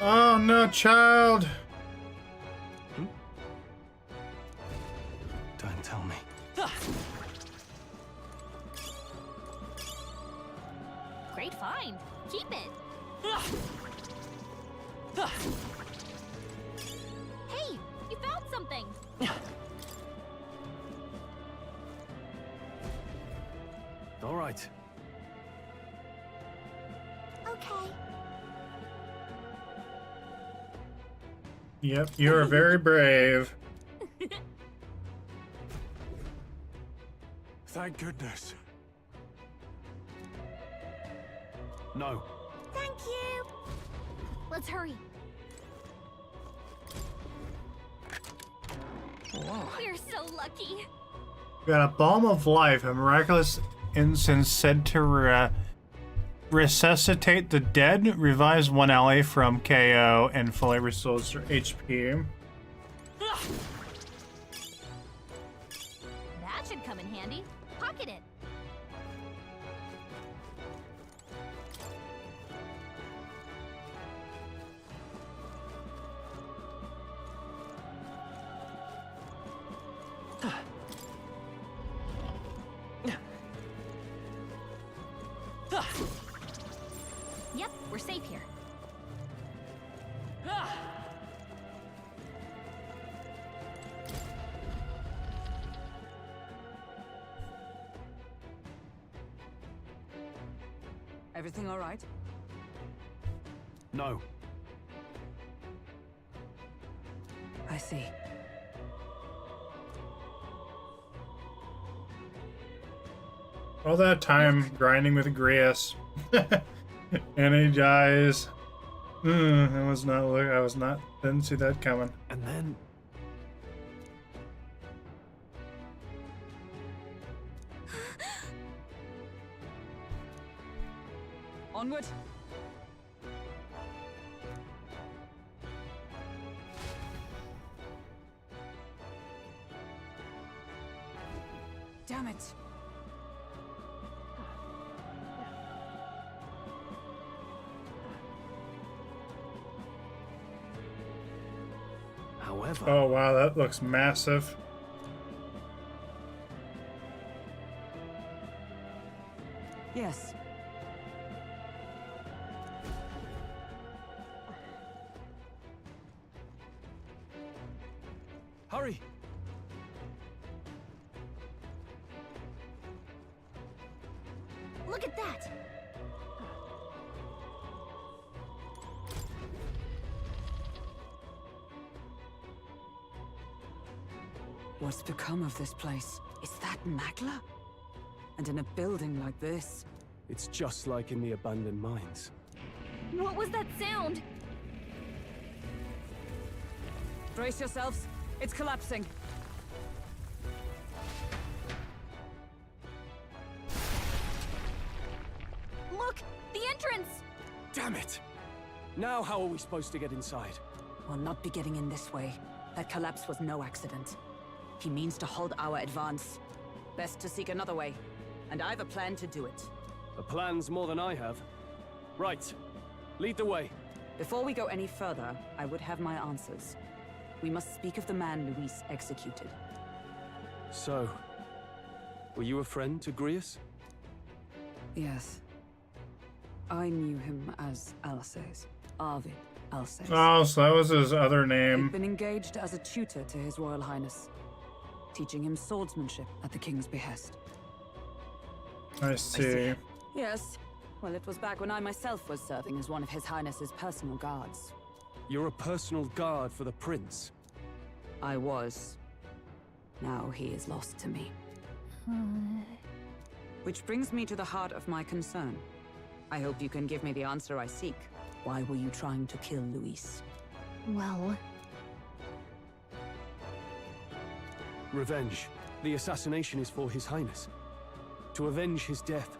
Oh no, child! Don't tell me. Great find. Keep it. Hey, you found something. All right. Okay. Yep, you are very brave. Thank goodness. No. Thank you! Let's hurry. We're so lucky. We got a balm of life, a miraculous incense said to resuscitate the dead, revives one ally from KO, and fully restores their HP. That should come in handy. Pocket it. Yep, we're safe here. Everything all right? No. I see. All that time grinding with Grius. And he dies. Didn't see that coming. And then... Onward. Damn it. However... Oh wow, that looks massive. Yes. Hurry! Look at that! What's become of this place? Is that Magla? And in a building like this? It's just like in the abandoned mines. What was that sound? Brace yourselves. It's collapsing. the entrance! Damn it! Now how are we supposed to get inside? We'll not be getting in this way. That collapse was no accident. He means to halt our advance. Best to seek another way. And I've a plan to do it. A plan's more than I have. Right. Lead the way. Before we go any further, I would have my answers. We must speak of the man Luis executed. So, were you a friend to Grius? Yes. I knew him as Alsace. Arvid Alsace. Oh, so that was his other name. He'd been engaged as a tutor to His Royal Highness, teaching him swordsmanship at the King's behest. I see. Yes. Well, it was back when I myself was serving as one of His Highness's personal guards. You're a personal guard for the Prince? I was. Now he is lost to me. Which brings me to the heart of my concern. I hope you can give me the answer I seek. Why were you trying to kill Luis? Well... Revenge. The assassination is for His Highness. To avenge his death.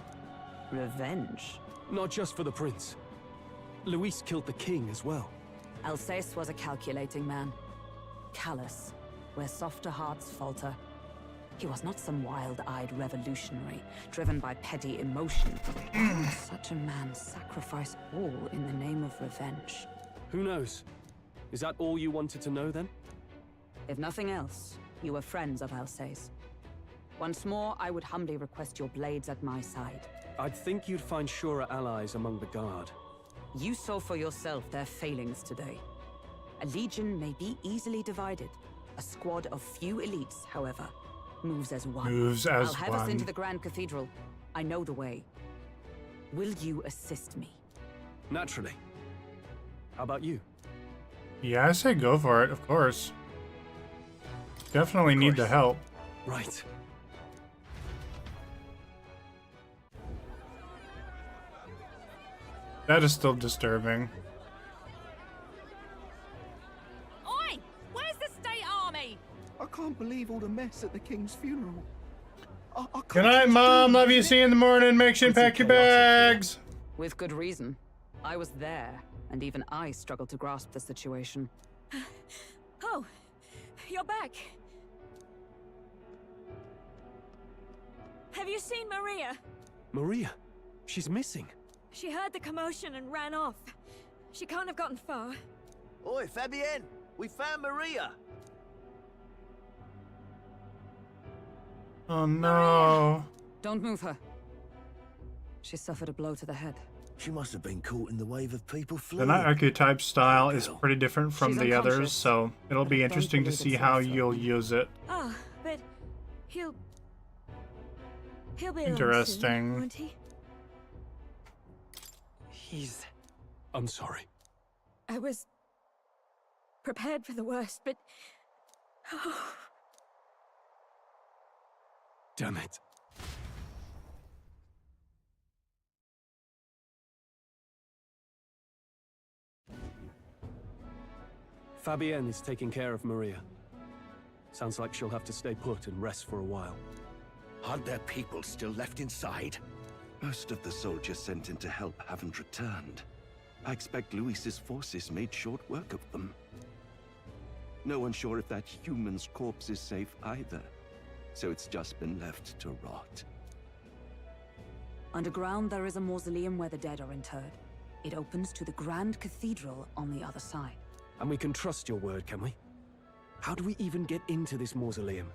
Revenge? Not just for the Prince. Luis killed the King as well. Alsace was a calculating man. Callous, where softer hearts falter. He was not some wild-eyed revolutionary, driven by petty emotion. Why would such a man sacrifice all in the name of revenge? Who knows? Is that all you wanted to know, then? If nothing else, you were friends of Alsace. Once more, I would humbly request your blades at my side. I'd think you'd find surer allies among the Guard. You saw for yourself their failings today. A legion may be easily divided. A squad of few elites, however, moves as one. I'll have us into the Grand Cathedral. I know the way. Will you assist me? Naturally. How about you? Yeah, I say go for it, of course. Definitely need the help. Right. That is still disturbing. Oi! Where's the state army? I can't believe all the mess at the King's funeral. Good night, Mom. Love you. See you in the morning. Make sure you pack your bags. With good reason. I was there, and even I struggled to grasp the situation. Oh, you're back. Have you seen Maria? Maria? She's missing. She heard the commotion and ran off. She can't have gotten far. Oi, Fabienne! We found Maria! Oh no. Don't move her. She suffered a blow to the head. She must have been caught in the wave of people The fleeing. Night Archetype style is pretty different from She's the others, unconscious. so it'll be interesting to believe see it's how also. you'll use it. Ah, but he'll be along Interesting. soon, won't he? He's... I'm sorry. I was prepared for the worst, but Damn it. Fabienne is taking care of Maria. Sounds like she'll have to stay put and rest for a while. Aren't there people still left inside? Most of the soldiers sent in to help haven't returned. I expect Luis's forces made short work of them. No one's sure if that human's corpse is safe either, so it's just been left to rot. Underground, there is a mausoleum where the dead are interred. It opens to the Grand Cathedral on the other side. And we can trust your word, can we? How do we even get into this mausoleum?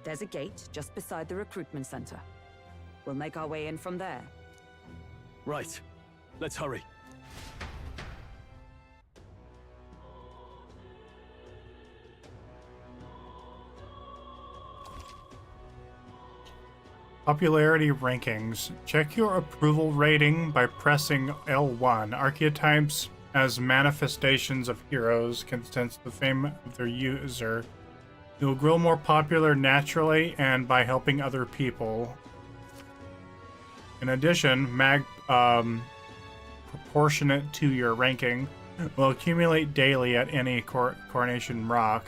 There's a gate just beside the recruitment center. We'll make our way in from there. Right. Let's hurry. Popularity rankings. Check your approval rating by pressing L1. Archetypes as manifestations of heroes can sense the fame of their user. You'll grow more popular naturally and by helping other people. In addition, proportionate to your ranking will accumulate daily at any coronation rock.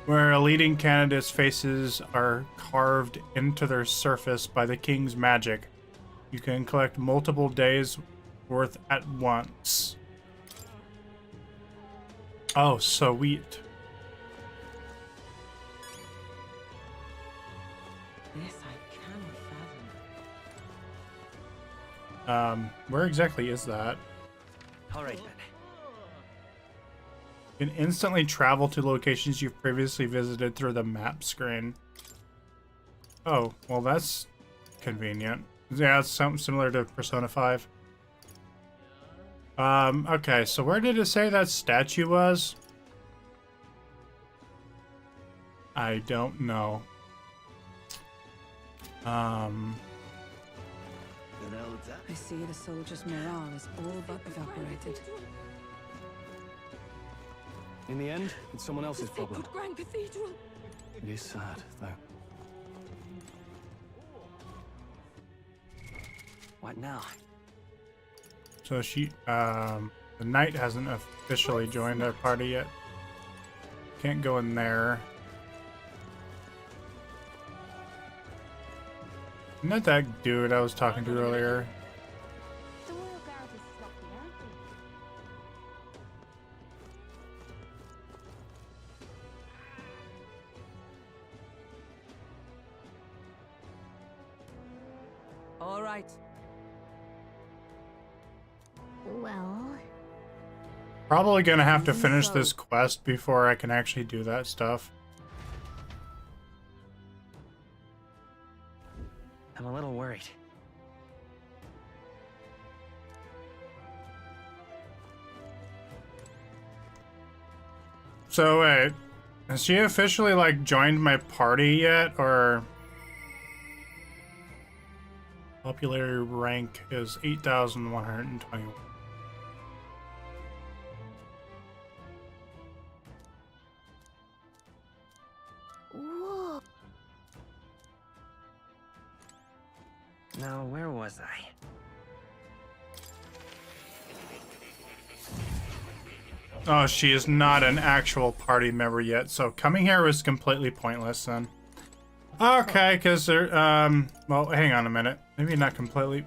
where a leading candidate's faces are carved into their surface by the king's magic. You can collect multiple days worth at once. Oh, sweet. This I cannot fathom. Where exactly is that? All right then. You can instantly travel to locations you've previously visited through the map screen. Oh, well that's convenient. Yeah, it's something similar to Persona 5. Okay, so where did it say that statue was? I don't know. I see the soldiers' morale is all but evaporated. In the end, it's someone else's problem. Grand Cathedral. It is sad, though. What now? So she, the knight hasn't officially joined our party yet. Can't go in there. Isn't that that dude I was talking to earlier? The royal guard is sloppy, aren't they? All right. Well, Probably gonna have to finish this quest before I can actually do that stuff. I'm a little worried. So wait, has she officially like joined my party yet, or? Popularity rank is 8,121. whoa. Now, where was I? Oh, she is not an actual party member yet, so coming here was completely pointless then. Okay, because there, well, hang on a minute. Maybe not completely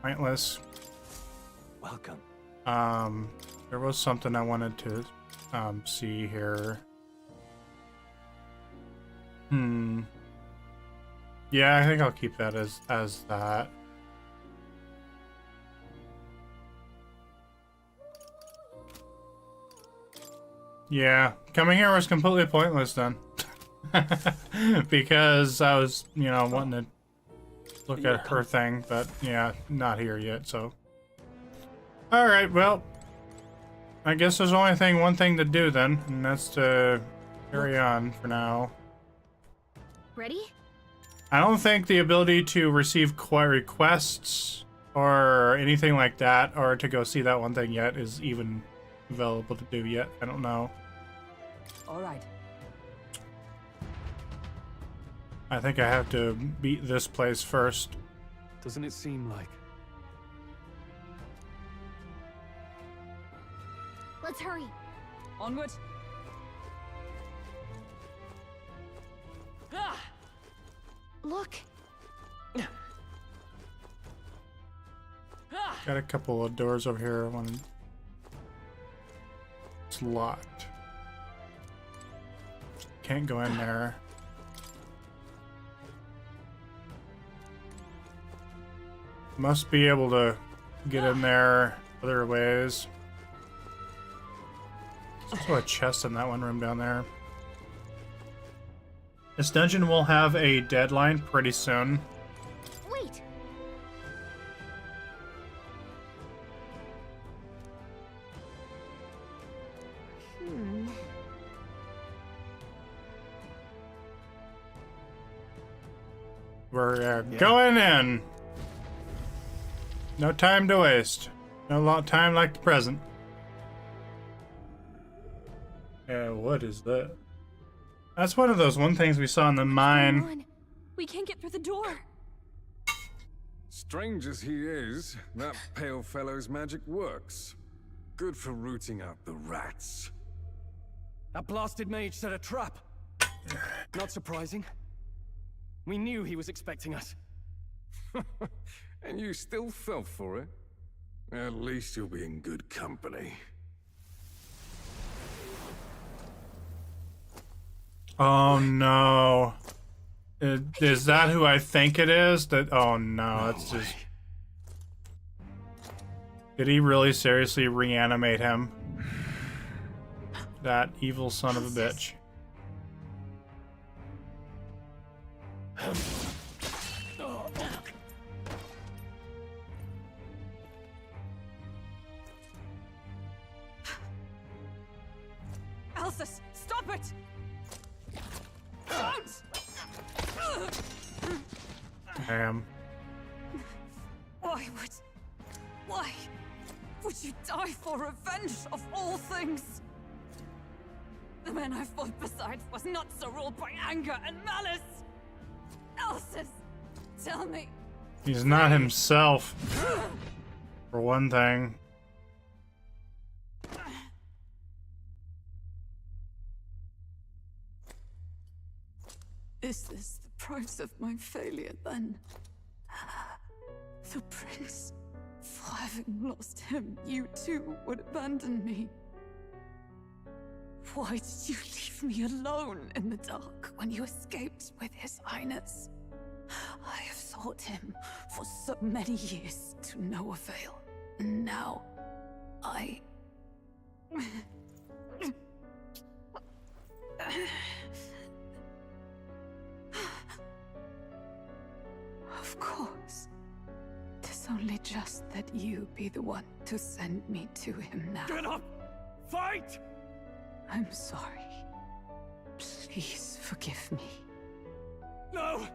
pointless. Welcome. There was something I wanted to, see here. Yeah, I think I'll keep that as that. Yeah, coming here was completely pointless then. Because I was, you know, wanting to look at her thing, but yeah, not here yet, so. Alright, well, I guess there's only one thing to do then, and that's to carry on for now. Ready? I don't think the ability to receive requests or anything like that, or to go see that one thing yet, is even available to do yet. I don't know. All right. I think I have to beat this place first. Doesn't it seem like? Let's hurry. Onward. Ah! Look. Got a couple of doors over here. One. It's locked. Can't go in there. Must be able to get in there other ways. There's also a chest in that one room down there. This dungeon will have a deadline pretty soon. Wait. We're going in. No time to waste. No long time like the present. Yeah, what is that? That's one of those things we saw in the mine. We can't get through the door. Strange as he is, that pale fellow's magic works. Good for rooting out the rats. That blasted mage set a trap. Not surprising. We knew he was expecting us. And you still fell for it? At least you'll be in good company. Oh no. Is that who I think it is? Oh no, it's just... Did he really seriously reanimate him? That evil son of a bitch. Alsus, stop it! Don't! Damn. Why would you die for revenge of all things? The man I fought beside was not so ruled by anger and malice. Alsus, tell me. He's not himself. For one thing. Is this the price of my failure then? The prince, for having lost him, you too would abandon me. Why did you leave me alone in the dark when you escaped with his highness? I have sought him for so many years to no avail, and now I... Of course. 'Tis only just that you be the one to send me to him now. Get up! Fight! I'm sorry. Please forgive me. No!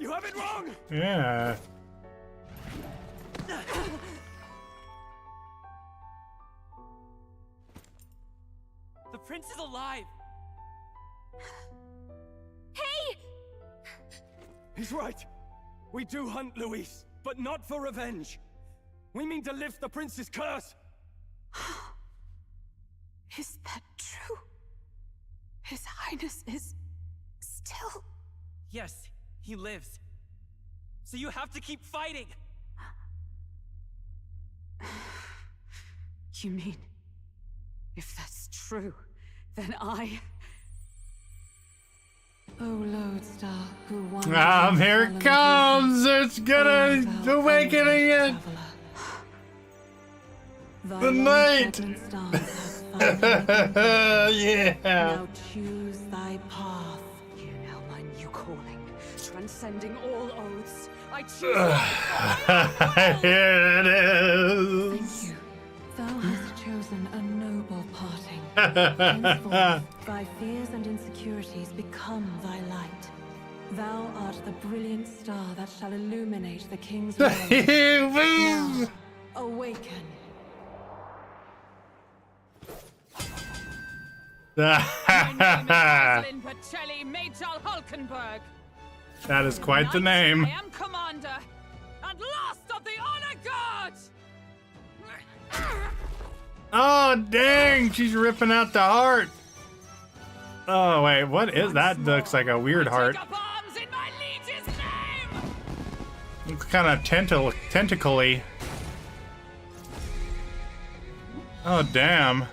You have it wrong! Yeah. The prince is alive! Hey! He's right. We do hunt Luis, but not for revenge. We mean to lift the prince's curse. Is that true? His highness is still... Yes, he lives. So you have to keep fighting! You mean, if that's true, then I... O Lodestar, who won... Here it comes! It's gonna... awakening it! The night! Yeah! Now choose thy path. Hear now my new calling, transcending all oaths. I choose. Here it is! Thank you. Thou hast chosen a noble parting. Henceforth, thy fears and insecurities become thy light. Thou art the brilliant star that shall illuminate the king's world. Now, awaken. My name is Rosalind Pacelli Majal Hulkenberg. That is quite the name. I am commander and last of the honor guard. Oh, dang! She's ripping out the heart. Oh, wait, what is that? Looks like a weird heart. It's kind of tentacly. Oh, damn.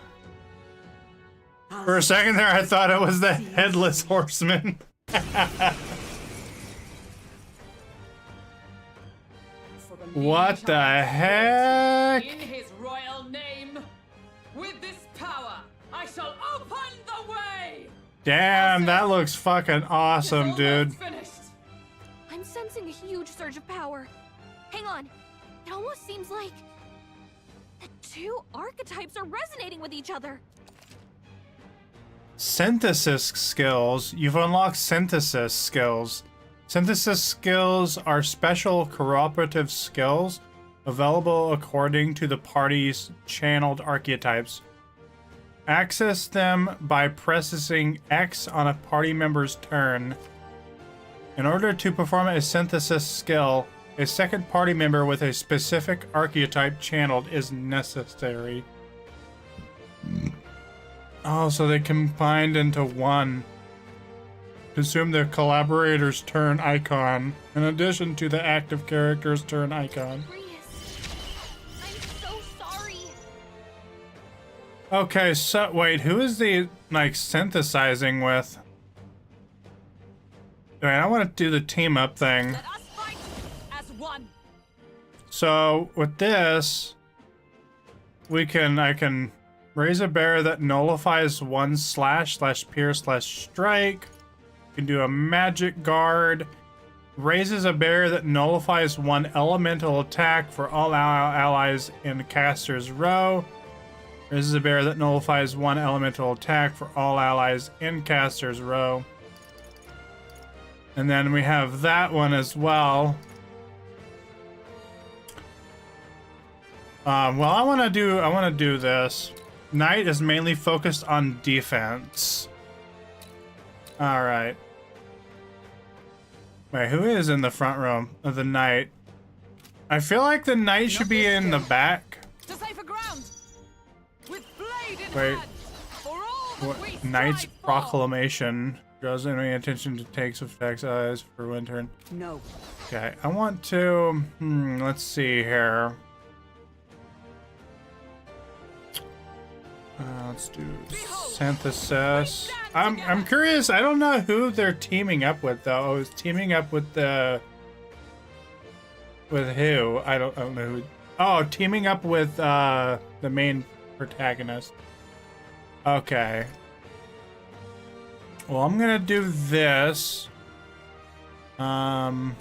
For a second there, I thought it was the Headless Horseman. What the heck? In his royal name, with this power, I shall open the way. Damn, that looks fucking awesome, dude. I'm sensing a huge surge of power. Hang on. It almost seems like the two archetypes are resonating with each other. Synthesis skills. You've unlocked synthesis skills. Synthesis skills are special cooperative skills available according to the party's channeled archetypes. Access them by pressing X on a party member's turn. In order to perform a synthesis skill, a second party member with a specific archetype channeled is necessary. Oh, so they combined into one. Consume the collaborator's turn icon in addition to the active character's turn icon. I'm so sorry. Okay, so wait, who is the like synthesizing with? Wait, I want to do the team up thing. Let us fight as one. So with this, I can raise a bear that nullifies one //pierce/strike. You can do a magic guard. Raises a bear that nullifies one elemental attack for all allies in caster's row. Raises a bear that nullifies one elemental attack for all allies in caster's row. And then we have that one as well. Well, I want to do this. Knight is mainly focused on defense. All right. Wait, who is in the front row of the knight? I feel like the knight should be in the back. To safer ground. With blade in Wait. hand. For all that we Knight's strive for. proclamation draws any attention to takes effects eyes for one turn. No. Okay, I want to. Let's see here. Let's do synthesis. I'm curious. I don't know who they're teaming up with though. Oh, it's teaming up with the. With who? I don't know who. Oh, teaming up with the main protagonist. Okay. Well, I'm gonna do this. Gonna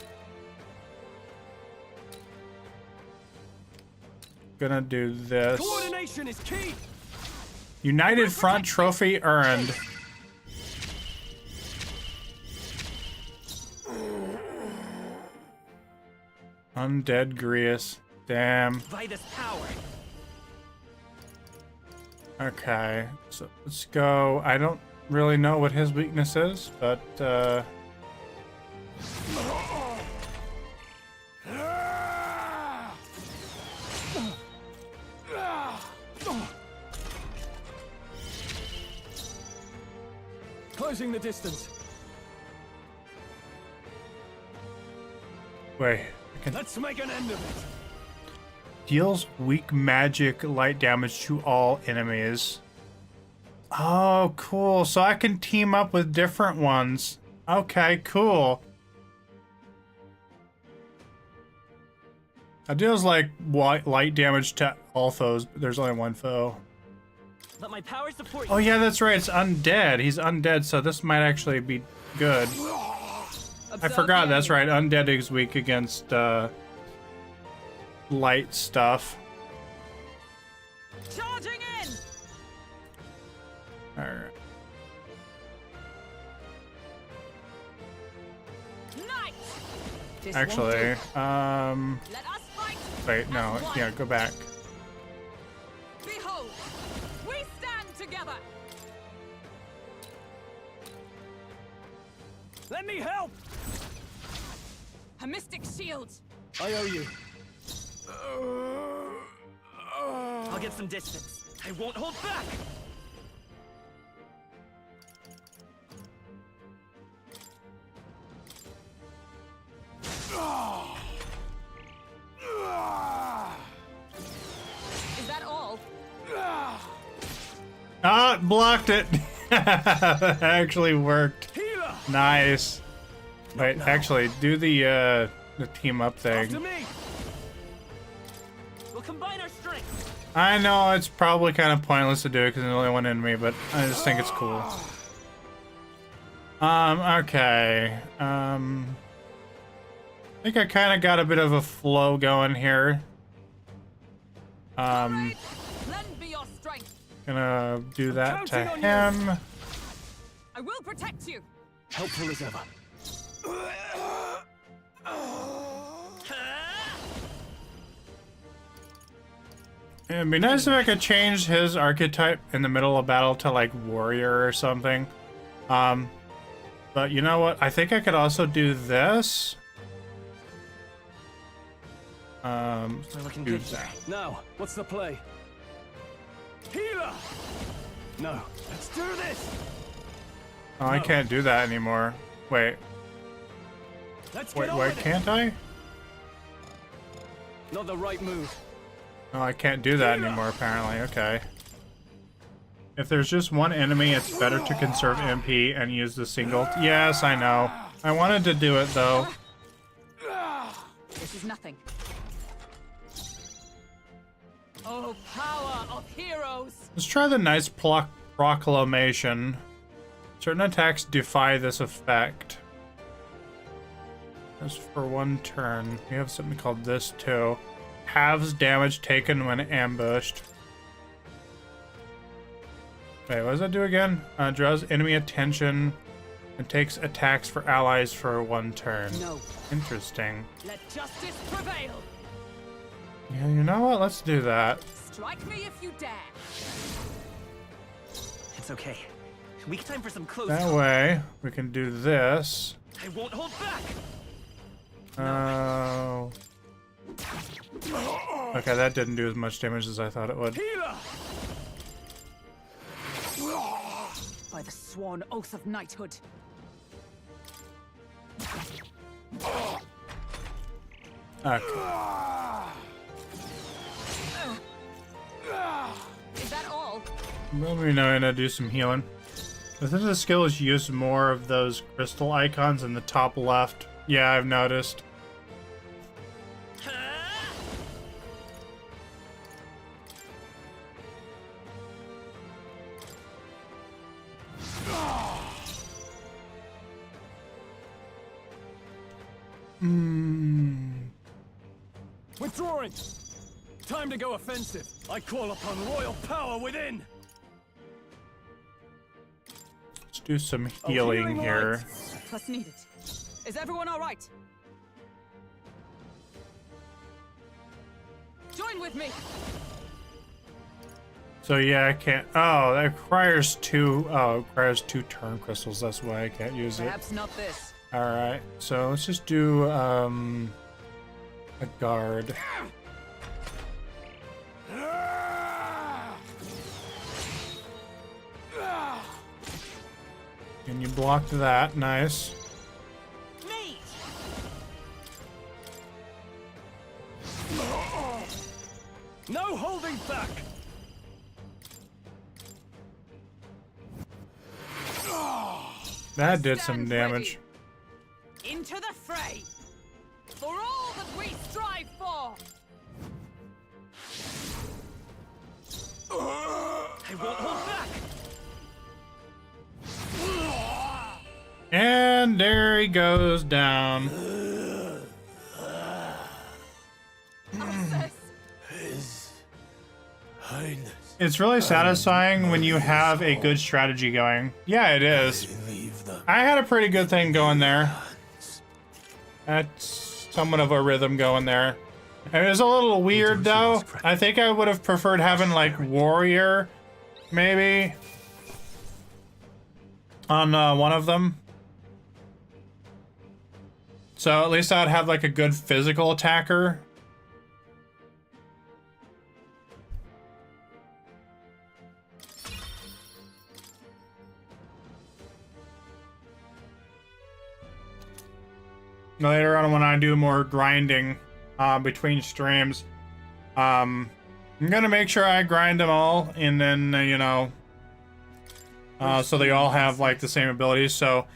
do this. Coordination is key. United Front trophy earned. Undead Grius. Damn. By this power. Okay, so let's go. I don't really know what his weakness is, but Closing the distance. wait. Let's make an end of it. Deals weak magic light damage to all enemies. Oh, cool. So I can team up with different ones. Okay, cool. It deals like light damage to all foes, but there's only one foe. Let my power support you. Oh yeah, that's right. It's undead. He's undead, so this might actually be good. I forgot. That's right. Undead is weak against light stuff. Charging in. All right. Nice. Actually, Let us fight. wait, no. Yeah, go back. Behold, we stand together. Let me help. A mystic shield. I owe you. I'll get some distance. I won't hold back. Is that all? Ah, it blocked it. That actually worked. Nice. Wait, actually, do the team up thing. We'll combine our strength. I know it's probably kind of pointless to do it because there's only one enemy, but I just think it's cool. Okay. I think I kind of got a bit of a flow going here. Lend me your strength. Gonna do that to counting him. I will protect you. Helpful as ever. It'd be nice if I could change his archetype in the middle of battle to like warrior or something. But you know what? I think I could also do this. We're looking do good that. here. Now, what's the play? Healer! No, let's do this! Oh, I can't do that anymore. Wait. Wait, can't I? Not the right move. Oh, I can't do that anymore, apparently. Okay. If there's just one enemy, it's better to conserve MP and use the single. Yes, I know. I wanted to do it, though. This is nothing. Oh, power of heroes! Let's try the nice proclamation. Certain attacks defy this effect. That's for one turn. We have something called this, too. Halves damage taken when ambushed. Wait, what does that do again? Draws enemy attention and takes attacks for allies for one turn. No. Interesting. Let justice prevail. Yeah, you know what? Let's do that. Strike me if you dare. It's okay. Weak time for some close. That way, we can do this. I won't hold back. Oh. Okay, that didn't do as much damage as I thought it would. By the sworn oath of knighthood. Okay. Is that all? Let me know and do some healing. Within the skills, use more of those crystal icons in the top left. Yeah, I've noticed. Withdrawing! Time to go offensive. I call upon royal power within! Let's do some healing here. Plus needed. Is everyone all right? Join with me. So yeah, I can't. Oh, that requires two. Oh, it requires 2 turn crystals. That's why I can't use it. Perhaps not this. All right. So let's just do a guard. And you blocked that. Nice. No holding back! That did some damage. Into the fray! For all that we strive for! I won't hold back! And there he goes down. His Highness. It's really satisfying when you have a good strategy going. Yeah, it is. I had a pretty good thing going there. That's somewhat of a rhythm going there. It was a little weird though. I think I would have preferred having like warrior, maybe, on one of them. So at least I'd have like a good physical attacker. Later on when I do more grinding between streams, I'm gonna make sure I grind them all and then, you know, so they all have like the same abilities. So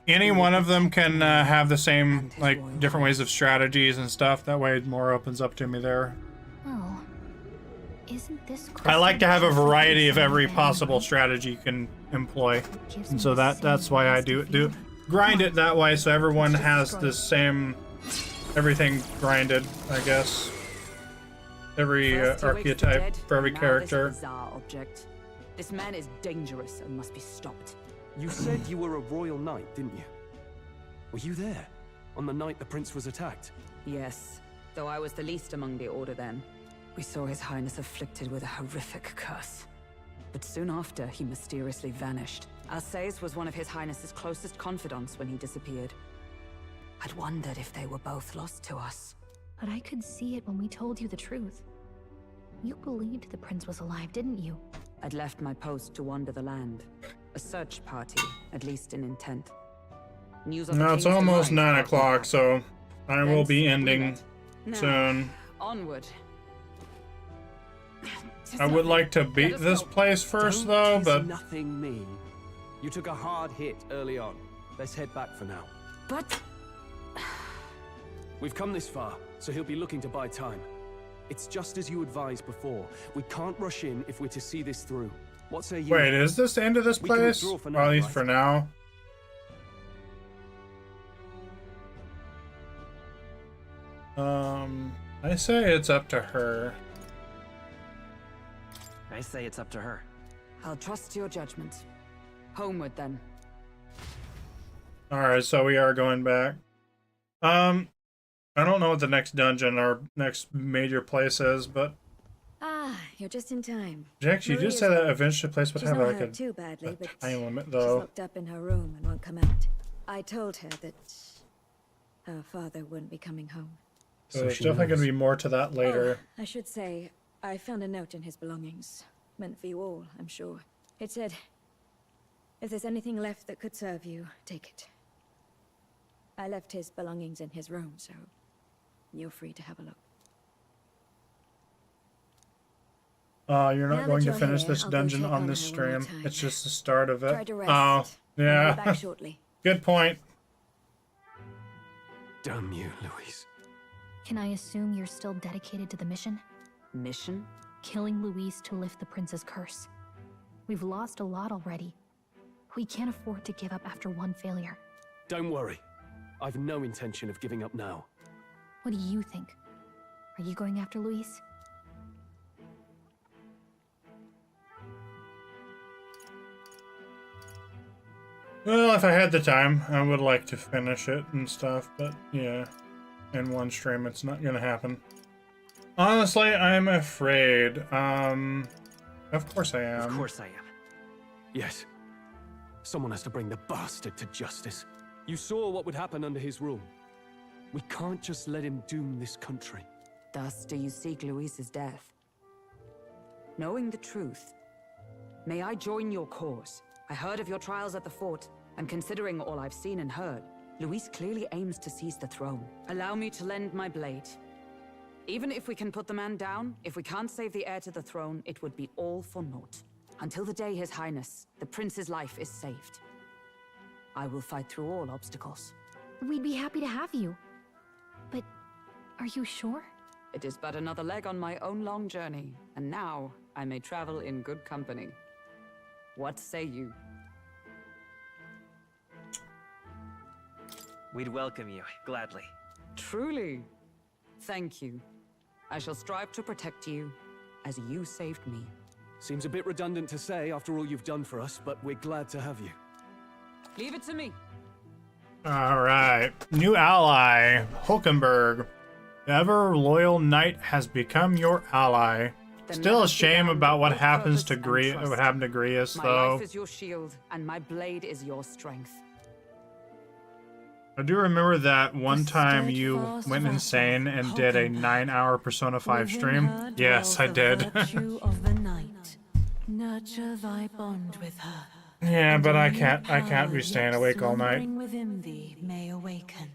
any one of them can have the same, like, different ways of strategies and stuff. That way more opens up to me there. Oh, isn't this I like to have a variety of every possible strategy you can employ. And so that's why I do grind it that way, so everyone has the same, everything grinded, I guess. Every archetype for every character. This bizarre object. This man is dangerous and must be stopped. You said you were a royal knight, didn't you? Were you there on the night the prince was attacked? Yes, though I was the least among the Order then. We saw His Highness afflicted with a horrific curse. But soon after, he mysteriously vanished. Alsace was one of His Highness's closest confidants when he disappeared. I'd wondered if they were both lost to us. But I could see it when we told you the truth. You believed the prince was alive, didn't you? I'd left my post to wander the land. A search party, at least in intent. News of the No, it's king's almost demise 9 brought me o'clock, back. so I will be Thence we ending met. Now, soon. Onward. I would like to beat this place first, though, Don't but tis nothing mean. You took a hard hit early on. Let's head back for now. But we've come this far, so he'll be looking to buy time. It's just as you advised before. We can't rush in if we're to see this through. What say you? wait, is this the end of this We can place? withdraw for Or now, at least right? for now. I say it's up to her. I say it's up to her. I'll trust your judgment. Homeward, then. Alright, so we are going back. I don't know what the next dungeon or next major place is, but Ah, you're just in time. Jax, you did Maria's say that home. eventually place would She's have not like hurt too badly, a but time limit, she's though. locked up in her room and won't come out. I told her that her father wouldn't be coming home. So there's definitely going to be more to that later. Oh, I should say, I found a note in his belongings. Meant for you all, I'm sure. It said, if there's anything left that could serve you, take it. I left his belongings in his room, so you're free to have a look. You're Now not that going to you're finish here, this I'll go dungeon check on on this her one more stream. time. It's just the start of it. Try to rest. Oh, I'll be yeah. back shortly. Good point. Damn you, Louise. Can I assume you're still dedicated to the mission? Mission? Killing Luis to lift the prince's curse. We've lost a lot already. We can't afford to give up after one failure. Don't worry. I've no intention of giving up now. What do you think? Are you going after Luis? Well, if I had the time, I would like to finish it and stuff, but yeah, in one stream it's not gonna happen. Honestly, I'm afraid. Of course I am. Of course I am. Yes. Someone has to bring the bastard to justice. You saw what would happen under his rule. We can't just let him doom this country. Thus do you seek Luis's death. Knowing the truth, may I join your cause? I heard of your trials at the fort, and considering all I've seen and heard, Luis clearly aims to seize the throne. Allow me to lend my blade. Even if we can put the man down, if we can't save the heir to the throne, it would be all for naught. Until the day His Highness, the prince's life is saved. I will fight through all obstacles. We'd be happy to have you. But are you sure? It is but another leg on my own long journey, and now I may travel in good company. What say you? We'd welcome you, gladly. Truly. Thank you. I shall strive to protect you, as you saved me. Seems a bit redundant to say after all you've done for us, but we're glad to have you. Leave it to me. Alright. New ally, Hulkenberg. The ever-loyal knight has become your ally. Still a shame about what happens to what happened to Grius, My though. life is your shield, and my blade is your strength. I do remember that one time you went insane and did a 9-hour Persona 5 stream. Yes, I did. Virtue of the night. Nurture thy bond with her. Yeah, and but a I new can't be power staying yet awake all night. slumbering within thee may awaken.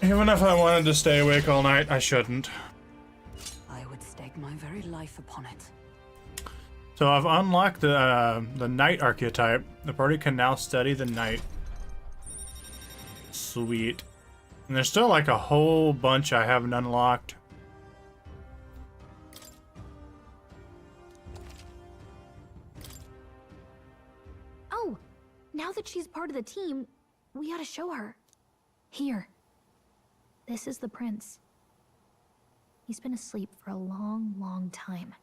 Even if I wanted to stay awake all night, I shouldn't. I would stake my very life upon it. So I've unlocked the knight archetype. The party can now study the knight. Sweet. And there's still like a whole bunch I haven't unlocked. Oh, now that she's part of the team, we ought to show her. Here. This is the prince. He's been asleep for a long, long time.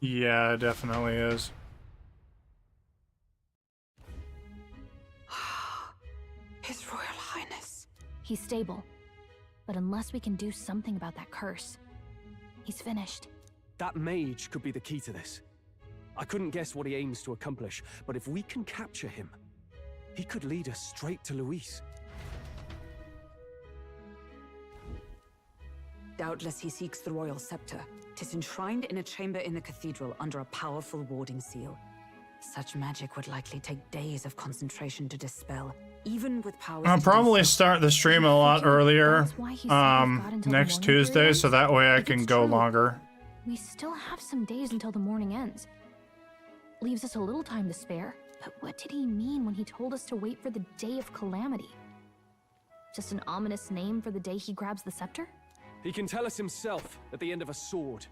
Yeah, it definitely is. His Royal Highness. He's stable. But unless we can do something about that curse, he's finished. That mage could be the key to this. I couldn't guess what he aims to accomplish, but if we can capture him, he could lead us straight to Luis. Doubtless he seeks the royal scepter. 'Tis enshrined in a chamber in the cathedral under a powerful warding seal. Such magic would likely take days of concentration to dispel, even with powers. I'll probably start the stream a lot earlier next Tuesday, so that way I can go longer. We still have some days until the morning ends. Leaves us a little time to spare. But what did he mean when he told us to wait for the Day of Calamity? Just an ominous name for the day he grabs the scepter? He can tell us himself at the end of a sword.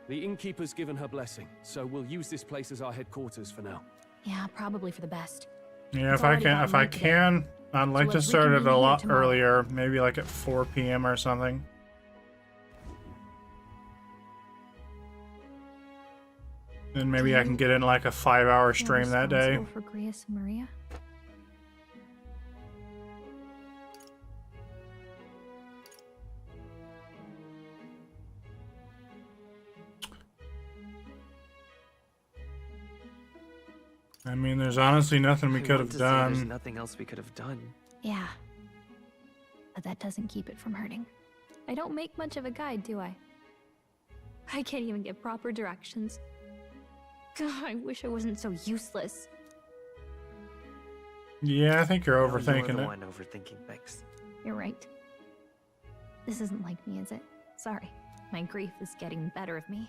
The innkeeper's given her blessing, so we'll use this place as our headquarters for now. Yeah, probably for the best. Yeah, if I can, I'd like to start it a lot earlier, maybe like at 4 p.m. or something. And maybe I can get in like a 5-hour stream that day. For Grius and Maria? I mean, there's honestly nothing we could have done. There's nothing else we could have done. Yeah. But that doesn't keep it from hurting. I don't make much of a guide, do I? I can't even give proper directions. God, I wish I wasn't so useless. Yeah, I think you're overthinking You're the it. one overthinking things. You're right. This isn't like me, is it? Sorry. My grief is getting the better of me.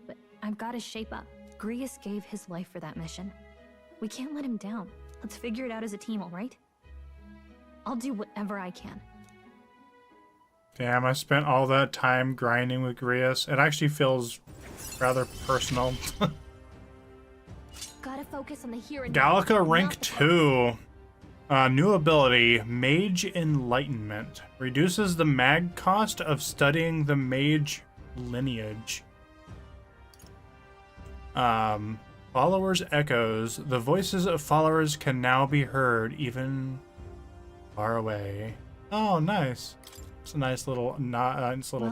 But I've got to shape up. Grius gave his life for that mission. We can't let him down. Let's figure it out as a team, all right? I'll do whatever I can. Damn, I spent all that time grinding with Grius. It actually feels rather personal. Gotta focus on the here and Gallica now, rank not the 2. New ability, Mage Enlightenment. Reduces the mag cost of studying the mage lineage. Followers echoes. The voices of followers can now be heard even far away. Oh, nice. It's a nice little,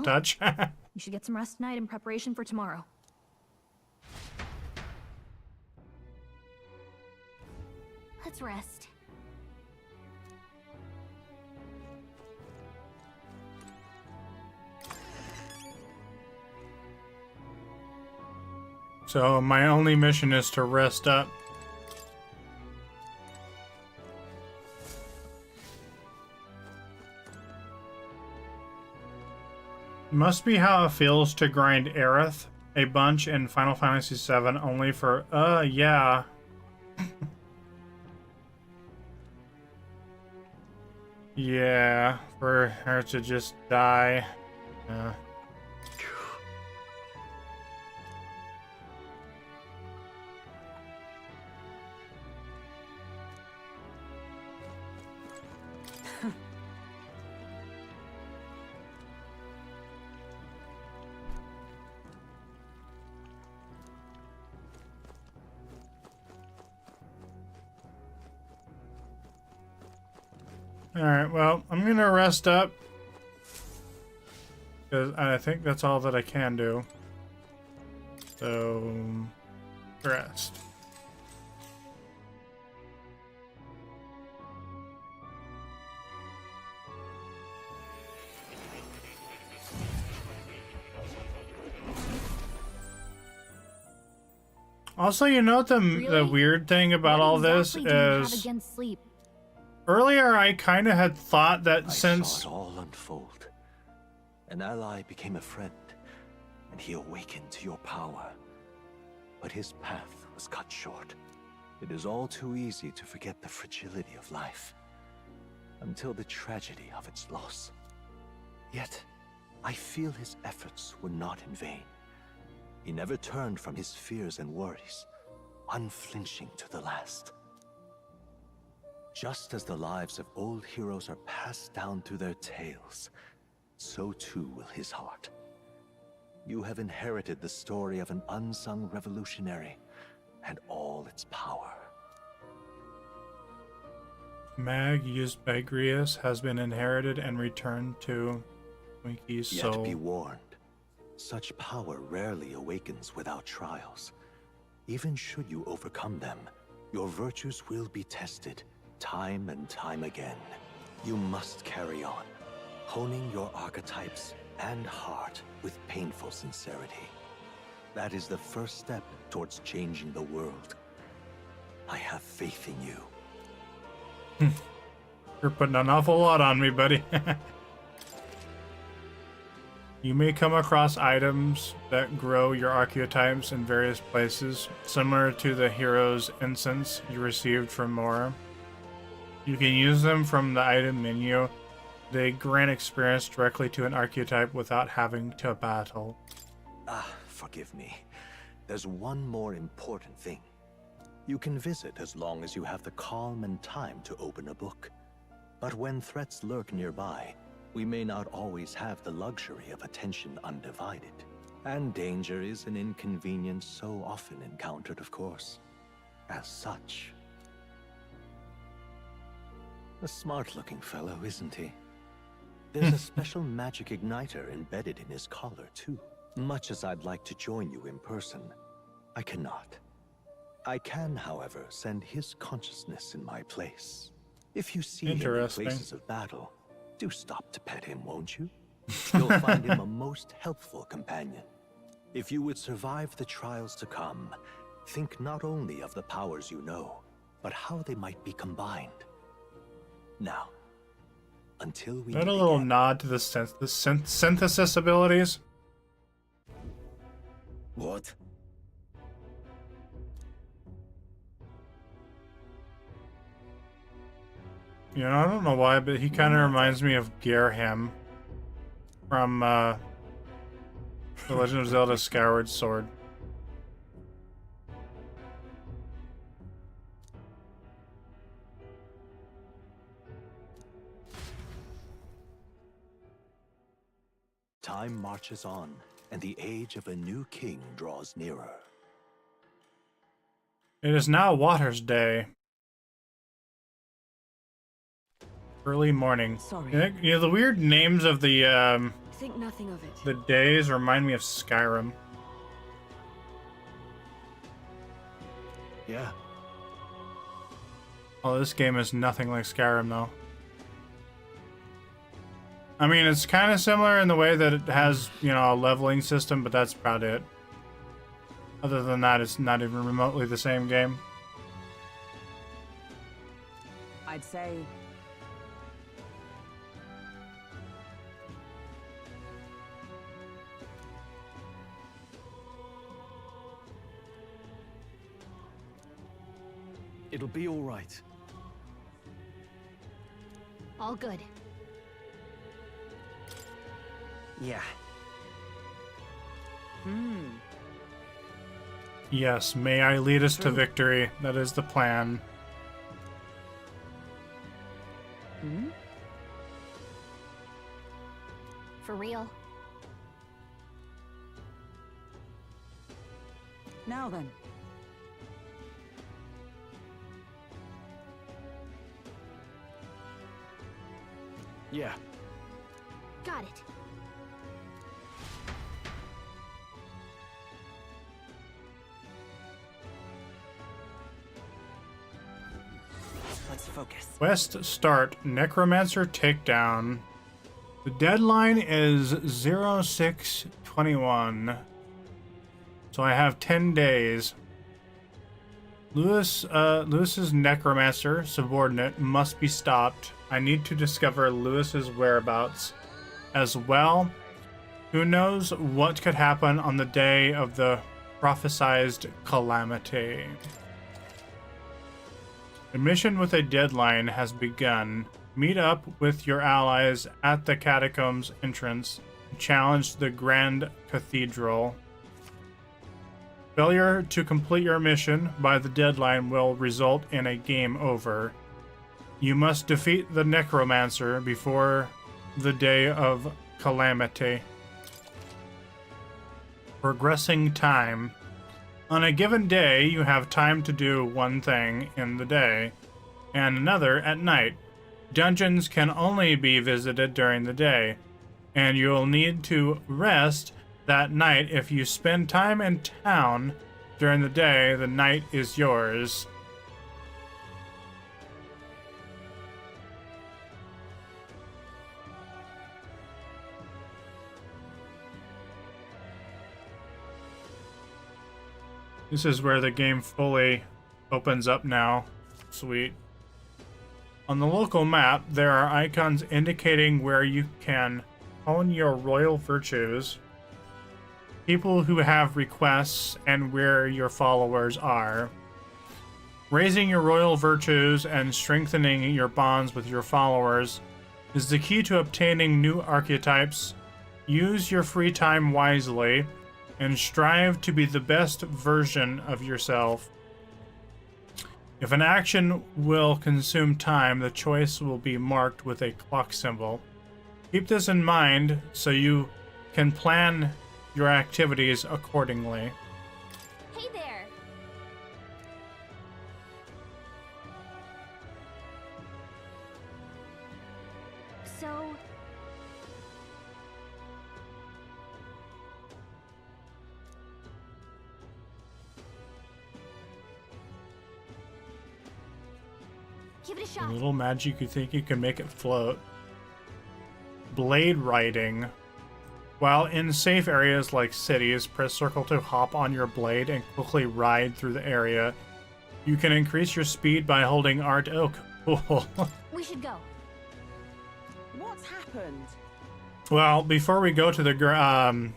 touch. You should get some rest tonight in preparation for tomorrow. Let's rest. So my only mission is to rest up. Must be how it feels to grind Aerith a bunch in Final Fantasy VII only for, yeah. Yeah, for her to just die. Yeah. Alright, well, I'm gonna rest up. Because I think that's all that I can do. So, rest. Also, you know what the weird thing about all this is... Sleep? Earlier, I kind of had thought that I since... saw it all unfold. An ally became a friend, and he awakened to your power. But his path was cut short. It is all too easy to forget the fragility of life, until the tragedy of its loss. Yet, I feel his efforts were not in vain. He never turned from his fears and worries, unflinching to the last. Just as the lives of old heroes are passed down through their tales, so too will his heart. You have inherited the story of an unsung revolutionary and all its power. Mag used by Grius has been inherited and returned to Winkie's soul. Yet be warned, such power rarely awakens without trials. Even should you overcome them, your virtues will be tested. Time and time again. You must carry on, honing your archetypes and heart with painful sincerity. That is the first step towards changing the world. I have faith in you. You're putting an awful lot on me, buddy. You may come across items that grow your archetypes in various places, similar to the hero's incense you received from Mora. You can use them from the item menu. They grant experience directly to an archetype without having to battle. Forgive me. There's one more important thing. You can visit as long as you have the calm and time to open a book. But when threats lurk nearby, we may not always have the luxury of attention undivided. And danger is an inconvenience so often encountered, of course. As such. A smart-looking fellow, isn't he? There's a special magic igniter embedded in his collar, too. Much as I'd like to join you in person, I cannot. I can, however, send his consciousness in my place. If you see him in places of battle, do stop to pet him, won't you? You'll find him a most helpful companion. If you would survive the trials to come, think not only of the powers you know, but how they might be combined. Now, until we Is that a little nod to the synthesis abilities? What? You know, I don't know why, but he kind of reminds me of Gerham from The Legend of Zelda Skyward Sword. Time marches on, and the age of a new king draws nearer. It is now Water's Day. Early morning. Sorry. You know, the weird names of the Think nothing of it. the days remind me of Skyrim. Yeah. Oh, this game is nothing like Skyrim, though. I mean, it's kind of similar in the way that it has, you know, a leveling system, but that's about it. Other than that, it's not even remotely the same game. I'd say... It'll be all right. All good. Yeah. Yes, may I lead us to victory. That is the plan. For real. Now then. Yeah. Got it. Let's focus. Quest start. Necromancer takedown. The deadline is 06/21. So I have 10 days. Lewis's necromancer subordinate must be stopped. I need to discover Lewis's whereabouts as well. Who knows what could happen on the day of the prophesized calamity. A mission with a deadline has begun. Meet up with your allies at the catacombs entrance. Challenge the Grand Cathedral. Failure to complete your mission by the deadline will result in a game over. You must defeat the Necromancer before the day of calamity. Progressing time. On a given day, you have time to do one thing in the day, and another at night. Dungeons can only be visited during the day, and you'll need to rest that night. If you spend time in town during the day, the night is yours. This is where the game fully opens up now. Sweet. On the local map, there are icons indicating where you can hone your royal virtues, people who have requests, and where your followers are. Raising your royal virtues and strengthening your bonds with your followers is the key to obtaining new archetypes. Use your free time wisely and strive to be the best version of yourself. If an action will consume time, the choice will be marked with a clock symbol. Keep this in mind so you can plan your activities accordingly. Hey there. So... give it a A shot. little magic, you think you can make it float. Blade riding. While in safe areas like cities, press circle to hop on your blade and quickly ride through the area. You can increase your speed by holding Art Oak. Cool. We should go. What's happened? Well, before we go to the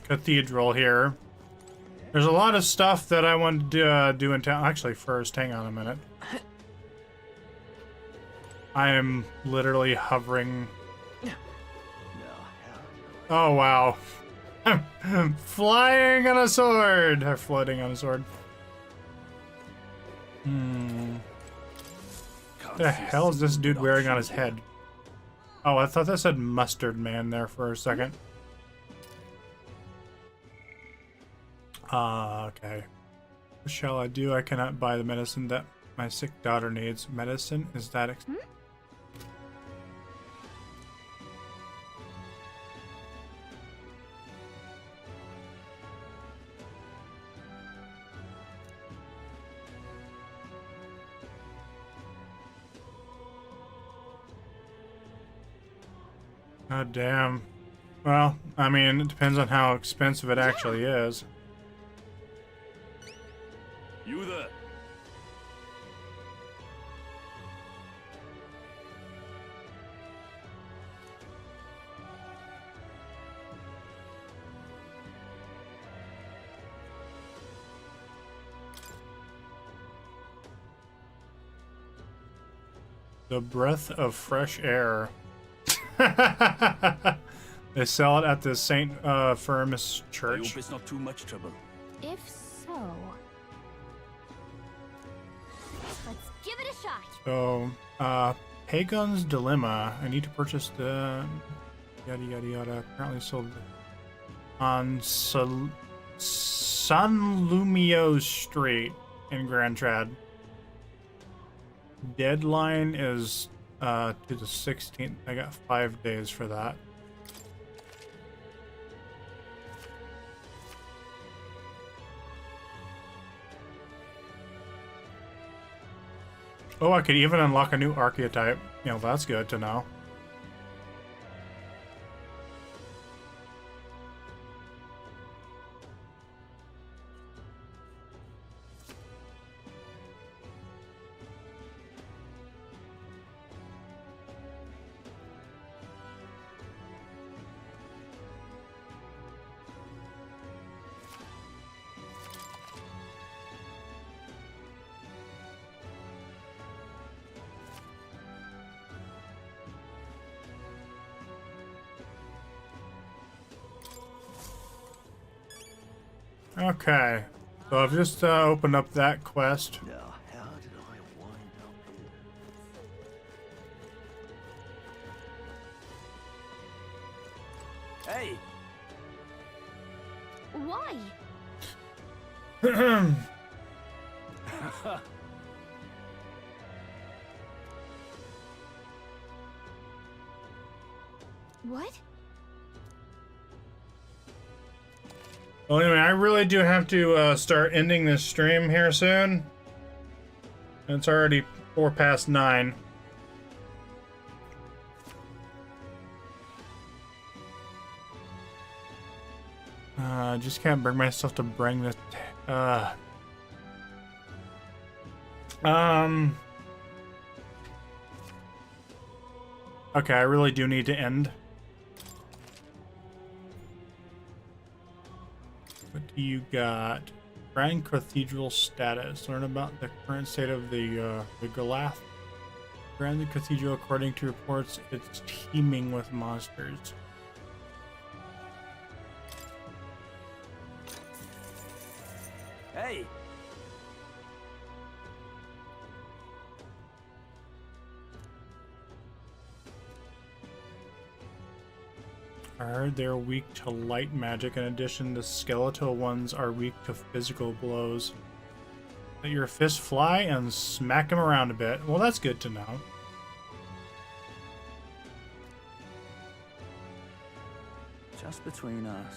cathedral here, there's a lot of stuff that I wanted to do in town. Actually, first, hang on a minute. I am literally hovering. Oh, wow. I'm flying on a sword! Or floating on a sword. The hell is this dude wearing on his head? Oh, I thought that said Mustard Man there for a second. Okay. What shall I do? I cannot buy the medicine that my sick daughter needs. Medicine? Is that God damn. Well, I mean, it depends on how expensive it actually is. You there? The breath of fresh air. They sell it at the St. Firmus I Church. hope it's not too much trouble. If so, Let's give it a shot. So, Pagan's Dilemma. I need to purchase the yada yada yada. Apparently sold on San Lumio Street in Grand Trad. Deadline is to the 16th. I got 5 days for that. Oh, I could even unlock a new archetype. You know, that's good to know. Okay, so I've just opened up that quest. Now, how did I wind up here? Hey! Why? what? Well, anyway, I really do have to start ending this stream here soon. It's already 9:04. Just can't bring myself to bring this. Okay, I really do need to end. What do you got? Grand Cathedral status. Learn about the current state of the Galath. Grand Cathedral, according to reports, it's teeming with monsters. Hey! They're weak to light magic. In addition, the skeletal ones are weak to physical blows. Let your fist fly and smack him around a bit. Well, that's good to know. Just between us.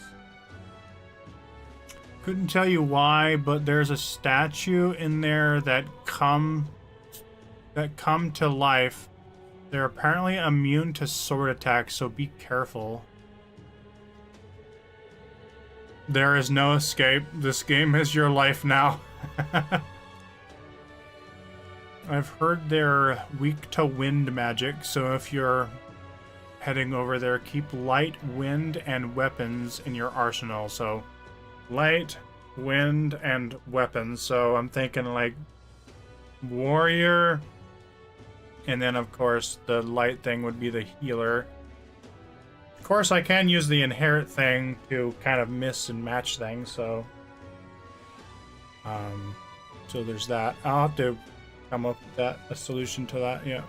Couldn't tell you why, but there's a statue in there that come to life. They're apparently immune to sword attacks, so be careful. There is no escape. This game is your life now. I've heard they're weak to wind magic, so if you're heading over there, keep light, wind, and weapons in your arsenal. So, light, wind, and weapons. So I'm thinking like warrior, and then of course the light thing would be the healer. Of course, I can use the inherit thing to kind of miss and match things, so so there's that. I'll have to come up with a solution to that, yeah.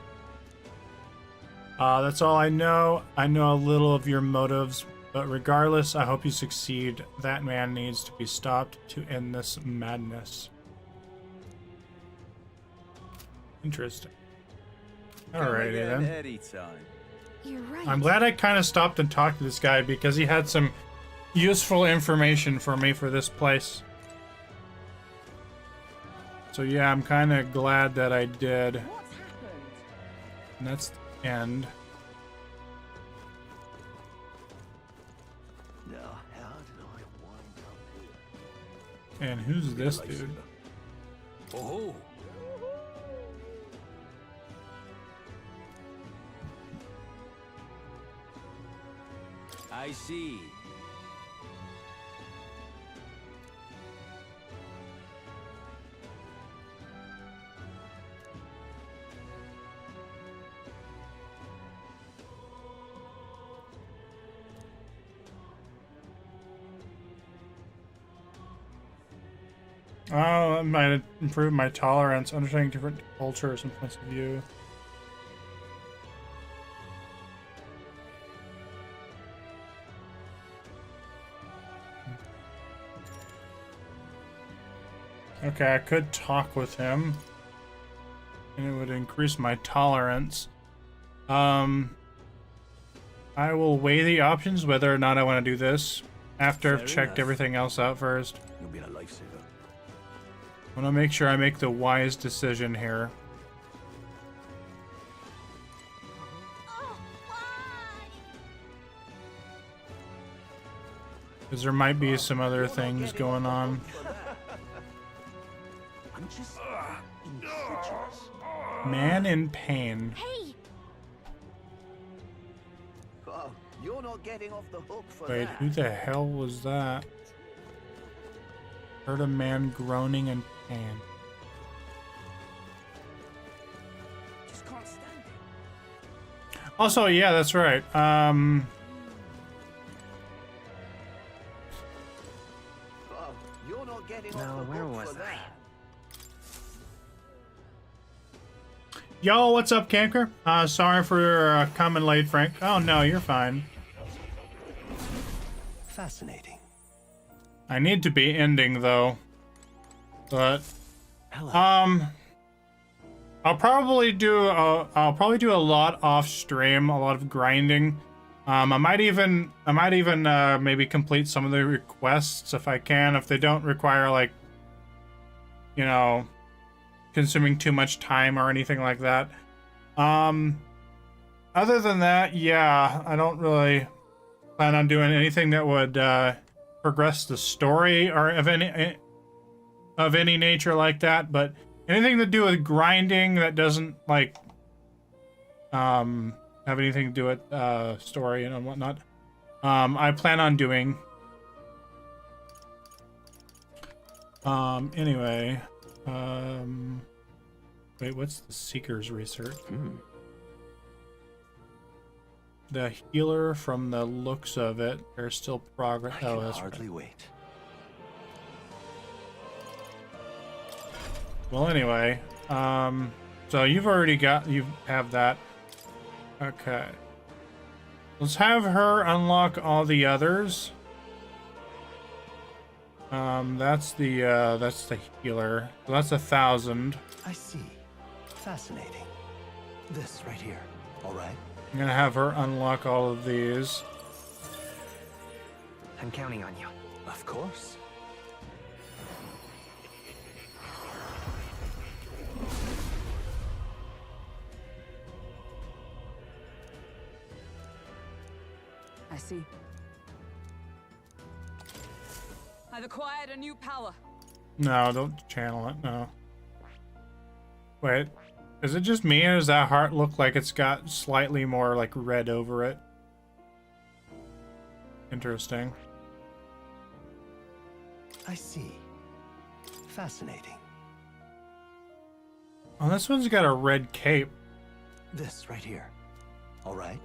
That's all I know. I know a little of your motives, but regardless, I hope you succeed. That man needs to be stopped to end this madness. Interesting. Alrighty then. Anytime. You're right. I'm glad I kind of stopped and talked to this guy because he had some useful information for me for this place. So yeah, I'm kind of glad that I did. What's happened? And that's the end. Now, how did I wind up here? And who's this dude? Oh. I see. Oh, I might improve my tolerance, understanding different cultures and points of view. Okay, I could talk with him, and it would increase my tolerance. I will weigh the options whether or not I want to do this after I've checked everything else out first. You'll be a lifesaver. I want to make sure I make the wise decision here. Because there might be some other things going on. I'm just incredulous. Man in pain. Hey! Oh, you're not getting off the hook for Wait, that. who the hell was that? Heard a man groaning in pain. Just can't stand it. Also, yeah, that's right. Oh, you're not getting Now, off the where hook was for I? that. Yo, what's up, Canker? Sorry for coming late, Frank. Oh, no, you're fine. Fascinating. I need to be ending, though. But, I'll probably do a lot off stream, a lot of grinding. I might even maybe complete some of the requests if I can, if they don't require, like, you know, consuming too much time or anything like that. Other than that, yeah, I don't really plan on doing anything that would progress the story or of any nature like that, but anything to do with grinding that doesn't like have anything to do with story and whatnot, I plan on doing. Anyway, wait, what's the Seeker's research? The healer, from the looks of it, there's still progress. I can hardly wait. Well, anyway, so you have that. Okay. Let's have her unlock all the others. That's the healer. So that's 1,000. I see. Fascinating. This right here. All right. I'm gonna have her unlock all of these. I'm counting on you. Of course. I see. I've acquired a new power. No, don't channel it, no. Wait, is it just me, or does that heart look like it's got slightly more, like, red over it? Interesting. I see. Fascinating. Oh, this one's got a red cape. This right here. All right.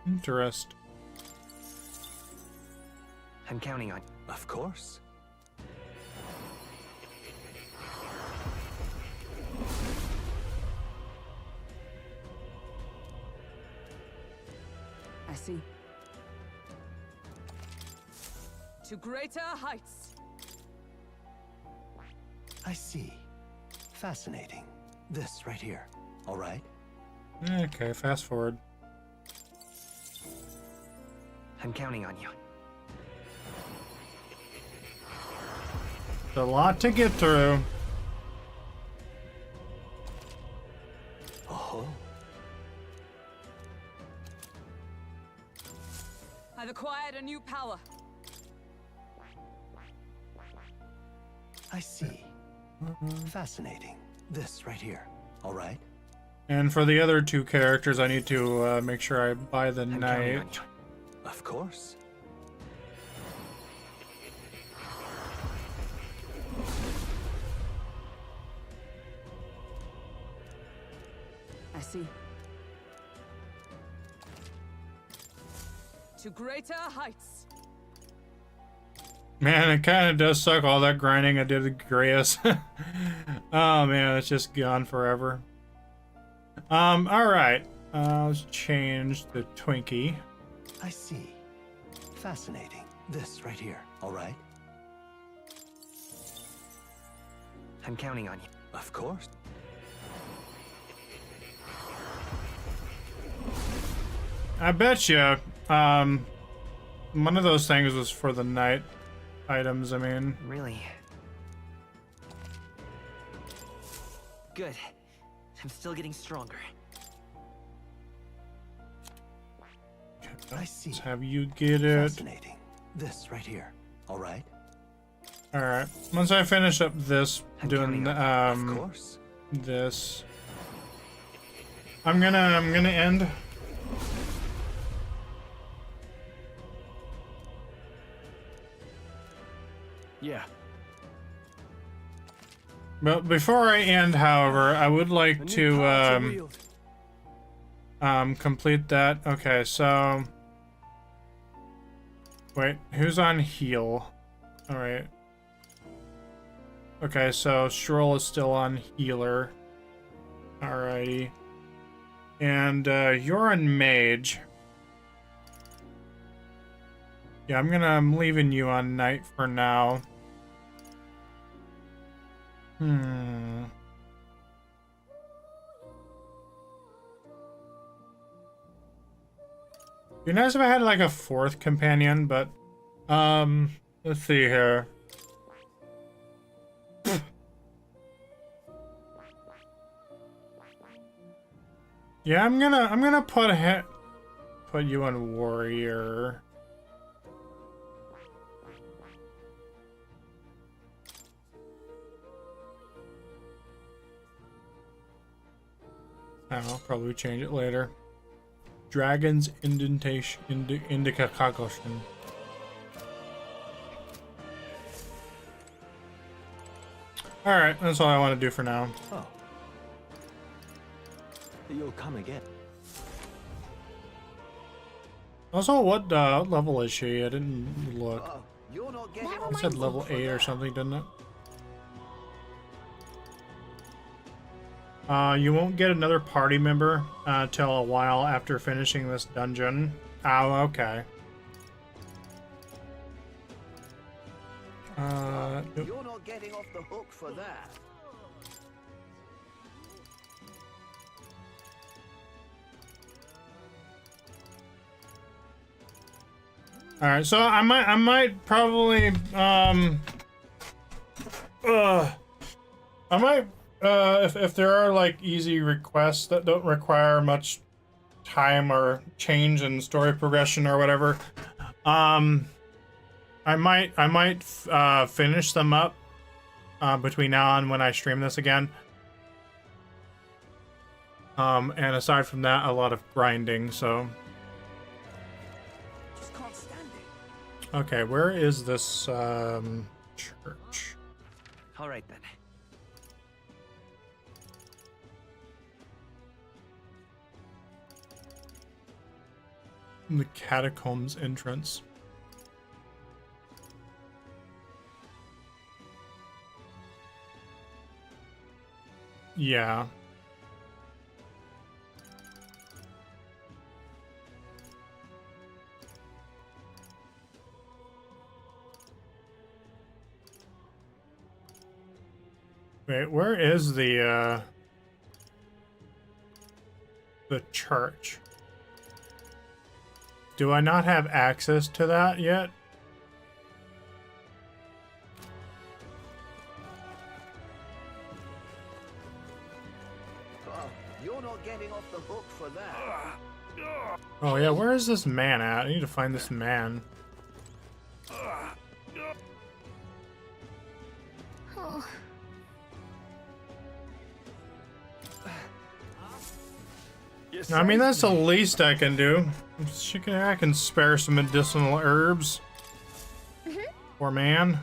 Interest. I'm counting on you. Of course. I see. To greater heights. I see. Fascinating. This right here. All right. Okay, fast forward. I'm counting on you. It's a lot to get through. Oh. I've acquired a new power. I see. Fascinating. This right here. All right. And for the other two characters, I need to make sure I buy the knight. Of course. I see. To greater heights. Man, it kind of does suck, all that grinding I did with Grayus. Oh man, it's just gone forever. Alright. Let's change the Twinkie. I see. Fascinating. This right here. All right. I'm counting on you. Of course. I bet you, one of those things was for the knight items, I mean. Really? Good. I'm still getting stronger. I see. Let's have you get it. Fascinating. This right here. All right. All right. Once I finish up this, doing Of course. this, I'm gonna end. Yeah. But before I end, however, I would like to complete that. Okay, so wait, who's on heal? All right. Okay, so Stroll is still on healer. Alrighty. And you're on mage. Yeah, I'm leaving you on knight for now. Be nice if I had like a fourth companion, but let's see here. Yeah, I'm gonna put you on warrior. I'll probably change it later. Dragon's indentation, indication. Alright, that's all I want to do for now. Oh. You'll come again. Also, what level is she? I didn't look. Oh, you're not getting It said level 8 or something, didn't it? You won't get another party member till a while after finishing this dungeon. Oh, okay. Nope. You're not getting off the hook for that. All right, so I might probably if there are like easy requests that don't require much time or change in story progression or whatever, I might finish them up between now and when I stream this again. And aside from that, a lot of grinding, so. Just can't stand it. Okay, where is this church? All right then. The catacombs entrance. Yeah. Wait, where is the church? Do I not have access to that yet? Oh, you're not getting off the hook for that. Oh yeah, where is this man at? I need to find this man. Oh. I mean, that's the least I can do. I can spare some medicinal herbs. Poor man.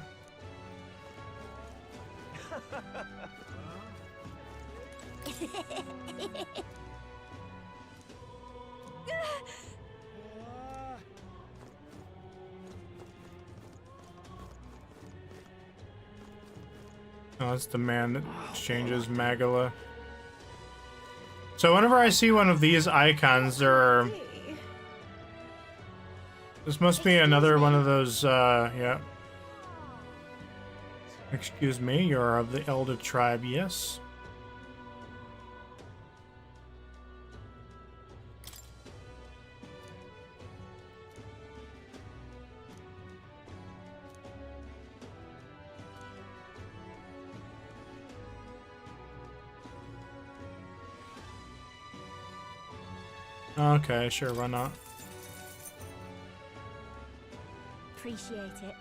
Oh, that's the man that changes Magala. So whenever I see one of these icons, this must be another one of those, yeah. Excuse me, you're of the Elder tribe, yes? Okay, sure, why not? Appreciate it.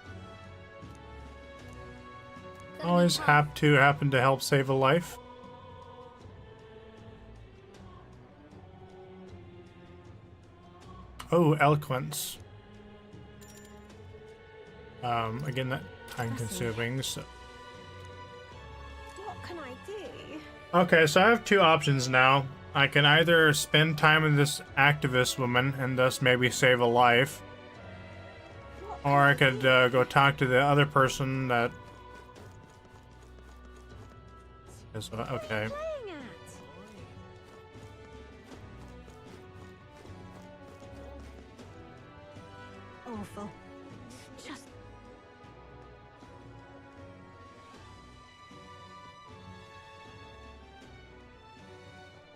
Always happen to help save a life. Oh, eloquence. Again, that time consuming, so. What can I do? Okay, so I have two options now. I can either spend time with this activist woman and thus maybe save a life, or I could go talk to the other person that is okay. Awful. Just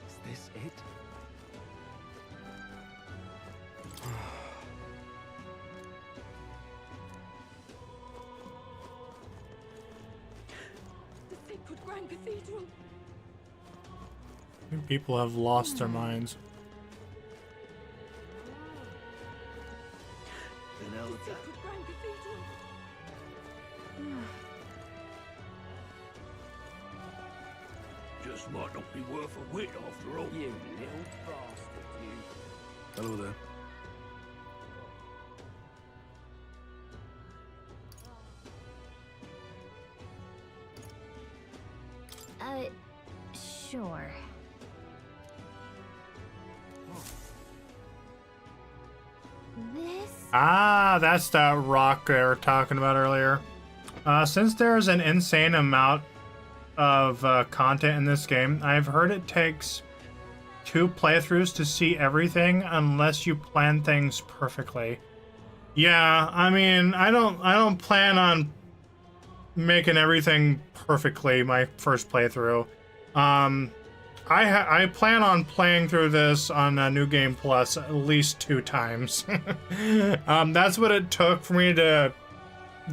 Is this it? The sacred Grand Cathedral. People have lost their minds. An elder. Sacred Grand Cathedral. just might not be worth a whit after all. You little bastard, you. Hello there. Sure. This? Ah, that's that rock they were talking about earlier. Since there's an insane amount of content in this game, I've heard it takes 2 playthroughs to see everything unless you plan things perfectly. Yeah, I mean, I don't plan on making everything perfectly my first playthrough. I plan on playing through this on New Game Plus at least 2 times. That's what it took for me to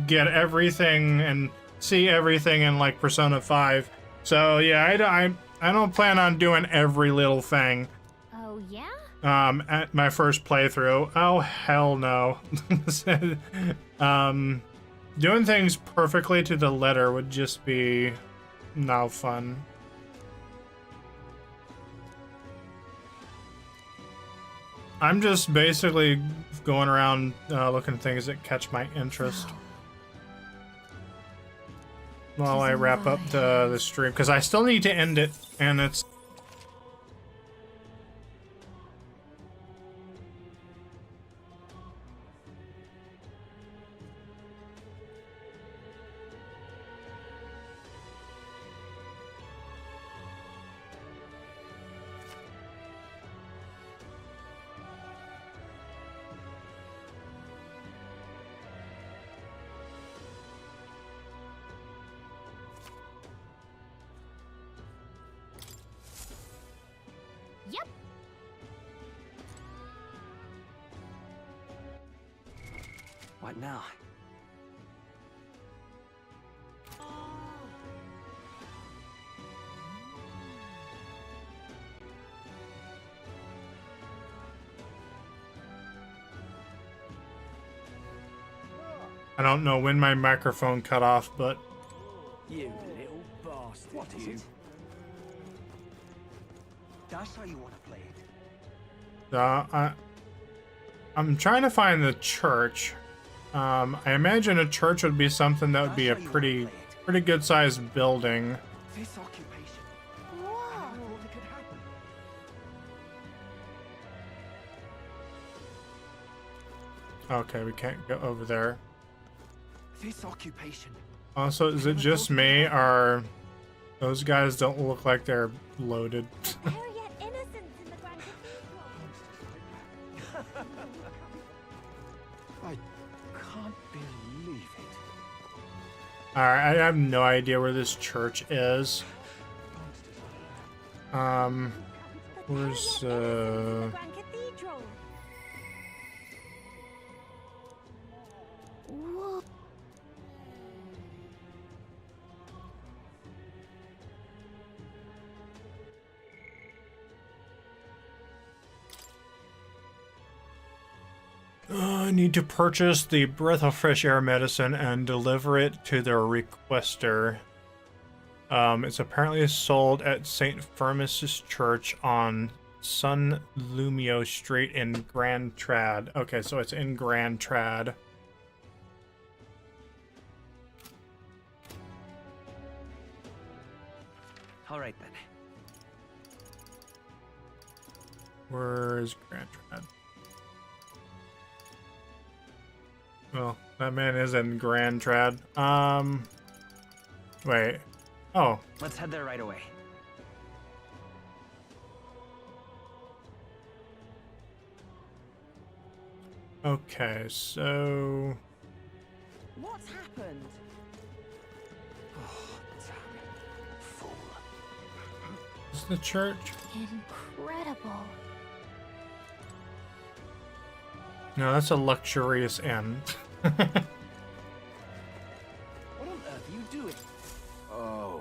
get everything and see everything in like Persona 5. So yeah, I don't plan on doing every little thing. Oh yeah? At my first playthrough. Oh hell no. Doing things perfectly to the letter would just be no fun. I'm just basically going around looking at things that catch my interest while I wrap up the stream, because I still need to end it, and it's Yep. What now? I don't know when my microphone cut off, but You little bastard. What is it? That's how you want to play it. I'm trying to find the church. I imagine a church would be something that would be a pretty good sized building. This occupation. Whoa. It could happen. Okay, we can't go over there. This occupation. Also, is it just me, or those guys don't look like they're loaded? I can't believe it. Alright, I have no idea where this church is. Where's I need to purchase the breath of fresh air medicine and deliver it to the requester. It's apparently sold at St. Firmus' Church on Sun Lumio Street in Grand Trad. Okay, so it's in Grand Trad. All right then. Where is Grand Trad? Well, that man is in Grand Trad. Wait. Oh. Let's head there right away. Okay, so... What's happened? Oh, damn it. Fool. Is this the church? Incredible. No, that's a luxurious inn. What on earth are you doing? Oh.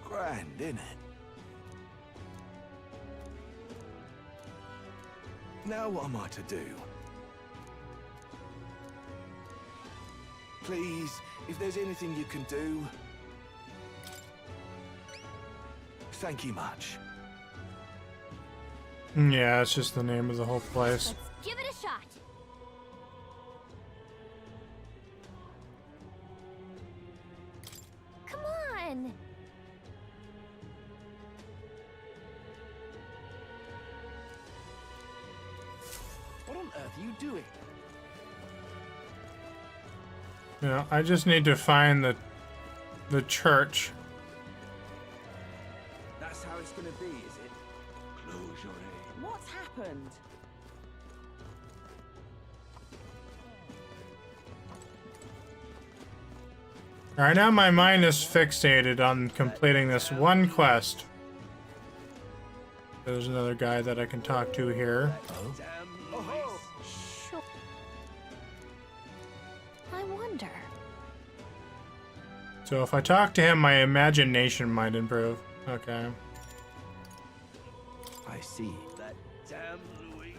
Grand, innit? Now what am I to do? Please, if there's anything you can do. Thank you much. Yeah, it's just the name of the whole place. Let's give it a shot. Come on. What on earth are you doing? Yeah, I just need to find the church. That's how it's gonna be, is it? Close your eyes. What's happened? Alright, now my mind is fixated on completing this one quest. There's another guy that I can talk to here. Sure. I wonder. So if I talk to him, my imagination might improve. Okay. I see. That damn Luis.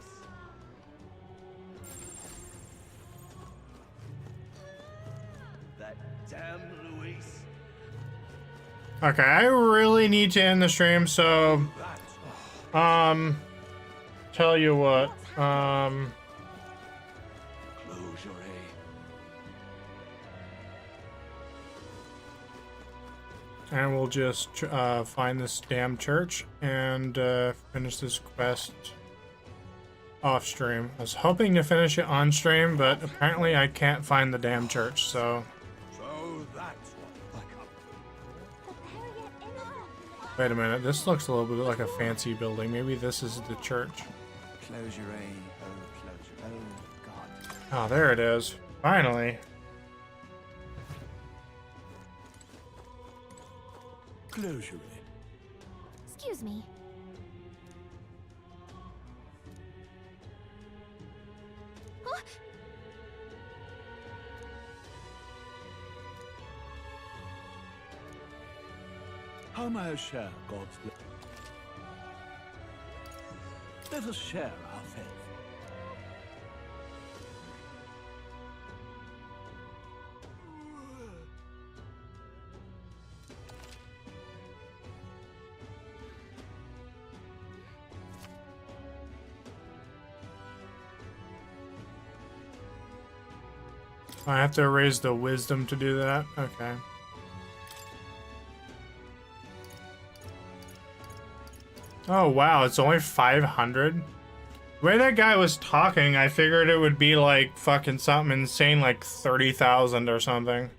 That damn Luis. Okay, I really need to end the stream, so tell you what, Close your eyes. and we'll just find this damn church and finish this quest off stream. I was hoping to finish it on stream, but apparently I can't find the damn church, so. So that's what. Wait a minute, this looks a little bit like a fancy building. Maybe this is the church. Close your eyes. Oh, close your. Oh, God. Oh, there it is. Finally. Close your eyes. Excuse me. Huh? How may I share God's blessing? Let us share our faith. I have to raise the wisdom to do that? Okay. Oh wow, it's only 500? The way that guy was talking, I figured it would be like fucking something insane like 30,000 or something.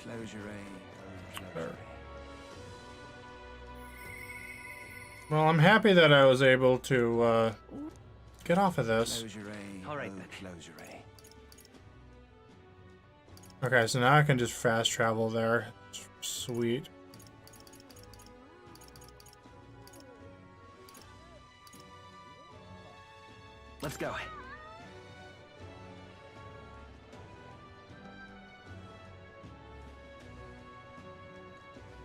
Close your eyes. Oh, close your eyes. Well, I'm happy that I was able to get off of this. Close your eyes. All right, Oh, then. close your eyes. Okay, so now I can just fast travel there. Sweet. Let's go.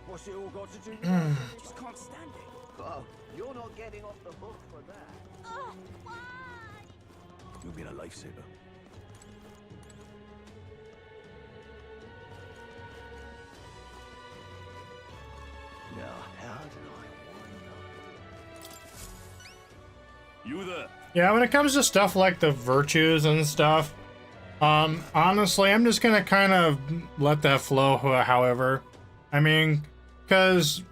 What's it all got to do with Just can't stand it. Oh, you're not getting off the hook for that. Ugh, why? You've been a lifesaver. Now, how did I wind up here? You there? Yeah, when it comes to stuff like the virtues and stuff, honestly, I'm just gonna kind of let that flow however. I mean, because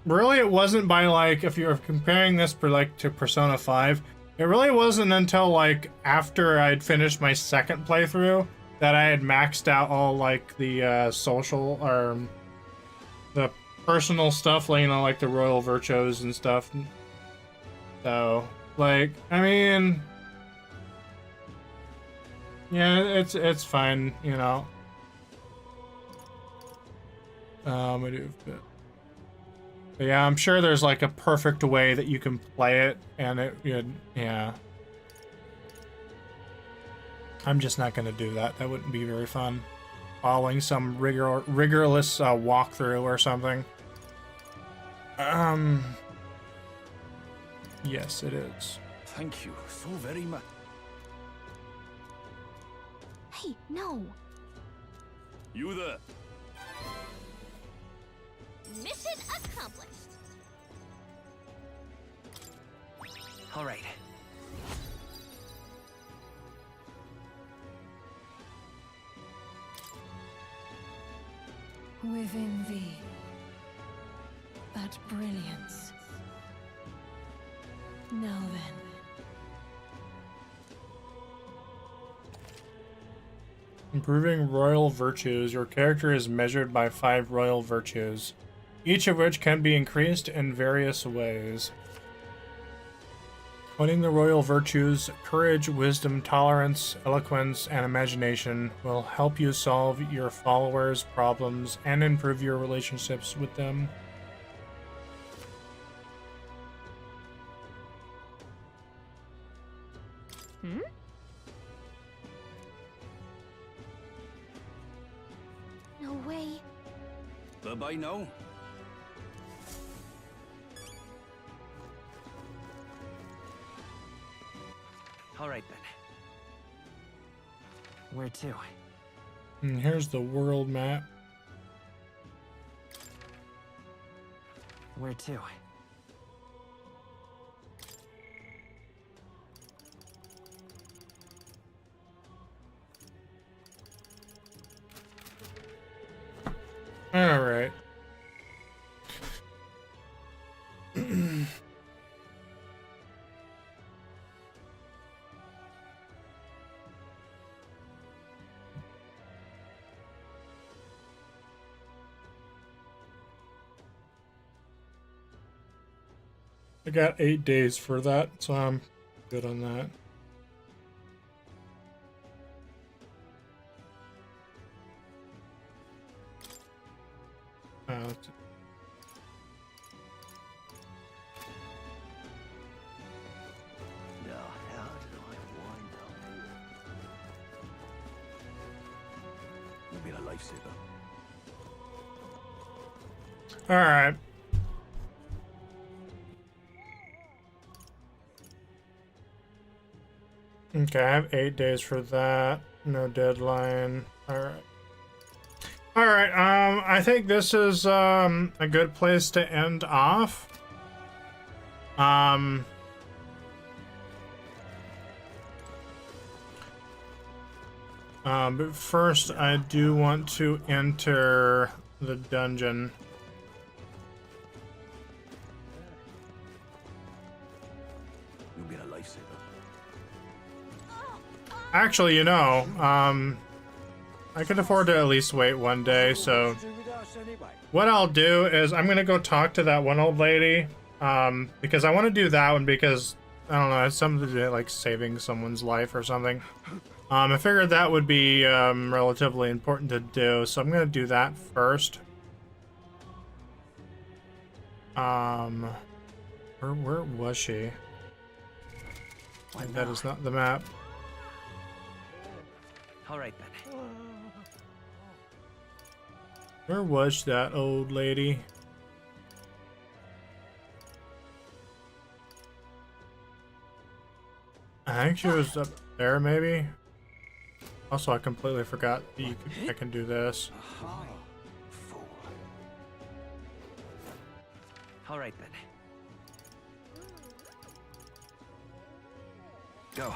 really it wasn't by like, if you're comparing this to Persona 5, it really wasn't until like after I'd finished my second playthrough that I had maxed out all like the social or the personal stuff, like, you know, like the royal virtues and stuff. So, like, I mean, yeah, it's fine, you know. But yeah, I'm sure there's like a perfect way that you can play it, and yeah. I'm just not going to do that. That wouldn't be very fun. Following some rigorous walkthrough or something. Yes, it is. Thank you so very much. Hey, no. You there. Mission accomplished. All right. Within thee, that brilliance. Now then. Improving royal virtues. Your character is measured by 5 royal virtues, each of which can be increased in various ways. Honing the royal virtues, courage, wisdom, tolerance, eloquence, and imagination will help you solve your followers' problems and improve your relationships with them. Hmm? No way. Bye-bye now. All right then. Where to? And here's the world map. Where to? All right. I got 8 days for that, so I'm good on that. That's Now, how did I wind up here? You've been a lifesaver. all right. Okay, I have 8 days for that. No deadline. All right. All right. I think this is a good place to end off. But first, I do want to enter the dungeon. You've been a lifesaver. Actually, you know, I could afford to at least wait 1 day, so what I'll do is I'm gonna go talk to that one old lady, because I want to do that one because, I don't know, it's something to do like saving someone's life or something. I figured that would be relatively important to do, so I'm gonna do that first. Where was she? That is not the map. All right then. Where was that old lady? I think she was up there, maybe. Also, I completely forgot that I can do this. All right then. Go.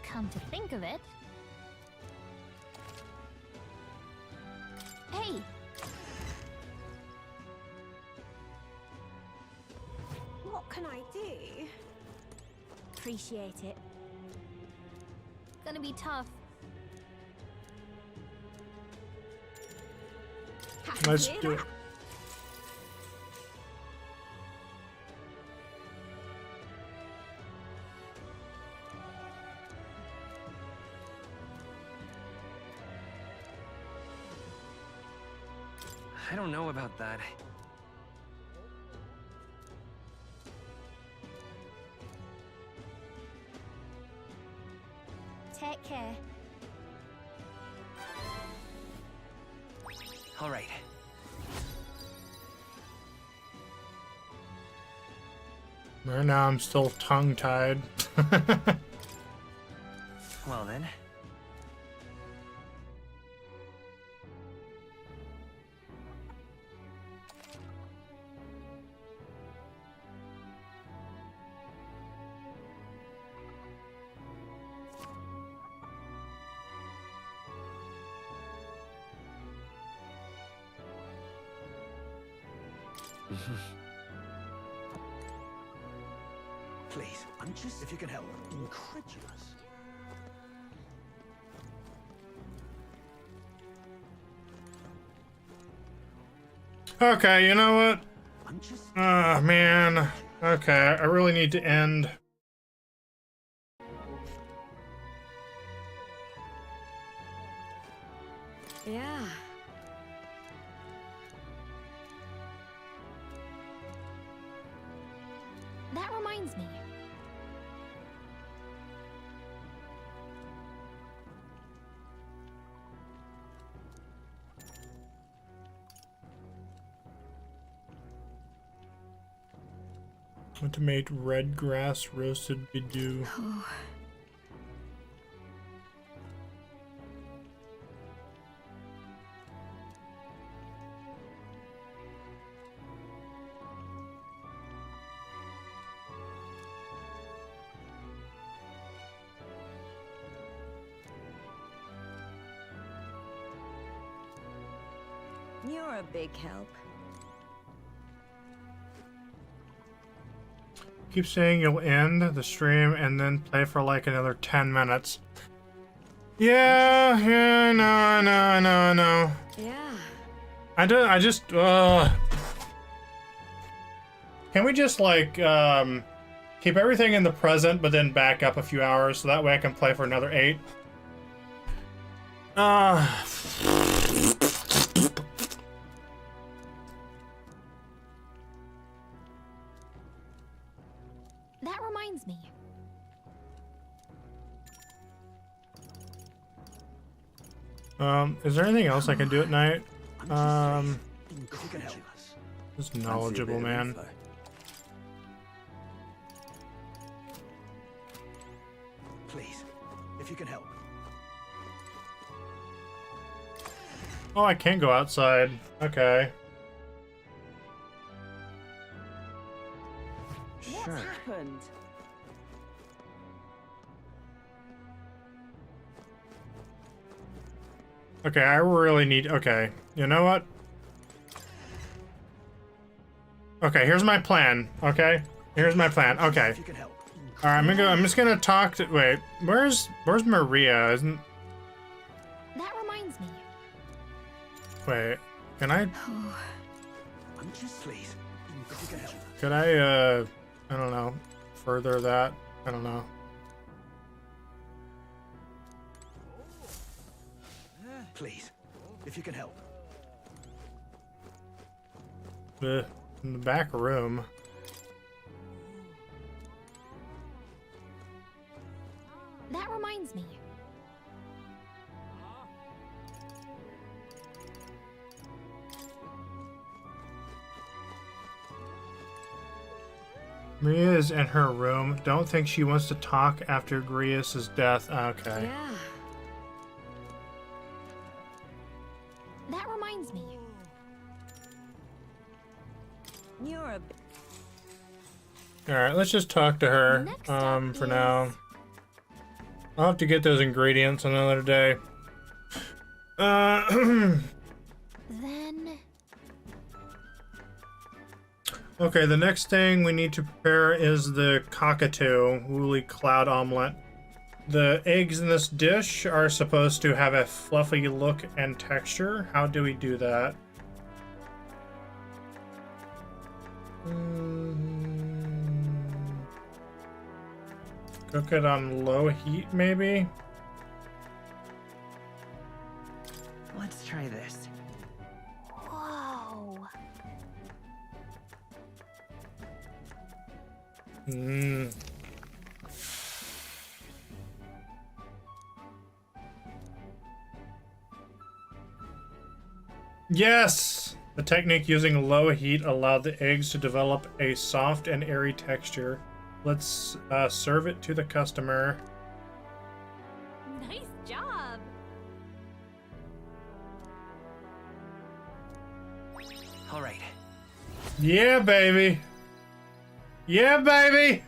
Come to think of it. Hey! What can I do? Appreciate it. Gonna be tough. Let's do it. I don't know about that. All right. Right now I'm still tongue-tied. Well then. Please, I'm just, if you can help. Incredulous. Okay, you know what? Oh, man. Okay, I really need to end. Yeah. That reminds me. Want to make red grass roasted bidou. Oh. You're a big help. Keep saying you'll end the stream and then play for like another 10 minutes. Yeah, no. Yeah. I just, can we just like, keep everything in the present, but then back up a few hours so that way I can play for another 8? That reminds me. Is there anything else I can do at night? This knowledgeable man. Please, if you can help. Oh, I can't go outside. Okay. What happened? Okay, I really need. Okay, you know what? Okay, here's my plan. Okay, here's my plan. Okay. All right, I'm just gonna talk to. Wait, where's Maria? Isn't? That reminds me. Wait, can I? I'm just, please, if you can help. Could I? I don't know. Further that. I don't know. Please, if you can help. In the back room. That reminds me. Maria is in her room. Don't think she wants to talk after Grius' death. Okay. Yeah. That reminds me. You're a Alright, let's just talk to her, for now. I'll have to get those ingredients another day. Then... Okay, the next thing we need to prepare is the cockatoo, woolly cloud omelet. The eggs in this dish are supposed to have a fluffy look and texture. How do we do that? Cook it on low heat, maybe? Let's try this. Whoa. Mmm. Yes! The technique using low heat allowed the eggs to develop a soft and airy texture. Let's serve it to the customer. Nice job. All right. Yeah, baby. Yeah, baby.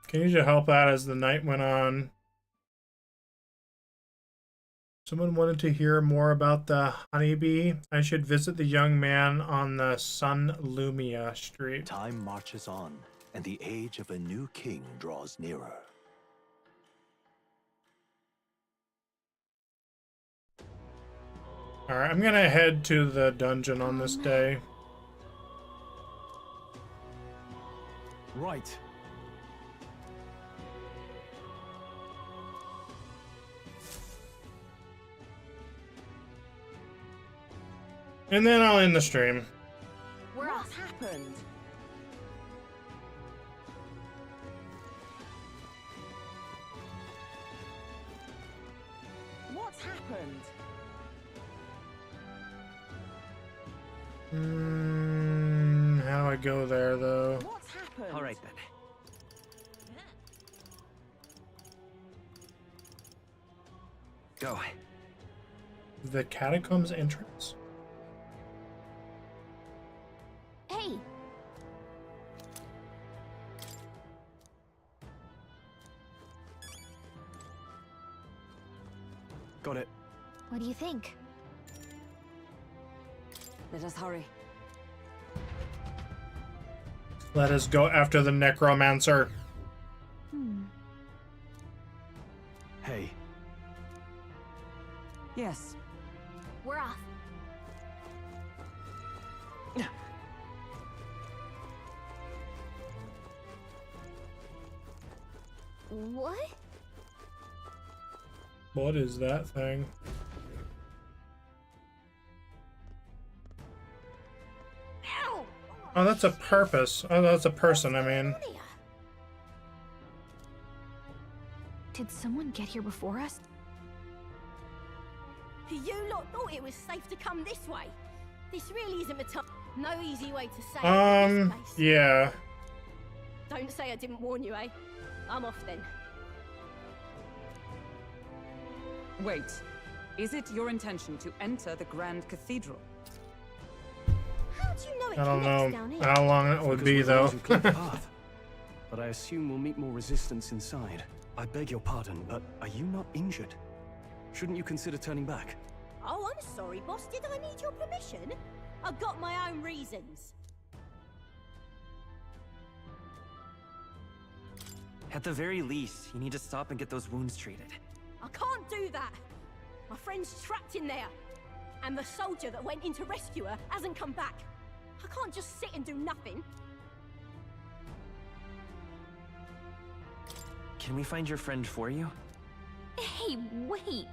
Continue to help out as the night went on. Someone wanted to hear more about the honeybee. I should visit the young man on the Sun Lumia street. Time marches on, and the age of a new king draws nearer. Alright, I'm gonna head to the dungeon on this day. Right. And then I'll end the stream. What's happened? What's happened? How do I go there, though? What's happened? All right then. Go. The catacombs entrance? Hey! Got it. What do you think? Let us hurry. Let us go after the necromancer. Hey. Yes. We're off. What? What is that thing? Ow! Oh, that's a purpose. Oh, that's a person, I mean. Did someone get here before us? You lot thought it was safe to come this way. This really isn't the time. No easy way to say it in this place. Yeah. Don't say I didn't warn you, eh? I'm off then. Wait. Is it your intention to enter the Grand Cathedral? How do you know it I don't connects know down here? how long it would be, though. But I assume we'll meet more resistance inside. I beg your pardon, but are you not injured? Shouldn't you consider turning back? Oh, I'm sorry, boss. Did I need your permission? I've got my own reasons. At the very least, you need to stop and get those wounds treated. I can't do that. My friend's trapped in there. And the soldier that went in to rescue her hasn't come back. I can't just sit and do nothing. Can we find your friend for you? Hey, wait.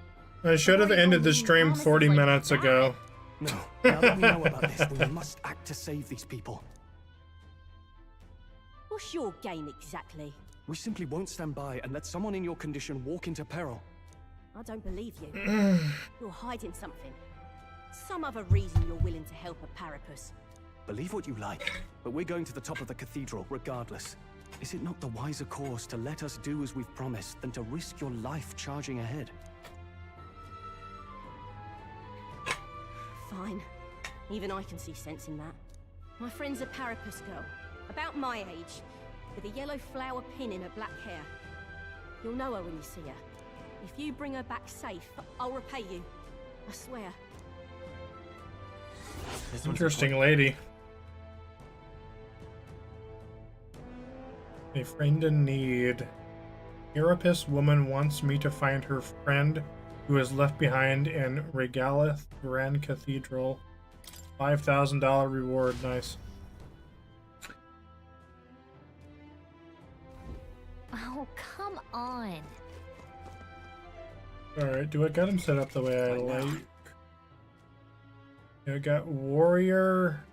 I should have ended the stream 40 minutes ago. No, now that we know about this, then we must act to save these people. What's your game exactly? We simply won't stand by and let someone in your condition walk into peril. I don't believe you. You're hiding something. Some other reason you're willing to help a Parapus. Believe what you like, but we're going to the top of the cathedral regardless. Is it not the wiser course to let us do as we've promised than to risk your life charging ahead? Fine. Even I can see sense in that. My friend's a Parapus girl, about my age, with a yellow flower pin in her black hair. You'll know her when you see her. If you bring her back safe, I'll repay you. I swear. Interesting lady. A friend in need. Parapus woman wants me to find her friend who is left behind in Regalith Grand Cathedral. $5,000 reward. Nice. Oh, come on. Alright, do I got him set up the way I like? I got warrior.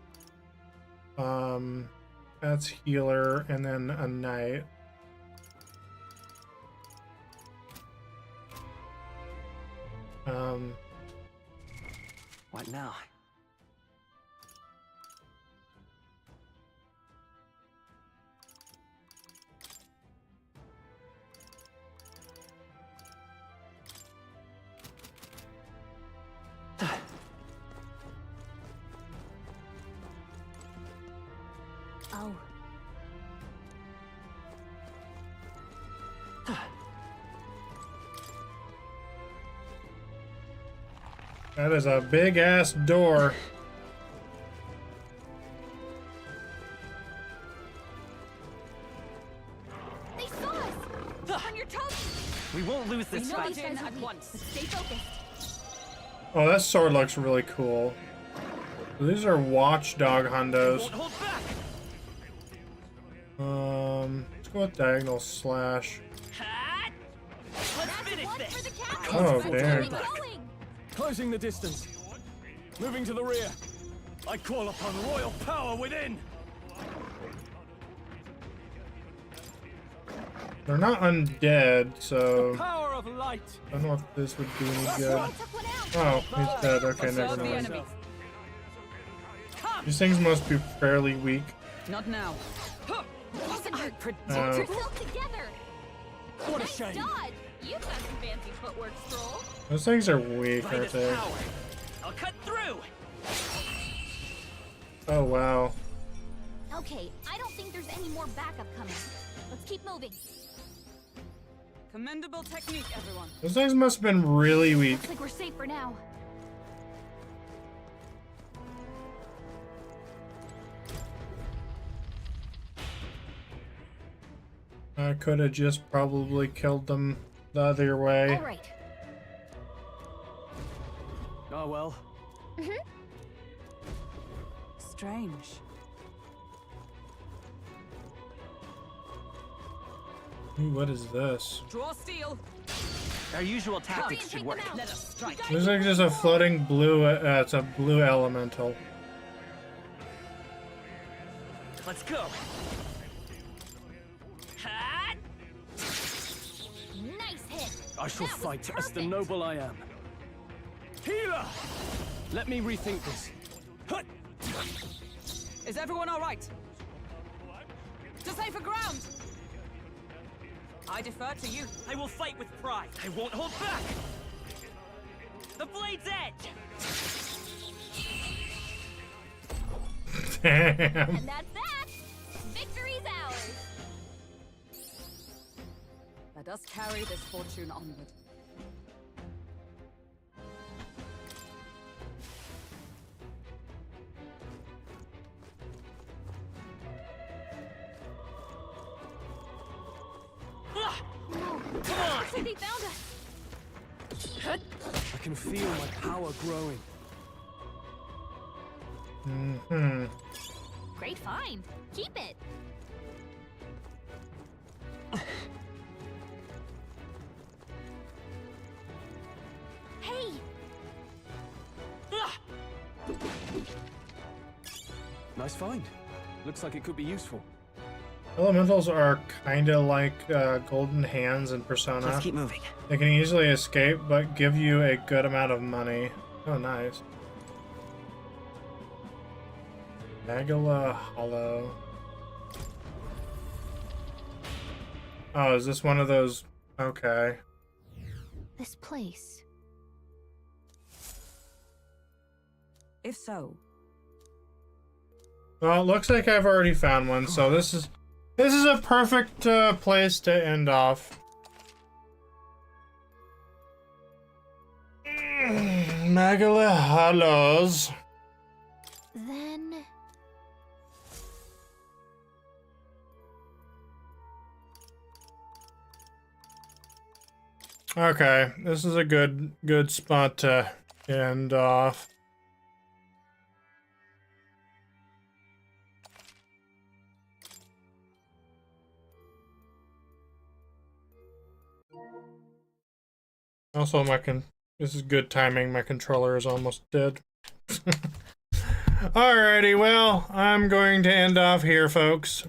That's healer, and then a knight. What now? Oh. That is a big ass door. They saw us! On your toes! We won't lose this fight. In at once. Stay focused. Oh, that sword looks really cool. These are watchdog hundos. Let's go with diagonal slash. Oh, damn. Closing the distance. Moving to the rear. I call upon royal power within. They're not undead, so Power of light. I don't know if this would do any good. Oh, he's dead. Okay, never mind. These things must be fairly weak. Not now. What a shame. Dodge! You've got some fancy footwork, Stroll. Those things are weak, aren't they? I'll cut through. Oh, wow. Okay, I don't think there's any more backup coming. Let's keep moving. Commendable technique, everyone. Those things must have been really weak. Looks like we're safe for now. I could have just probably killed them the other way. All right. Oh well. Strange. Ooh, what is this? Draw steel. Our usual tactics should work. Let us strike. Looks like just a floating blue. It's a blue elemental. Let's go. Nice hit. I shall fight as the noble I am. Healer! Let me rethink this. Hut! Is everyone all right? To safer ground. I defer to you. I will fight with pride. I won't hold back. The blade's edge. Damn. And that's that. Victory's ours. Let us carry this fortune onward. Looks like they found us. I can feel my power growing. Great find. Keep it. Hey. Nice find. Looks like it could be useful. Elementals are kind of like golden hands in Persona. Let's keep moving. They can easily escape, but give you a good amount of money. Oh, nice. Magala Hollow. Oh, is this one of those? Okay. This place. If so. Well, it looks like I've already found one, so this is a perfect place to end off. Magala Hollows. Then... Okay, this is a good spot to end off. Also, this is good timing. My controller is almost dead. Alrighty, well, I'm going to end off here, folks.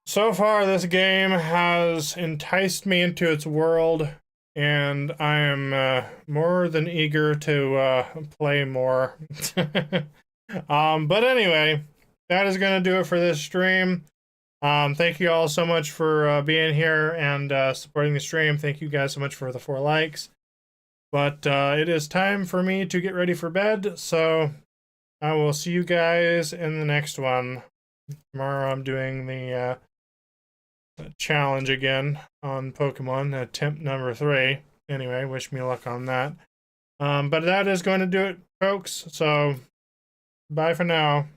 So far, this game has enticed me into its world. and I am more than eager to play more. But anyway, that is going to do it for this stream. Thank you all so much for being here and supporting the stream. Thank you guys so much for the 4 likes. But it is time for me to get ready for bed, so I will see you guys in the next one. Tomorrow I'm doing the challenge again on Pokemon, attempt number 3. Anyway, wish me luck on that. But that is going to do it, folks. So, bye for now.